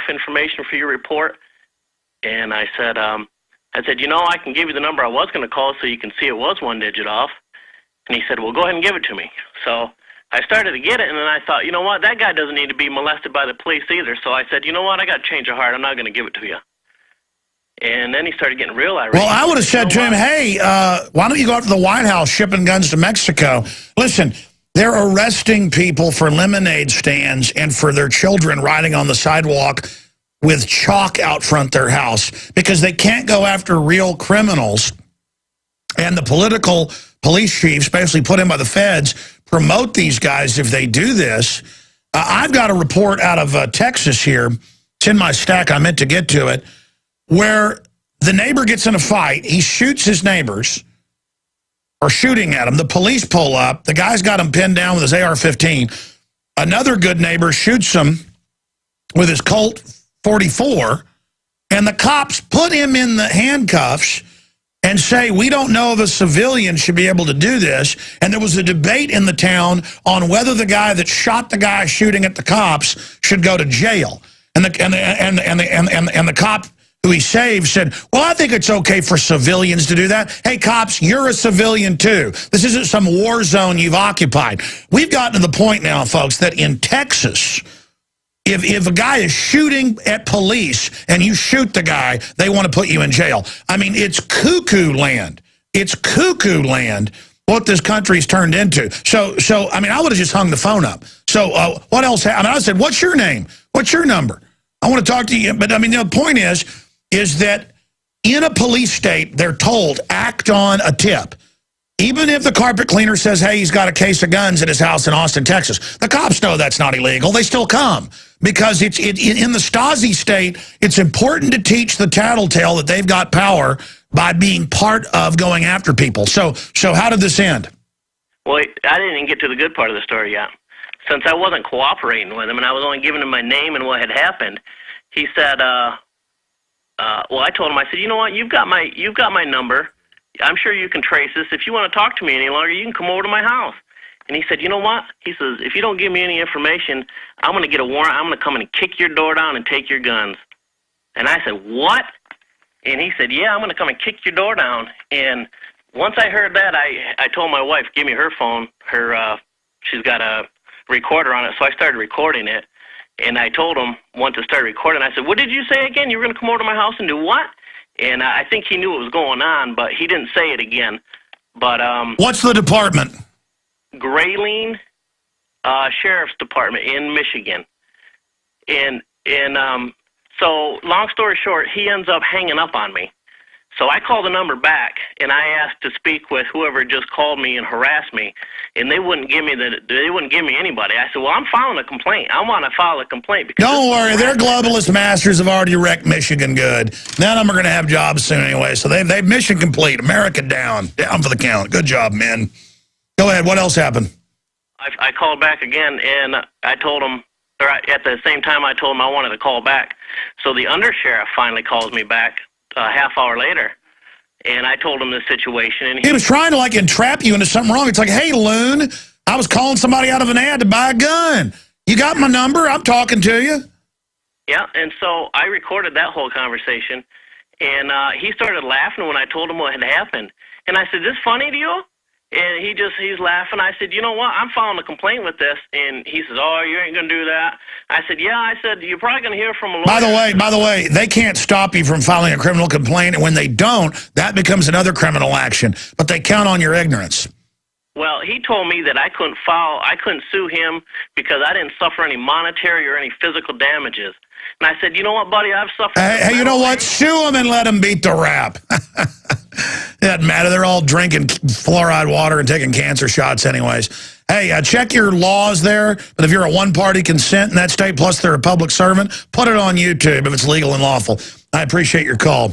information for your report. And I said, you know, I can give you the number I was going to call so you can see it was 1 digit off. And he said, well, go ahead and give it to me. So I started to get it, and then I thought, you know what, that guy doesn't need to be molested by the police either. So I said, you know what, I got to change of heart. I'm not going to give it to you. And then he started getting real irate. Well, I would have said to him, hey, why don't you go up to the White House shipping guns to Mexico? Listen, they're arresting people for lemonade stands and for their children riding on the sidewalk with chalk out front their house because they can't go after real criminals. And the political police chiefs, basically put in by the feds, promote these guys if they do this. I've got a report out of Texas here. It's in my stack. I meant to get to it. Where the neighbor gets in a fight. He shoots his neighbors, or shooting at them. The police pull up. The guy's got him pinned down with his AR-15. Another good neighbor shoots him with his Colt 44, and the cops put him in the handcuffs and say, we don't know if a civilian should be able to do this. And there was a debate in the town on whether the guy that shot the guy shooting at the cops should go to jail. And the cop who he saved said, well, I think it's okay for civilians to do that. Hey, cops, you're a civilian too. This isn't some war zone you've occupied. We've gotten to the point now, folks, that in Texas, if a guy is shooting at police and you shoot the guy, they want to put you in jail. I mean, it's cuckoo land. It's cuckoo land what this country's turned into. So I mean, I would have just hung the phone up. So what else? I mean, I said, what's your name? What's your number? I want to talk to you. But I mean, the point is that in a police state, they're told, act on a tip. Even if the carpet cleaner says, hey, he's got a case of guns at his house in Austin, Texas, the cops know that's not illegal. They still come because in the Stasi state, it's important to teach the tattletale that they've got power by being part of going after people. So how did this end? Well, I didn't even get to the good part of the story yet. since I wasn't cooperating with him and I was only giving him my name and what had happened, he said, well, I told him, I said, you know what, you've got my number. I'm sure you can trace this. If you want to talk to me any longer, you can come over to my house. And he said, you know what? He says, if you don't give me any information, I'm going to get a warrant. I'm going to come and kick your door down and take your guns. And I said, what? And he said, yeah, I'm going to come and kick your door down. And once I heard that, I told my wife, give me her phone. She's got a recorder on it, so I started recording it. And I told him, once I started recording, I said, what did you say again? You were going to come over to my house and do what? And I think he knew what was going on, but he didn't say it again. But what's the department? Grayling Sheriff's Department in Michigan. And so long story short, he ends up hanging up on me. So I called the number back, and I asked to speak with whoever just called me and harassed me, and they wouldn't give me anybody. I said, well, I'm filing a complaint. I want to file a complaint. Because don't worry, their globalist masters have already wrecked Michigan good. None of them are going to have jobs soon anyway, so they've mission complete. America down for the count. Good job, men. Go ahead. What else happened? I called back again, and I told him, or at the same time I told him I wanted to call back. So the undersheriff finally calls me back a half hour later, and I told him the situation. And he was trying to, like, entrap you into something wrong. It's like, hey, loon, I was calling somebody out of an ad to buy a gun. You got my number? I'm talking to you. Yeah, and so I recorded that whole conversation, and he started laughing when I told him what had happened. And I said, is this funny to you? And he's laughing. I said, you know what, I'm filing a complaint with this. And he says, oh, you ain't going to do that. I said, yeah. I said, you're probably going to hear from a lawyer. By the way, they can't stop you from filing a criminal complaint. And when they don't, that becomes another criminal action. But they count on your ignorance. Well, he told me that I couldn't sue him because I didn't suffer any monetary or any physical damages. And I said, you know what, buddy, I've suffered. Hey, you know what? Sue them and let them beat the rap. It doesn't matter. They're all drinking fluoride water and taking cancer shots anyways. Hey, check your laws there. But if you're a one-party consent in that state, plus they're a public servant, put it on YouTube if it's legal and lawful. I appreciate your call.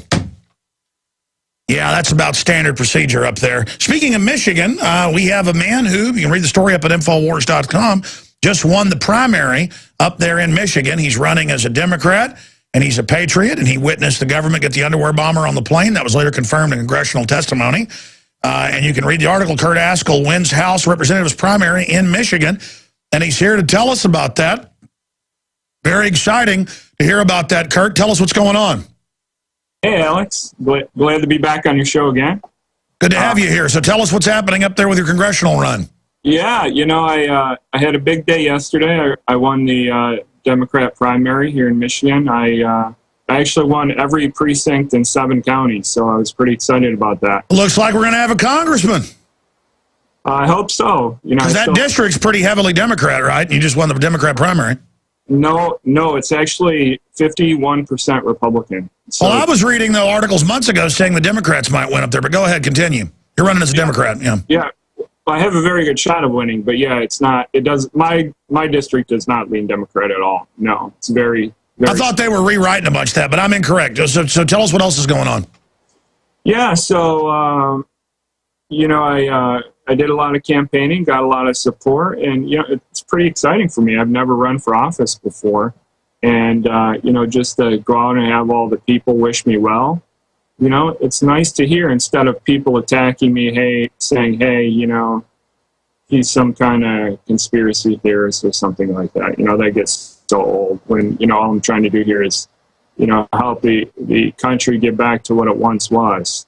Yeah, that's about standard procedure up there. Speaking of Michigan, we have a man who, you can read the story up at Infowars.com, just won the primary up there in Michigan. He's running as a Democrat, and he's a patriot, and he witnessed the government get the underwear bomber on the plane. That was later confirmed in congressional testimony. And you can read the article. Kurt Haskell wins House Representatives primary in Michigan, and he's here to tell us about that. Very exciting to hear about that, Kurt. Tell us what's going on. Hey, Alex. Glad to be back on your show again. Good to have you here. So tell us what's happening up there with your congressional run. Yeah, you know, I had a big day yesterday. I won the Democrat primary here in Michigan. I actually won every precinct in 7 counties, so I was pretty excited about that. Looks like we're going to have a congressman. I hope so. You know, because that district's pretty heavily Democrat, right? You just won the Democrat primary. No, it's actually 51% Republican. So, well, I was reading, though, articles months ago saying the Democrats might win up there, but go ahead, continue. You're running as a Democrat, yeah. Yeah. I have a very good shot of winning, but yeah, it's not. It does. My district does not lean Democrat at all. No, it's very. I thought they were rewriting a bunch of that, but I'm incorrect. So tell us what else is going on. Yeah. So you know, I did a lot of campaigning, got a lot of support, and you know, it's pretty exciting for me. I've never run for office before, and you know, just to go out and have all the people wish me well. You know, it's nice to hear instead of people attacking me, saying, hey, you know, he's some kind of conspiracy theorist or something like that. You know, that gets so old when, you know, all I'm trying to do here is, you know, help the country get back to what it once was.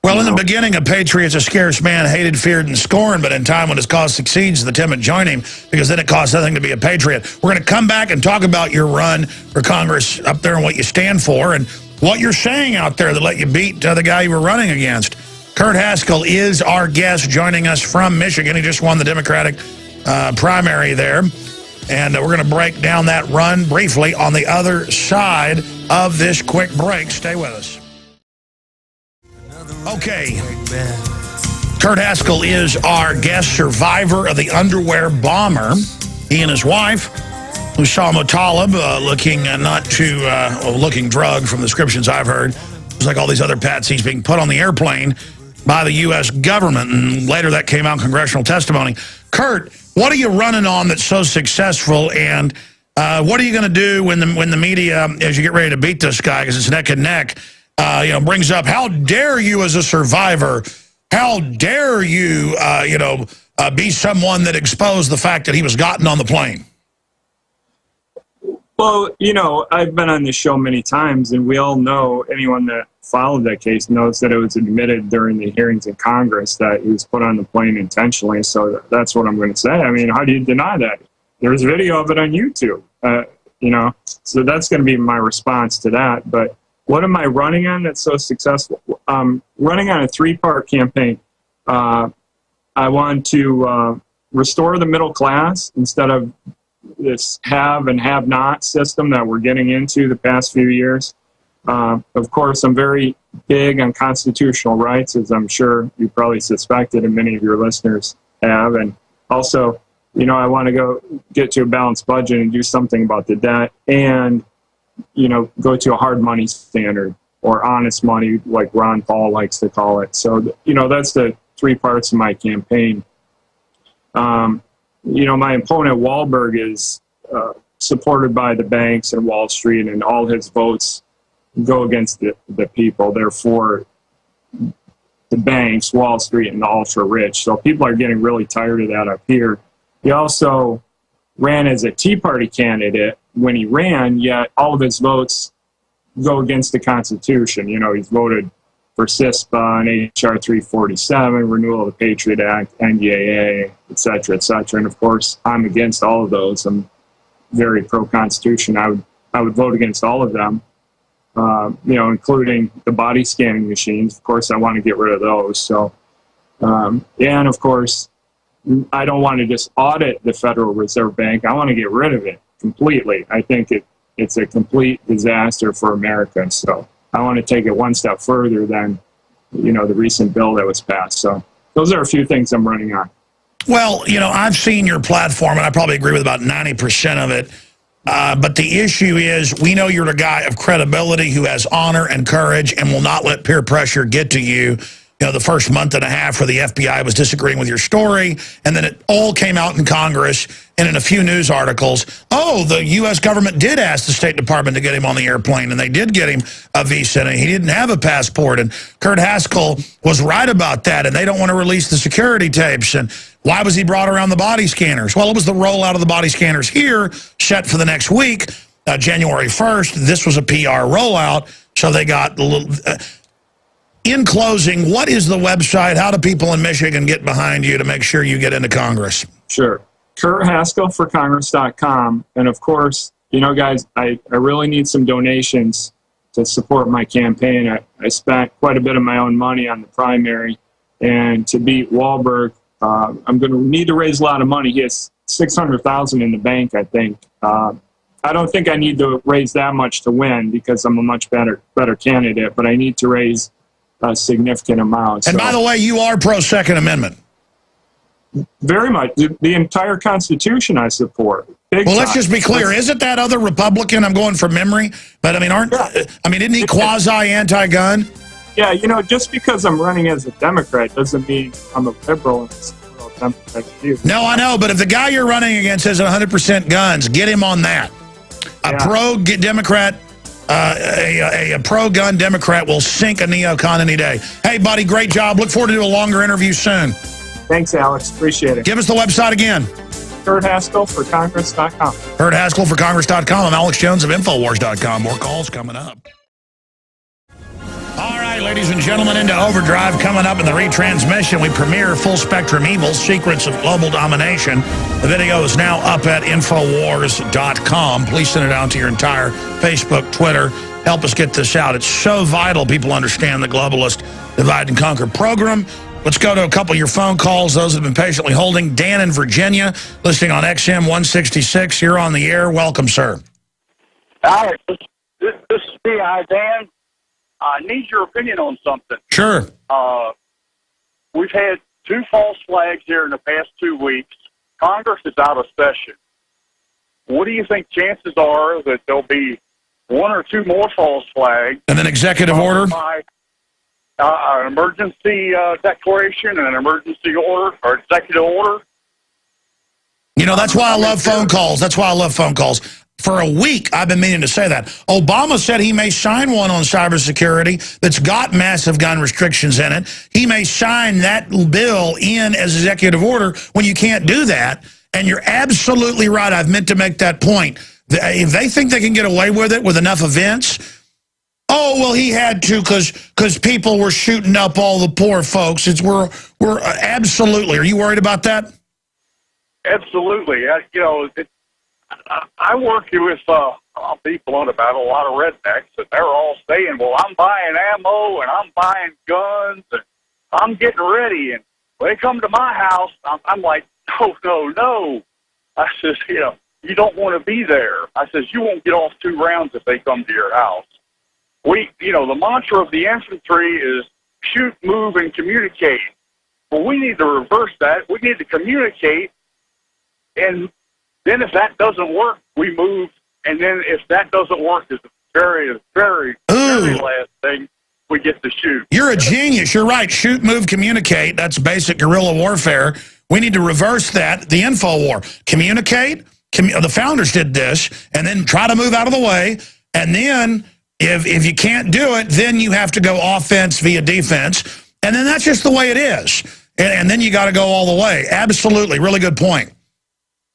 Well, in the beginning, a patriot's a scarce man, hated, feared, and scorned, but in time when his cause succeeds, the timid join him, because then it costs nothing to be a patriot. We're going to come back and talk about your run for Congress up there and what you stand for, and what you're saying out there that let you beat the guy you were running against. Kurt Haskell is our guest, joining us from Michigan. He just won the Democratic primary there. And we're going to break down that run briefly on the other side of this quick break. Stay with us. Okay. Kurt Haskell is our guest, survivor of the underwear bomber. He and his wife, Usama Talib, looking not too looking drug from the descriptions I've heard. It's like all these other patsies being put on the airplane by the U.S. government, and later that came out in congressional testimony. Kurt, What are you running on that's so successful, and what are you going to do when the media, as you get ready to beat this guy, because it's neck and neck, brings up, how dare you as a survivor, how dare you, be someone that exposed the fact that he was gotten on the plane? Well, I've been on this show many times, and we all know, anyone that followed that case knows that it was admitted during the hearings in Congress that he was put on the plane intentionally. So that's what I'm going to say. I mean, how do you deny that? There's video of it on YouTube, so that's going to be my response to that. But what am I running on that's so successful? Running on a 3-part campaign. I want to restore the middle class instead of this have and have not system that we're getting into the past few years. Of course, I'm very big on constitutional rights, as I'm sure you probably suspected and many of your listeners have. And also, I want to get to a balanced budget and do something about the debt and, go to a hard money standard or honest money, like Ron Paul likes to call it. So, that's the 3 parts of my campaign. My opponent, Wahlberg, is supported by the banks and Wall Street, and all his votes go against the people. They're for the banks, Wall Street, and the ultra-rich. So people are getting really tired of that up here. He also ran as a Tea Party candidate when he ran, yet all of his votes go against the Constitution. He's voted for CISPA and HR 347, renewal of the Patriot Act, NDAA, et cetera, et cetera. And of course, I'm against all of those. I'm very pro-Constitution. I would vote against all of them, including the body scanning machines. Of course, I want to get rid of those. So, and of course, I don't want to just audit the Federal Reserve Bank. I want to get rid of it completely. I think it's a complete disaster for America. So I want to take it one step further than, the recent bill that was passed. So those are a few things I'm running on. Well, I've seen your platform, and I probably agree with about 90% of it. But the issue is, we know you're a guy of credibility who has honor and courage and will not let peer pressure get to you. The first month and a half where the FBI was disagreeing with your story, and then it all came out in Congress and in a few news articles. Oh, the U.S. government did ask the State Department to get him on the airplane, and they did get him a visa, and he didn't have a passport. And Kurt Haskell was right about that, and they don't want to release the security tapes. And why was he brought around the body scanners? Well, it was the rollout of the body scanners here, set for the next week, January 1st. This was a PR rollout, so they got the little... In closing, what is the website? How do people in Michigan get behind you to make sure you get into Congress? Sure. KurtHaskellForCongress.com. And of course, guys, I really need some donations to support my campaign. I spent quite a bit of my own money on the primary. And to beat Wahlberg, I'm going to need to raise a lot of money. He has $600,000 in the bank, I think. I don't think I need to raise that much to win because I'm a much better candidate, but I need to raise a significant amount. And by the way, you are pro-Second Amendment. Very much. The entire Constitution I support. Well, let's just be clear. Isn't that other Republican? I'm going from memory. But, isn't he quasi-anti-gun? Yeah, just because I'm running as a Democrat doesn't mean I'm a liberal and a Democrat view. No, I know. But if the guy you're running against has 100% guns, get him on that. A pro-Democrat... a pro-gun Democrat will sink a neocon any day. Hey, buddy, great job. Look forward to do a longer interview soon. Thanks, Alex. Appreciate it. Give us the website again. KurtHaskellForCongress.com. KurtHaskellForCongress.com. I'm Alex Jones of Infowars.com. More calls coming up. All right, ladies and gentlemen, into Overdrive. Coming up in the retransmission, we premiere Full Spectrum Evil, Secrets of Global Domination. The video is now up at Infowars.com. Please send it out to your entire Facebook, Twitter. Help us get this out. It's so vital people understand the globalist divide and conquer program. Let's go to a couple of your phone calls, those that have been patiently holding. Dan in Virginia, listening on XM 166. You're on the air. Welcome, sir. Alex, this is P.I. Dan. I need your opinion on something. Sure. We've had 2 false flags here in the past 2 weeks. Congress is out of session. What do you think chances are that there'll be 1 or 2 more false flags? And then executive order? By, an emergency declaration and an emergency order or executive order? You know, that's why I love phone calls. That's why I love phone calls. For a week, I've been meaning to say that. Obama said he may sign one on cybersecurity that's got massive gun restrictions in it. He may sign that bill in as executive order when you can't do that. And you're absolutely right. I've meant to make that point. If they think they can get away with it with enough events, oh, well, he had to because people were shooting up all the poor folks. We're absolutely. Are you worried about that? Absolutely. I work with people on about a lot of rednecks, and they're all saying, well, I'm buying ammo, and I'm buying guns, and I'm getting ready. And when they come to my house, I'm like, no. I says, you don't want to be there. I says, you won't get off 2 rounds if they come to your house. The mantra of the infantry is shoot, move, and communicate. Well, we need to reverse that. We need to communicate, and then if that doesn't work, we move. And then if that doesn't work, it's the very, very, very last thing, we get to shoot. You're a genius. You're right. Shoot, move, communicate. That's basic guerrilla warfare. We need to reverse that, the info war. Communicate. The founders did this, and then try to move out of the way. And then if you can't do it, then you have to go offense via defense. And then that's just the way it is. And then you got to go all the way. Absolutely. Really good point.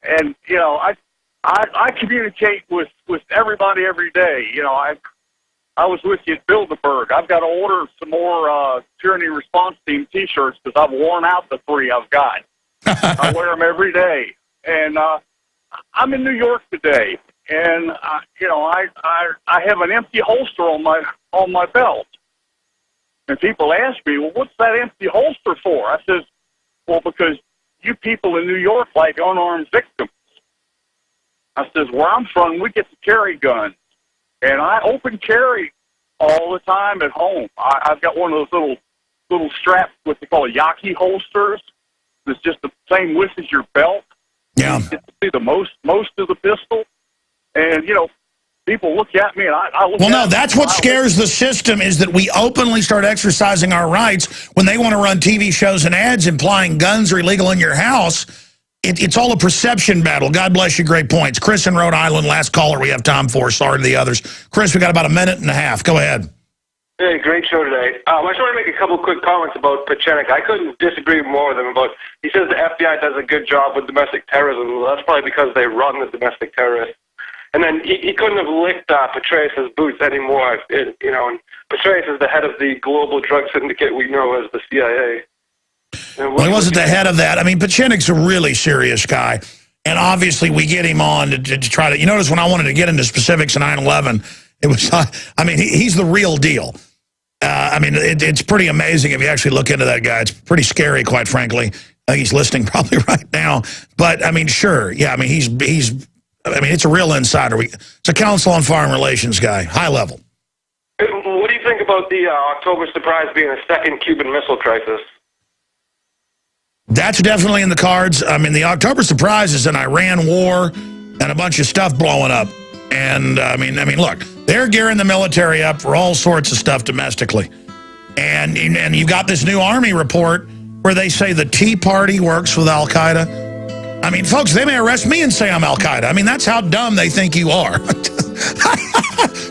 And, I communicate with everybody every day. I was with you at Bilderberg. I've got to order some more Tyranny Response Team T-shirts because I've worn out the 3 I've got. I wear them every day. And I'm in New York today, and, I have an empty holster on my belt. And people ask me, well, what's that empty holster for? I says, well, because you people in New York like unarmed victims. I says, where I'm from, we get to carry guns. And I open carry all the time at home. I've got one of those little straps, what they call Yaki holsters. It's just the same width as your belt. Yeah. You get to see the most of the pistol. And, people look at me, and I look at them. Well, no, that's what scares the system, is that we openly start exercising our rights when they want to run TV shows and ads implying guns are illegal in your house. It's all a perception battle. God bless you. Great points. Chris in Rhode Island, last caller we have time for. Sorry to the others. Chris, we got about 1.5 minutes. Go ahead. Hey, great show today. I just want to make a couple quick comments about Pieczenik. I couldn't disagree more with him about. He says the FBI does a good job with domestic terrorism. Well, that's probably because they run the domestic terrorists. And then he couldn't have licked Petraeus' boots anymore. And Petraeus is the head of the global drug syndicate we know as the CIA. Well, he wasn't the head of that. I mean, Pieczenik's a really serious guy. And obviously we get him on to try to... You notice when I wanted to get into specifics of 9/11, it was... he's the real deal. It's pretty amazing if you actually look into that guy. It's pretty scary, quite frankly. I think he's listening probably right now. But, sure. Yeah, it's a real insider. It's a Council on Foreign Relations guy, high level. What do you think about the October surprise being a second Cuban Missile Crisis? That's definitely in the cards. The October surprise is an Iran war and a bunch of stuff blowing up. And, look, they're gearing the military up for all sorts of stuff domestically. And you've got this new Army report where they say the Tea Party works with Al-Qaeda. Folks, they may arrest me and say I'm Al-Qaeda. That's how dumb they think you are.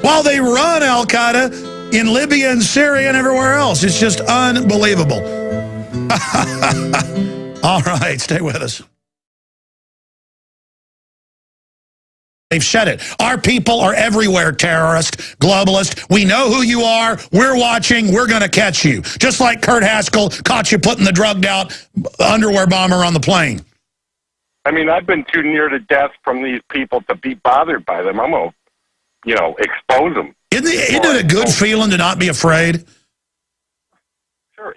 While they run Al-Qaeda in Libya and Syria and everywhere else. It's just unbelievable. All right, stay with us. They've said it. Our people are everywhere, terrorist, globalist. We know who you are. We're watching. We're going to catch you. Just like Kurt Haskell caught you putting the drugged out underwear bomber on the plane. I've been too near to death from these people to be bothered by them. I'm going to, expose them. Isn't it a good feeling to not be afraid? Sure.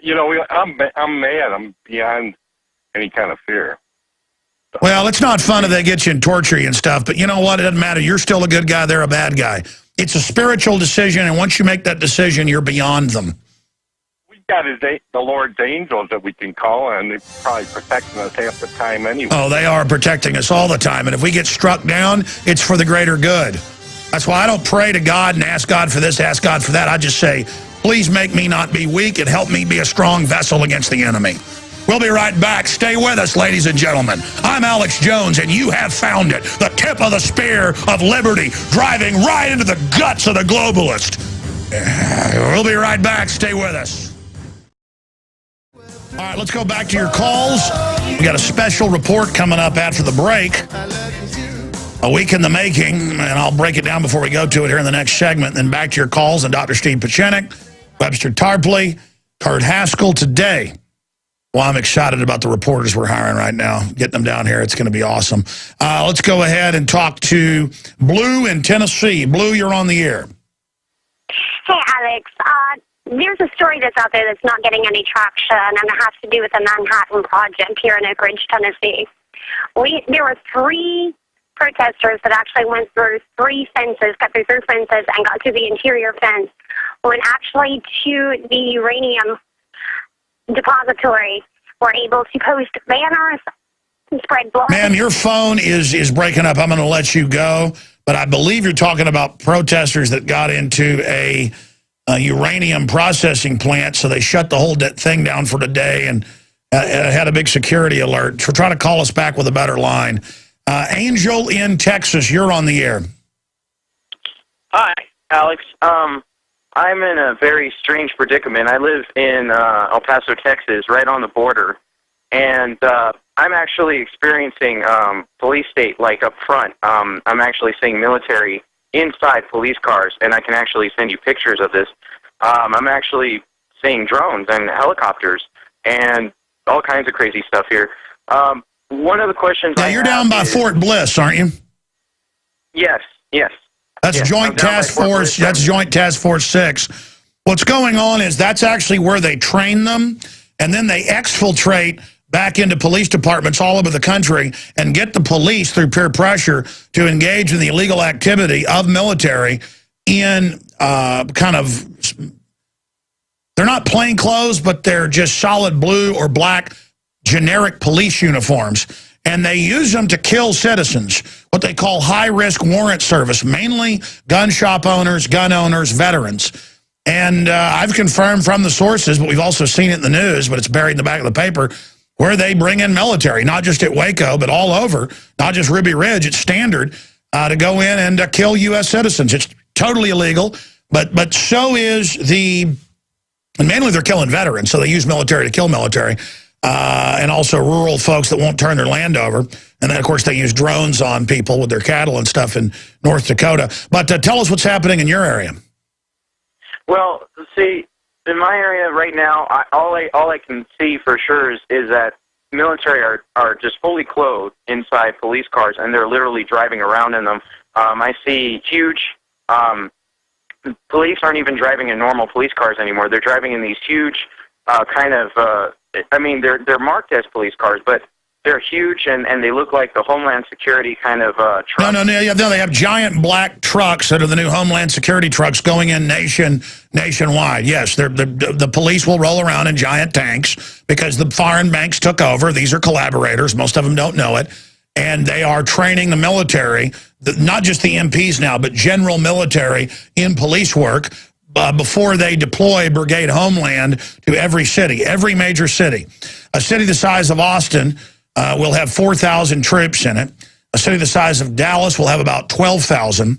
I'm mad. I'm beyond any kind of fear. Well, it's not fun if they get you and torture you and stuff, but you know what? It doesn't matter. You're still a good guy. They're a bad guy. It's a spiritual decision, and once you make that decision, you're beyond them. We've got the Lord's angels that we can call on. They're probably protecting us half the time anyway. Oh, they are protecting us all the time, and if we get struck down, it's for the greater good. That's why I don't pray to God and ask God for this, ask God for that. I just say, please make me not be weak and help me be a strong vessel against the enemy. We'll be right back. Stay with us, ladies and gentlemen. I'm Alex Jones, and you have found it. The tip of the spear of liberty, driving right into the guts of the globalist. We'll be right back. Stay with us. All right, let's go back to your calls. We got a special report coming up after the break. A week in the making, and I'll break it down before we go to it here in the next segment. Then back to your calls and Dr. Steve Pieczenik, Webster Tarpley, Kurt Haskell today. Well, I'm excited about the reporters we're hiring right now. Getting them down here, it's going to be awesome. Let's go ahead and talk to Blue in Tennessee. Blue, you're on the air. Hey, Alex. There's a story that's out there that's not getting any traction, and it has to do with the Manhattan Project here in Oak Ridge, Tennessee. There were 3 protesters that actually went through 3 fences, cut through 3 fences, and got to the interior fence, went actually to the uranium depository, were able to post banners and spread blood. Ma'am, your phone is breaking up. I'm going to let you go, but I believe you're talking about protesters that got into a uranium processing plant, so they shut the whole thing down for the day and had a big security alert. Try to call us back with a better line. Angel in Texas, you're on the air. Hi, Alex. I'm in a very strange predicament. I live in El Paso, Texas, right on the border, and I'm actually experiencing police state like up front. I'm actually seeing military inside police cars, and I can actually send you pictures of this. I'm actually seeing drones and helicopters and all kinds of crazy stuff here. One of the questions now, you're down by Fort Bliss, aren't you? Yes, yes. That's Joint Task Force. That's Joint Task Force 6. What's going on is that's actually where they train them, and then they exfiltrate back into police departments all over the country and get the police through peer pressure to engage in the illegal activity of military in kind of, they're not plain clothes, but they're just solid blue or black generic police uniforms. And they use them to kill citizens, what they call high-risk warrant service, mainly gun shop owners, gun owners, veterans. And I've confirmed from the sources, but we've also seen it in the news, but it's buried in the back of the paper, where they bring in military, not just at Waco, but all over, not just Ruby Ridge. It's standard to go in and kill U.S. citizens. It's totally illegal, but so is and mainly they're killing veterans, so they use military to kill military, and also rural folks that won't turn their land over. And then, of course, they use drones on people with their cattle and stuff in North Dakota. But tell us what's happening in your area. Well, see, in my area right now, all I can see for sure is that military are just fully clothed inside police cars, and they're literally driving around in them. I see huge. Police aren't even driving in normal police cars anymore. They're driving in these huge I mean, they're marked as police cars, but they're huge, and they look like the Homeland Security kind of trucks. No, they have giant black trucks that are the new Homeland Security trucks going in nationwide. Yes, the police will roll around in giant tanks because the foreign banks took over. These are collaborators. Most of them don't know it. And they are training the military, not just the MPs now, but general military in police work before they deploy Brigade Homeland to every city, every major city. A city the size of Austin will have 4,000 troops in it. A city the size of Dallas will have about 12,000.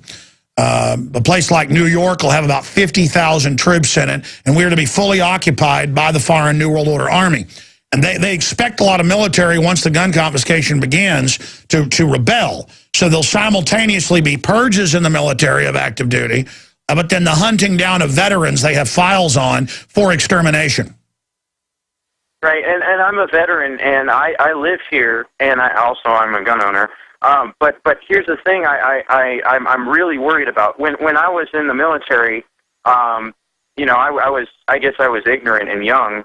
A place like New York will have about 50,000 troops in it, and we're to be fully occupied by the foreign New World Order Army. And they expect a lot of military, once the gun confiscation begins, to rebel. So there'll simultaneously be purges in the military of active duty, but then the hunting down of veterans they have files on for extermination. Right, and I'm a veteran, and I live here, and I'm a gun owner. But here's the thing I'm really worried about. When I was in the military, you know, I guess I was ignorant and young,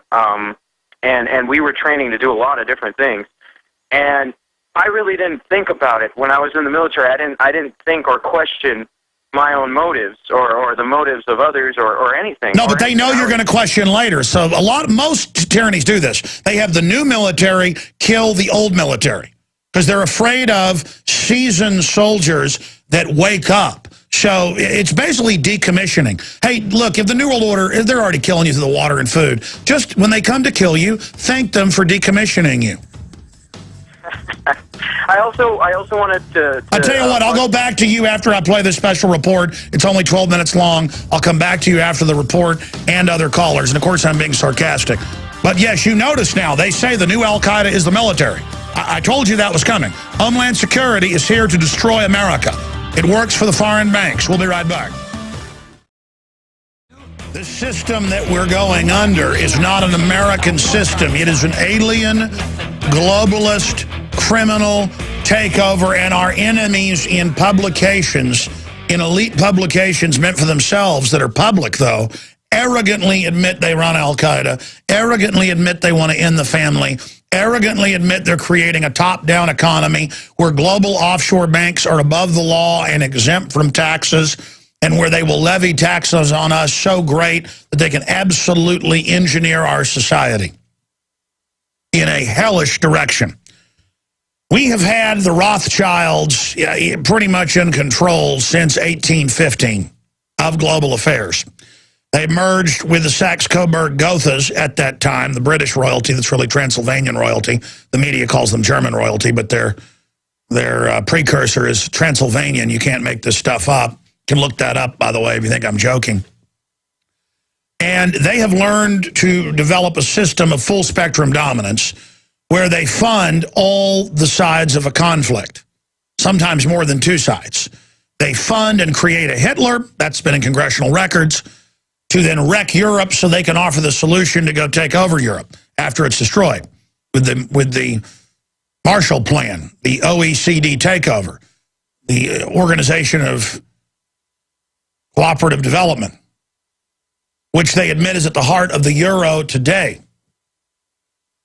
and we were training to do a lot of different things, and I really didn't think about it when I was in the military. I didn't think or question my own motives or the motives of others or anything. No, but they know you're going to question later. So most tyrannies do this. They have the new military kill the old military because they're afraid of seasoned soldiers that wake up So it's basically decommissioning. Hey, look, if the New World Order, they're already killing you through the water and food. Just when they come to kill you, thank them for decommissioning you. I also wanted to I'll tell you what, I'll go back to you after I play this special report. It's only 12 minutes long. I'll come back to you after the report and other callers. And, of course, I'm being sarcastic. But, yes, you notice now, they say the new Al-Qaeda is the military. I told you that was coming. Homeland Security is here to destroy America. It works for the foreign banks. We'll be right back. The system that we're going under is not an American system. It is an alien, globalist, criminal takeover, and our enemies in publications, in elite publications meant for themselves that are public, though, arrogantly admit they run Al-Qaeda, arrogantly admit they want to end the family, arrogantly admit they're creating a top-down economy where global offshore banks are above the law and exempt from taxes, and where they will levy taxes on us so great that they can absolutely engineer our society in a hellish direction. We have had the Rothschilds pretty much in control since 1815 of global affairs. They merged with the Saxe-Coburg-Gothas at that time, the British royalty that's really Transylvanian royalty. The media calls them German royalty, but their precursor is Transylvanian. You can't make this stuff up. You can look that up, by the way, if you think I'm joking. And they have learned to develop a system of full-spectrum dominance where they fund all the sides of a conflict, sometimes more than two sides. They fund and create a Hitler, that's been in congressional records, to then wreck Europe so they can offer the solution to go take over Europe after it's destroyed with the Marshall Plan, the OECD takeover, the Organization of Cooperative Development, which they admit is at the heart of the euro today.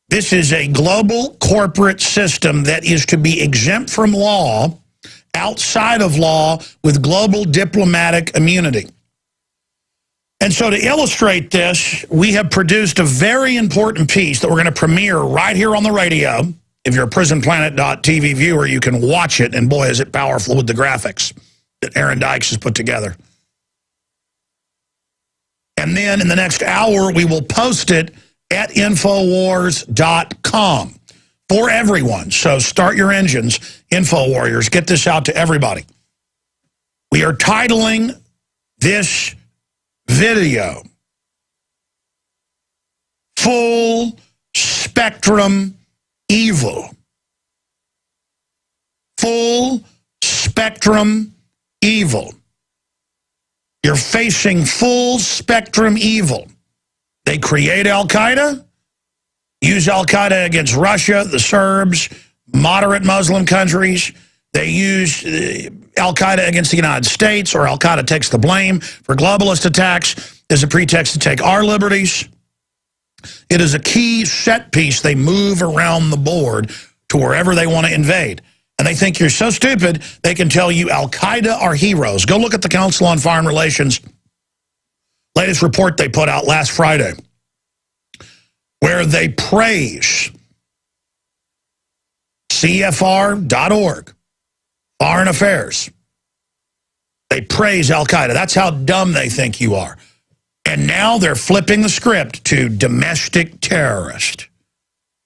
This is a global corporate system that is to be exempt from law, outside of law, with global diplomatic immunity. And so to illustrate this, we have produced a very important piece that we're going to premiere right here on the radio. If you're a prisonplanet.tv viewer, you can watch it, and boy, is it powerful with the graphics that Aaron Dykes has put together. And then in the next hour, we will post it at Infowars.com for everyone. So start your engines, InfoWarriors. Get this out to everybody. We are titling this video Full Spectrum Evil. Full Spectrum Evil. You're facing full spectrum evil. They create Al-Qaeda, use Al-Qaeda against Russia, the Serbs, moderate Muslim countries. They use Al-Qaeda against the United States, or Al-Qaeda takes the blame for globalist attacks as a pretext to take our liberties. It is a key set piece. They move around the board to wherever they want to invade. And they think you're so stupid, they can tell you Al-Qaeda are heroes. Go look at the Council on Foreign Relations latest report they put out last Friday, where they praise CFR.org, Foreign Affairs. They praise Al-Qaeda. That's how dumb they think you are. And now they're flipping the script to domestic terrorist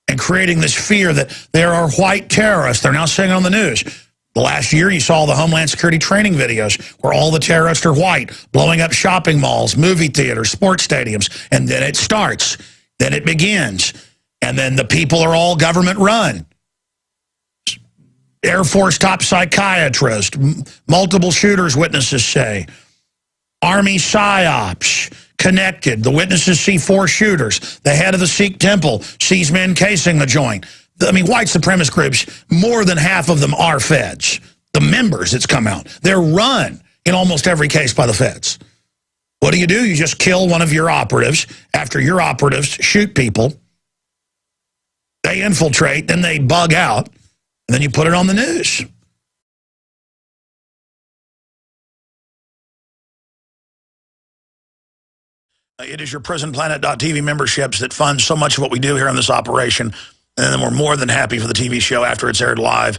and creating this fear that there are white terrorists. They're now saying on the news. The last year, you saw the Homeland Security training videos where all the terrorists are white, blowing up shopping malls, movie theaters, sports stadiums, and then it starts. Then it begins. And then the people are all government-run. Air Force top psychiatrist, multiple shooters, witnesses say. Army PSYOPs, connected. The witnesses see 4 shooters. The head of the Sikh temple sees men casing the joint. I mean, white supremacist groups, more than half of them are feds. The members, it's come out. They're run in almost every case by the feds. What do? You just kill one of your operatives. After your operatives shoot people, they infiltrate, then they bug out, and then you put it on the news. It is your prisonplanet.tv memberships that fund so much of what we do here on this operation. And then we're more than happy for the TV show after it's aired live,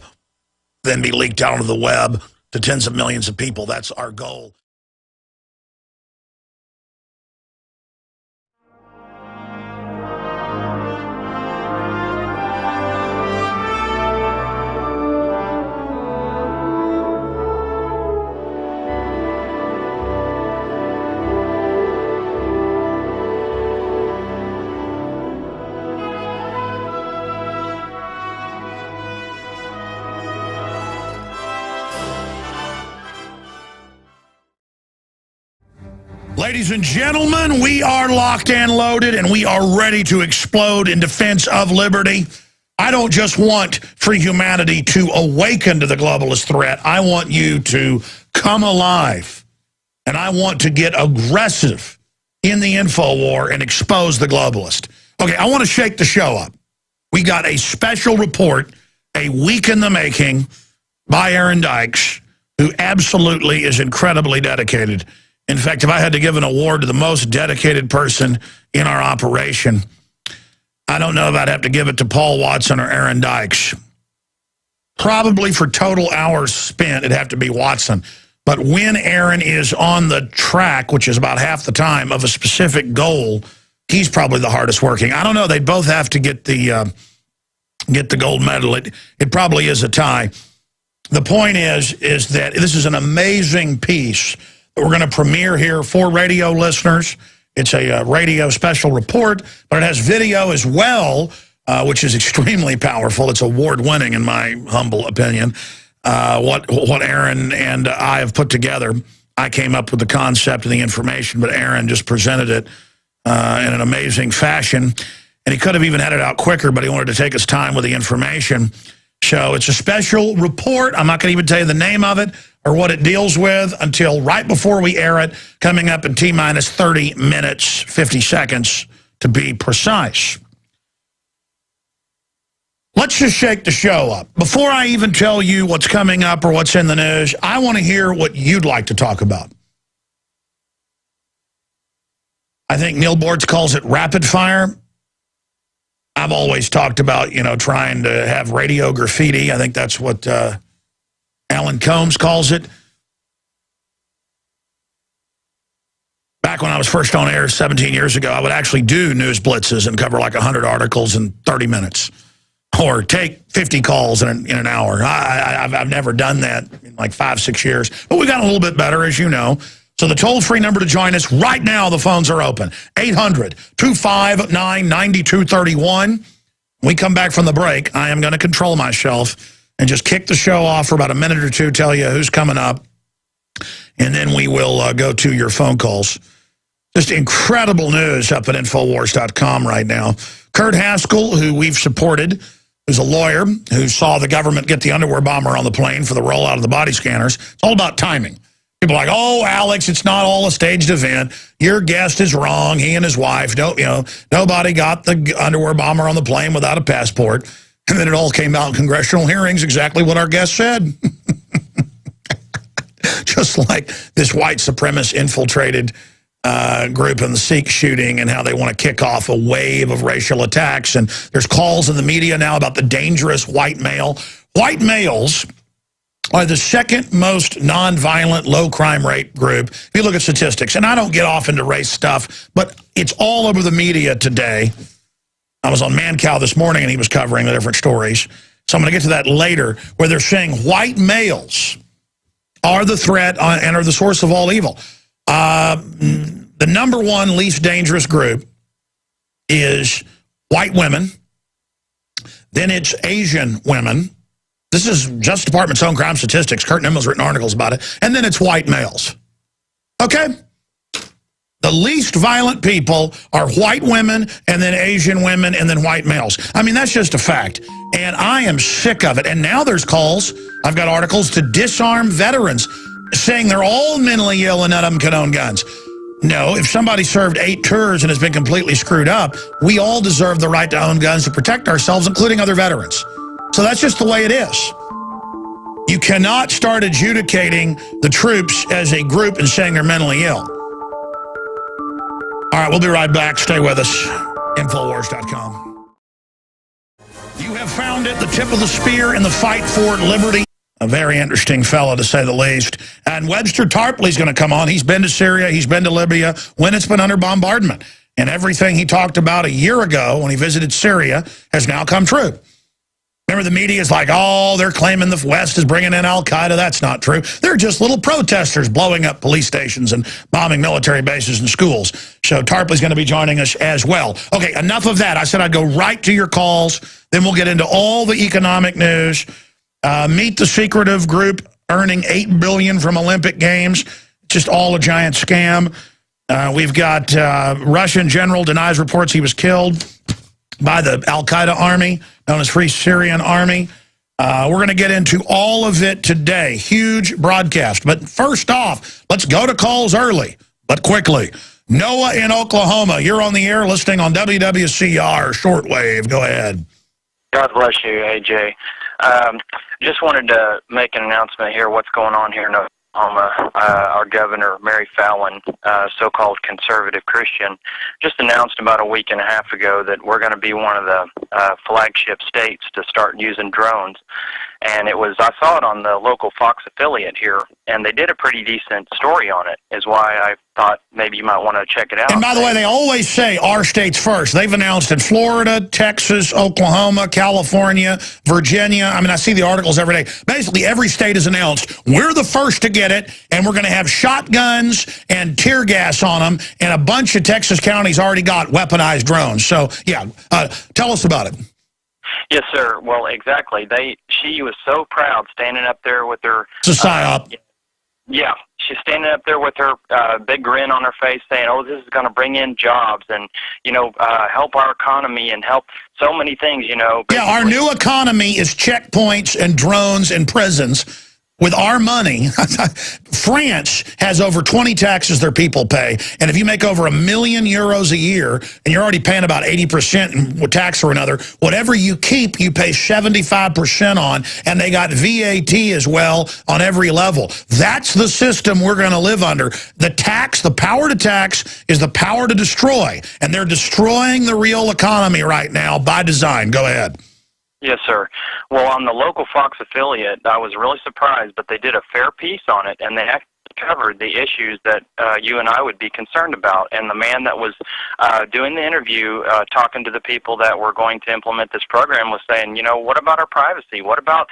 then be leaked out onto the web to tens of millions of people. That's our goal. Ladies and gentlemen, we are locked and loaded, and we are ready to explode in defense of liberty. I don't just want free humanity to awaken to the globalist threat. I want you to come alive, and I want to get aggressive in the info war and expose the globalist. Okay, I want to shake the show up. We got a special report, a week in the making, by Aaron Dykes, who absolutely is incredibly dedicated. In fact, if I had to give an award to the most dedicated person in our operation, I don't know if I'd have to give it to Paul Watson or Aaron Dykes. Probably for total hours spent, it'd have to be Watson. But when Aaron is on the track, which is about half the time, of a specific goal, he's probably the hardest working. I don't know. They both have to get the gold medal. It probably is a tie. The point is that this is an amazing piece that we're going to premiere here for radio listeners. It's a radio special report, but it has video as well, which is extremely powerful. It's award-winning, in my humble opinion. What Aaron and I have put together. I came up with the concept and the information, but Aaron just presented it in an amazing fashion. And he could have even had it out quicker, but he wanted to take his time with the information. So it's a special report. I'm not going to even tell you the name of it or what it deals with until right before we air it, coming up in T-minus 30 minutes, 50 seconds to be precise. Let's just shake the show up. Before I even tell you what's coming up or what's in the news, I want to hear what you'd like to talk about. I think Neil Bortz calls it rapid fire. I've always talked about, trying to have radio graffiti. I think that's what Alan Combs calls it. Back when I was first on air 17 years ago, I would actually do news blitzes and cover like 100 articles in 30 minutes. Or take 50 calls in an hour. I've never done that in like 5-6 years. But we've gotten a little bit better, as you know. So the toll-free number to join us right now, the phones are open. 800-259-9231. We come back from the break. I am going to control myself and just kick the show off for about a minute or two, tell you who's coming up. And then we will go to your phone calls. Just incredible news up at Infowars.com right now. Kurt Haskell, who we've supported, who's a lawyer, who saw the government get the underwear bomber on the plane for the rollout of the body scanners. It's all about timing. People are like, oh, Alex, it's not all a staged event. Your guest is wrong. He and his wife, nobody got the underwear bomber on the plane without a passport. And then it all came out in congressional hearings, exactly what our guest said. Just like this white supremacist infiltrated group in the Sikh shooting and how they want to kick off a wave of racial attacks. And there's calls in the media now about the dangerous white male. White males are the second most nonviolent, low crime rate group. If you look at statistics, and I don't get off into race stuff, but it's all over the media today. I was on Mancow this morning, and he was covering the different stories. So I'm going to get to that later, where they're saying white males are the threat and are the source of all evil. The number one least dangerous group is white women. Then it's Asian women. This is Justice Department's own crime statistics. Kurt Nimmel's written articles about it. And then it's white males. Okay? The least violent people are white women, and then Asian women, and then white males. I mean, that's just a fact. And I am sick of it. And now there's calls. I've got articles to disarm veterans saying they're all mentally ill and none of them can own guns. No, if somebody served 8 tours and has been completely screwed up, we all deserve the right to own guns to protect ourselves, including other veterans. So that's just the way it is. You cannot start adjudicating the troops as a group and saying they're mentally ill. All right, we'll be right back. Stay with us. Infowars.com. You have found it, the tip of the spear in the fight for liberty. A very interesting fellow, to say the least. And Webster Tarpley's going to come on. He's been to Syria. He's been to Libya when it's been under bombardment. And everything he talked about a year ago when he visited Syria has now come true. Remember, the media is like, oh, they're claiming the West is bringing in al-Qaeda. That's not true. They're just little protesters blowing up police stations and bombing military bases and schools. So Tarpley's going to be joining us as well. Okay, enough of that. I said I'd go right to your calls. Then we'll get into all the economic news. Meet the secretive group earning $8 billion from Olympic Games. Just all a giant scam. We've got Russian general denies reports he was killed by the al-Qaeda army, known as Free Syrian Army. We're going to get into all of it today. Huge broadcast. But first off, let's go to calls early, but quickly. Noah in Oklahoma, you're on the air listening on WWCR shortwave. Go ahead. God bless you, AJ. Just wanted to make an announcement here, what's going on here in Oklahoma. Our governor, Mary Fallon, so-called conservative Christian, just announced about a week and a half ago that we're going to be one of the flagship states to start using drones. And I saw it on the local Fox affiliate here, and they did a pretty decent story on it, is why I thought maybe you might want to check it out. And by the way, they always say our states first. They've announced in Florida, Texas, Oklahoma, California, Virginia. I mean, I see the articles every day. Basically, every state has announced, we're the first to get it, and we're going to have shotguns and tear gas on them, and a bunch of Texas counties already got weaponized drones. So, yeah, tell us about it. Yes, sir. Well, exactly. She was so proud standing up there with her... It's a psyop. Yeah, she's standing up there with her big grin on her face saying, oh, this is going to bring in jobs and, help our economy and help so many things, Basically. Yeah, our new economy is checkpoints and drones and prisons. With our money, France has over 20 taxes their people pay. And if you make over €1 million a year, and you're already paying about 80% in tax or another, whatever you keep, you pay 75% on. And they got VAT as well on every level. That's the system we're going to live under. The power to tax is the power to destroy. And they're destroying the real economy right now by design. Go ahead. Yes, sir. Well, on the local Fox affiliate, I was really surprised, but they did a fair piece on it, and they actually covered the issues that you and I would be concerned about. And the man that was doing the interview, talking to the people that were going to implement this program, was saying, what about our privacy? What about,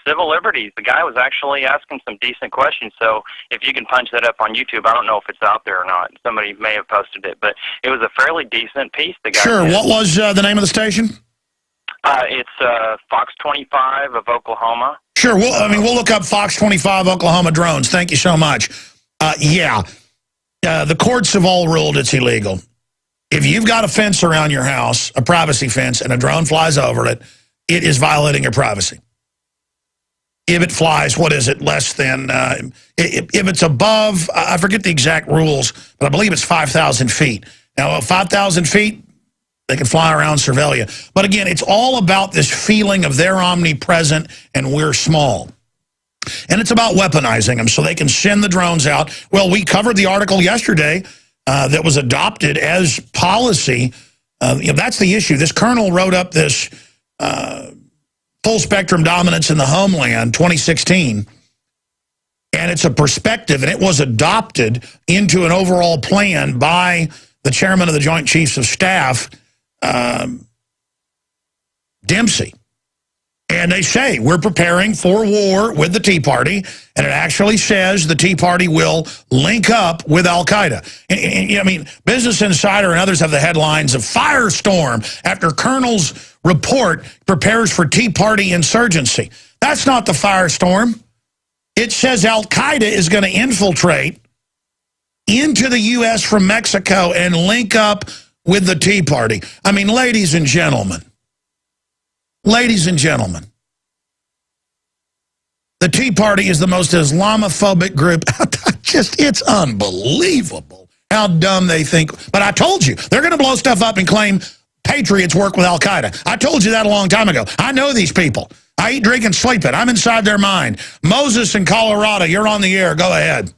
civil liberties? The guy was actually asking some decent questions. So if you can punch that up on YouTube, I don't know if it's out there or not. Somebody may have posted it, but it was a fairly decent piece. The guy Sure. did. What was the name of the station? It's Fox 25 of Oklahoma. Sure. We'll look up Fox 25 Oklahoma drones. Thank you so much. The courts have all ruled it's illegal. If you've got a fence around your house, a privacy fence, and a drone flies over it, it is violating your privacy. If it flies, what is it, less than, if it's above, I forget the exact rules, but I believe it's 5,000 feet. Now, 5,000 feet, they can fly around, surveil you. But again, it's all about this feeling of they're omnipresent and we're small. And it's about weaponizing them so they can send the drones out. Well, we covered the article yesterday that was adopted as policy. That's the issue. This colonel wrote up this full spectrum dominance in the homeland 2016. And it's a perspective, and it was adopted into an overall plan by the chairman of the Joint Chiefs of Staff, Dempsey. And they say, we're preparing for war with the Tea Party, and it actually says the Tea Party will link up with al-Qaeda. And, Business Insider and others have the headlines of firestorm after Colonel's report prepares for Tea Party insurgency. That's not the firestorm. It says al-Qaeda is going to infiltrate into the U.S. from Mexico and link up with the Tea Party. Ladies and gentlemen, the Tea Party is the most Islamophobic group. It's unbelievable how dumb they think. But I told you, they're going to blow stuff up and claim patriots work with al-Qaeda. I told you that a long time ago. I know these people. I eat, drink, and sleep it. I'm inside their mind. Moses in Colorado, you're on the air. Go ahead.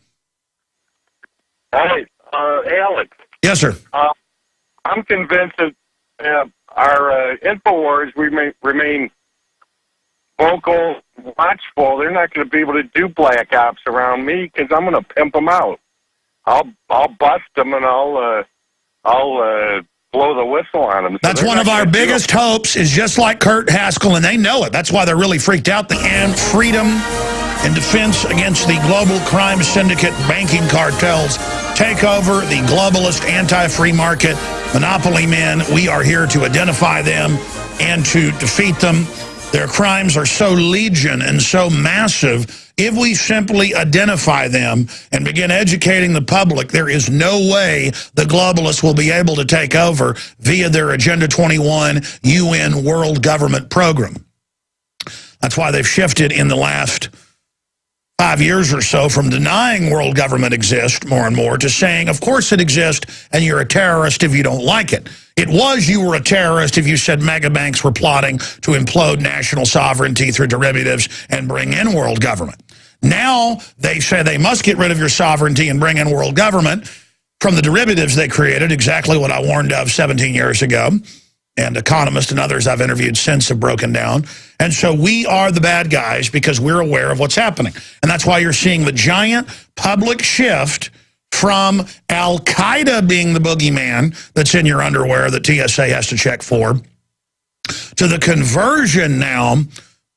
Hi, Alex. Yes, sir. I'm convinced that our InfoWars remain vocal, watchful. They're not going to be able to do black ops around me because I'm going to pimp them out. I'll bust them and I'll blow the whistle on them. So that's one of our biggest hopes, is just like Kurt Haskell, and they know it. That's why they're really freaked out. And freedom and defense against the global crime syndicate banking cartels take over the globalist anti-free market monopoly men. We are here to identify them and to defeat them. Their crimes are so legion and so massive. If we simply identify them and begin educating the public, there is no way the globalists will be able to take over via their Agenda 21 UN world government program. That's why they've shifted in the last 5 years or so from denying world government exists more and more to saying, of course it exists, and you're a terrorist if you don't like it. It was you were a terrorist if you said mega banks were plotting to implode national sovereignty through derivatives and bring in world government. Now they say they must get rid of your sovereignty and bring in world government from the derivatives they created, exactly what I warned of 17 years ago. And economists and others I've interviewed since have broken down. And so we are the bad guys because we're aware of what's happening. And that's why you're seeing the giant public shift from Al-Qaeda being the boogeyman that's in your underwear that TSA has to check for, to the conversion now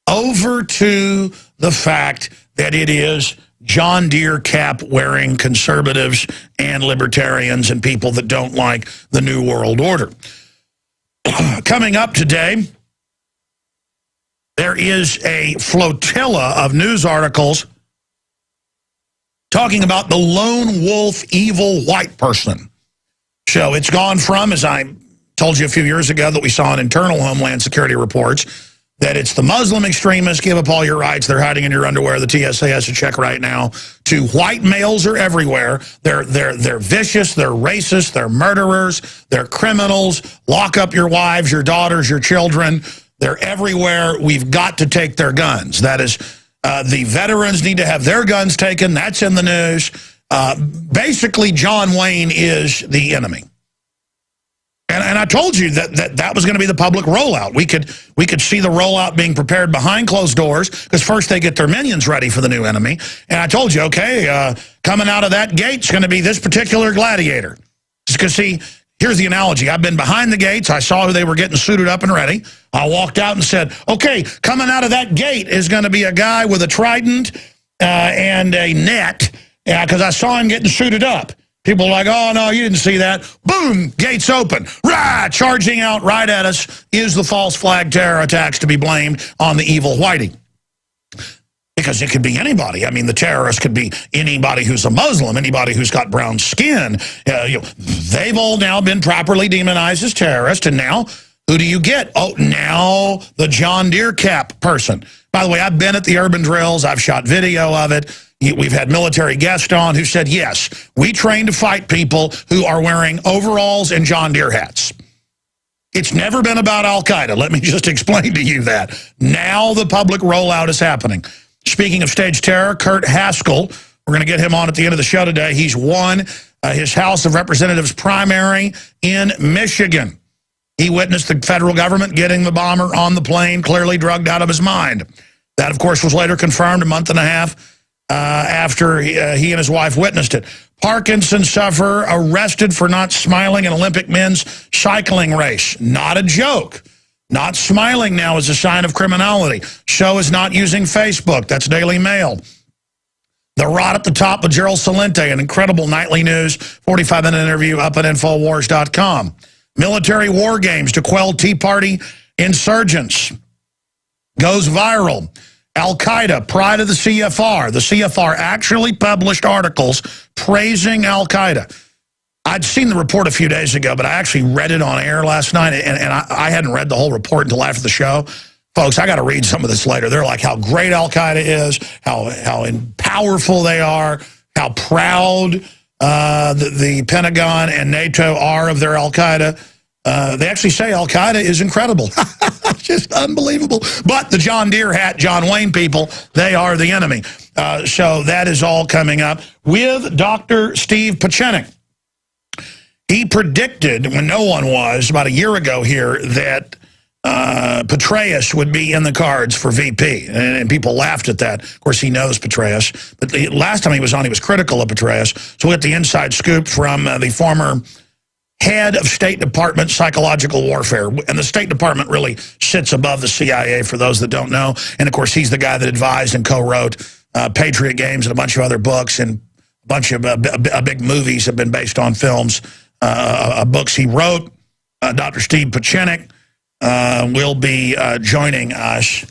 over to the fact that it is John Deere cap-wearing conservatives and libertarians and people that don't like the New World Order. Coming up today, there is a flotilla of news articles talking about the lone wolf evil white person. So it's gone from, as I told you a few years ago that we saw in internal Homeland Security reports, that it's the Muslim extremists, give up all your rights, they're hiding in your underwear, the TSA has to check right now, to white males are everywhere. They're vicious, they're racist, they're murderers, they're criminals, lock up your wives, your daughters, your children. They're everywhere. We've got to take their guns. That is, the veterans need to have their guns taken. That's in the news. Basically, John Wayne is the enemy. And I told you that was going to be the public rollout. We could see the rollout being prepared behind closed doors because first they get their minions ready for the new enemy. And I told you, okay, coming out of that gate's going to be this particular gladiator. Because, see, here's the analogy. I've been behind the gates. I saw who they were getting suited up and ready. I walked out and said, okay, coming out of that gate is going to be a guy with a trident and a net because I saw him getting suited up. People are like, oh, no, you didn't see that. Boom, gates open. Rah, charging out right at us is the false flag terror attacks to be blamed on the evil whitey. Because it could be anybody. I mean, the terrorist could be anybody who's a Muslim, anybody who's got brown skin. They've all now been properly demonized as terrorists, and now who do you get? Oh, now the John Deere cap person. By the way, I've been at the urban drills. I've shot video of it. We've had military guests on who said, yes, we train to fight people who are wearing overalls and John Deere hats. It's never been about Al-Qaeda. Let me just explain to you that. Now the public rollout is happening. Speaking of stage terror, Kurt Haskell, we're going to get him on at the end of the show today. He's won his House of Representatives primary in Michigan. He witnessed the federal government getting the bomber on the plane, clearly drugged out of his mind. That, of course, was later confirmed a month and a half after he and his wife witnessed it. Parkinson sufferer arrested for not smiling in Olympic men's cycling race. Not a joke. Not smiling now is a sign of criminality. Show is not using Facebook. That's Daily Mail. The rot at the top of Gerald Celente, an incredible nightly news, 45-minute interview up at Infowars.com. Military war games to quell Tea Party insurgents. Goes viral. Al-Qaeda, pride of the CFR. The CFR actually published articles praising Al-Qaeda. I'd seen the report a few days ago, but I actually read it on air last night, and I hadn't read the whole report until after the show. Folks, I got to read some of this later. They're like how great Al-Qaeda is, how powerful they are, how proud the Pentagon and NATO are of their Al-Qaeda. They actually say Al-Qaeda is incredible. Just unbelievable. But the John Deere hat, John Wayne people, they are the enemy. So that is all coming up with Dr. Steve Pieczenik. He predicted, when no one was, about a year ago here, that Petraeus would be in the cards for VP, and people laughed at that. Of course, he knows Petraeus, but the last time he was on, he was critical of Petraeus. So we'll get the inside scoop from the former head of State Department psychological warfare, and the State Department really sits above the CIA, for those that don't know. And of course, he's the guy that advised and co-wrote Patriot Games and a bunch of other books, and a bunch of big movies have been based on films, books he wrote. Dr. Steve Pieczenik will be joining us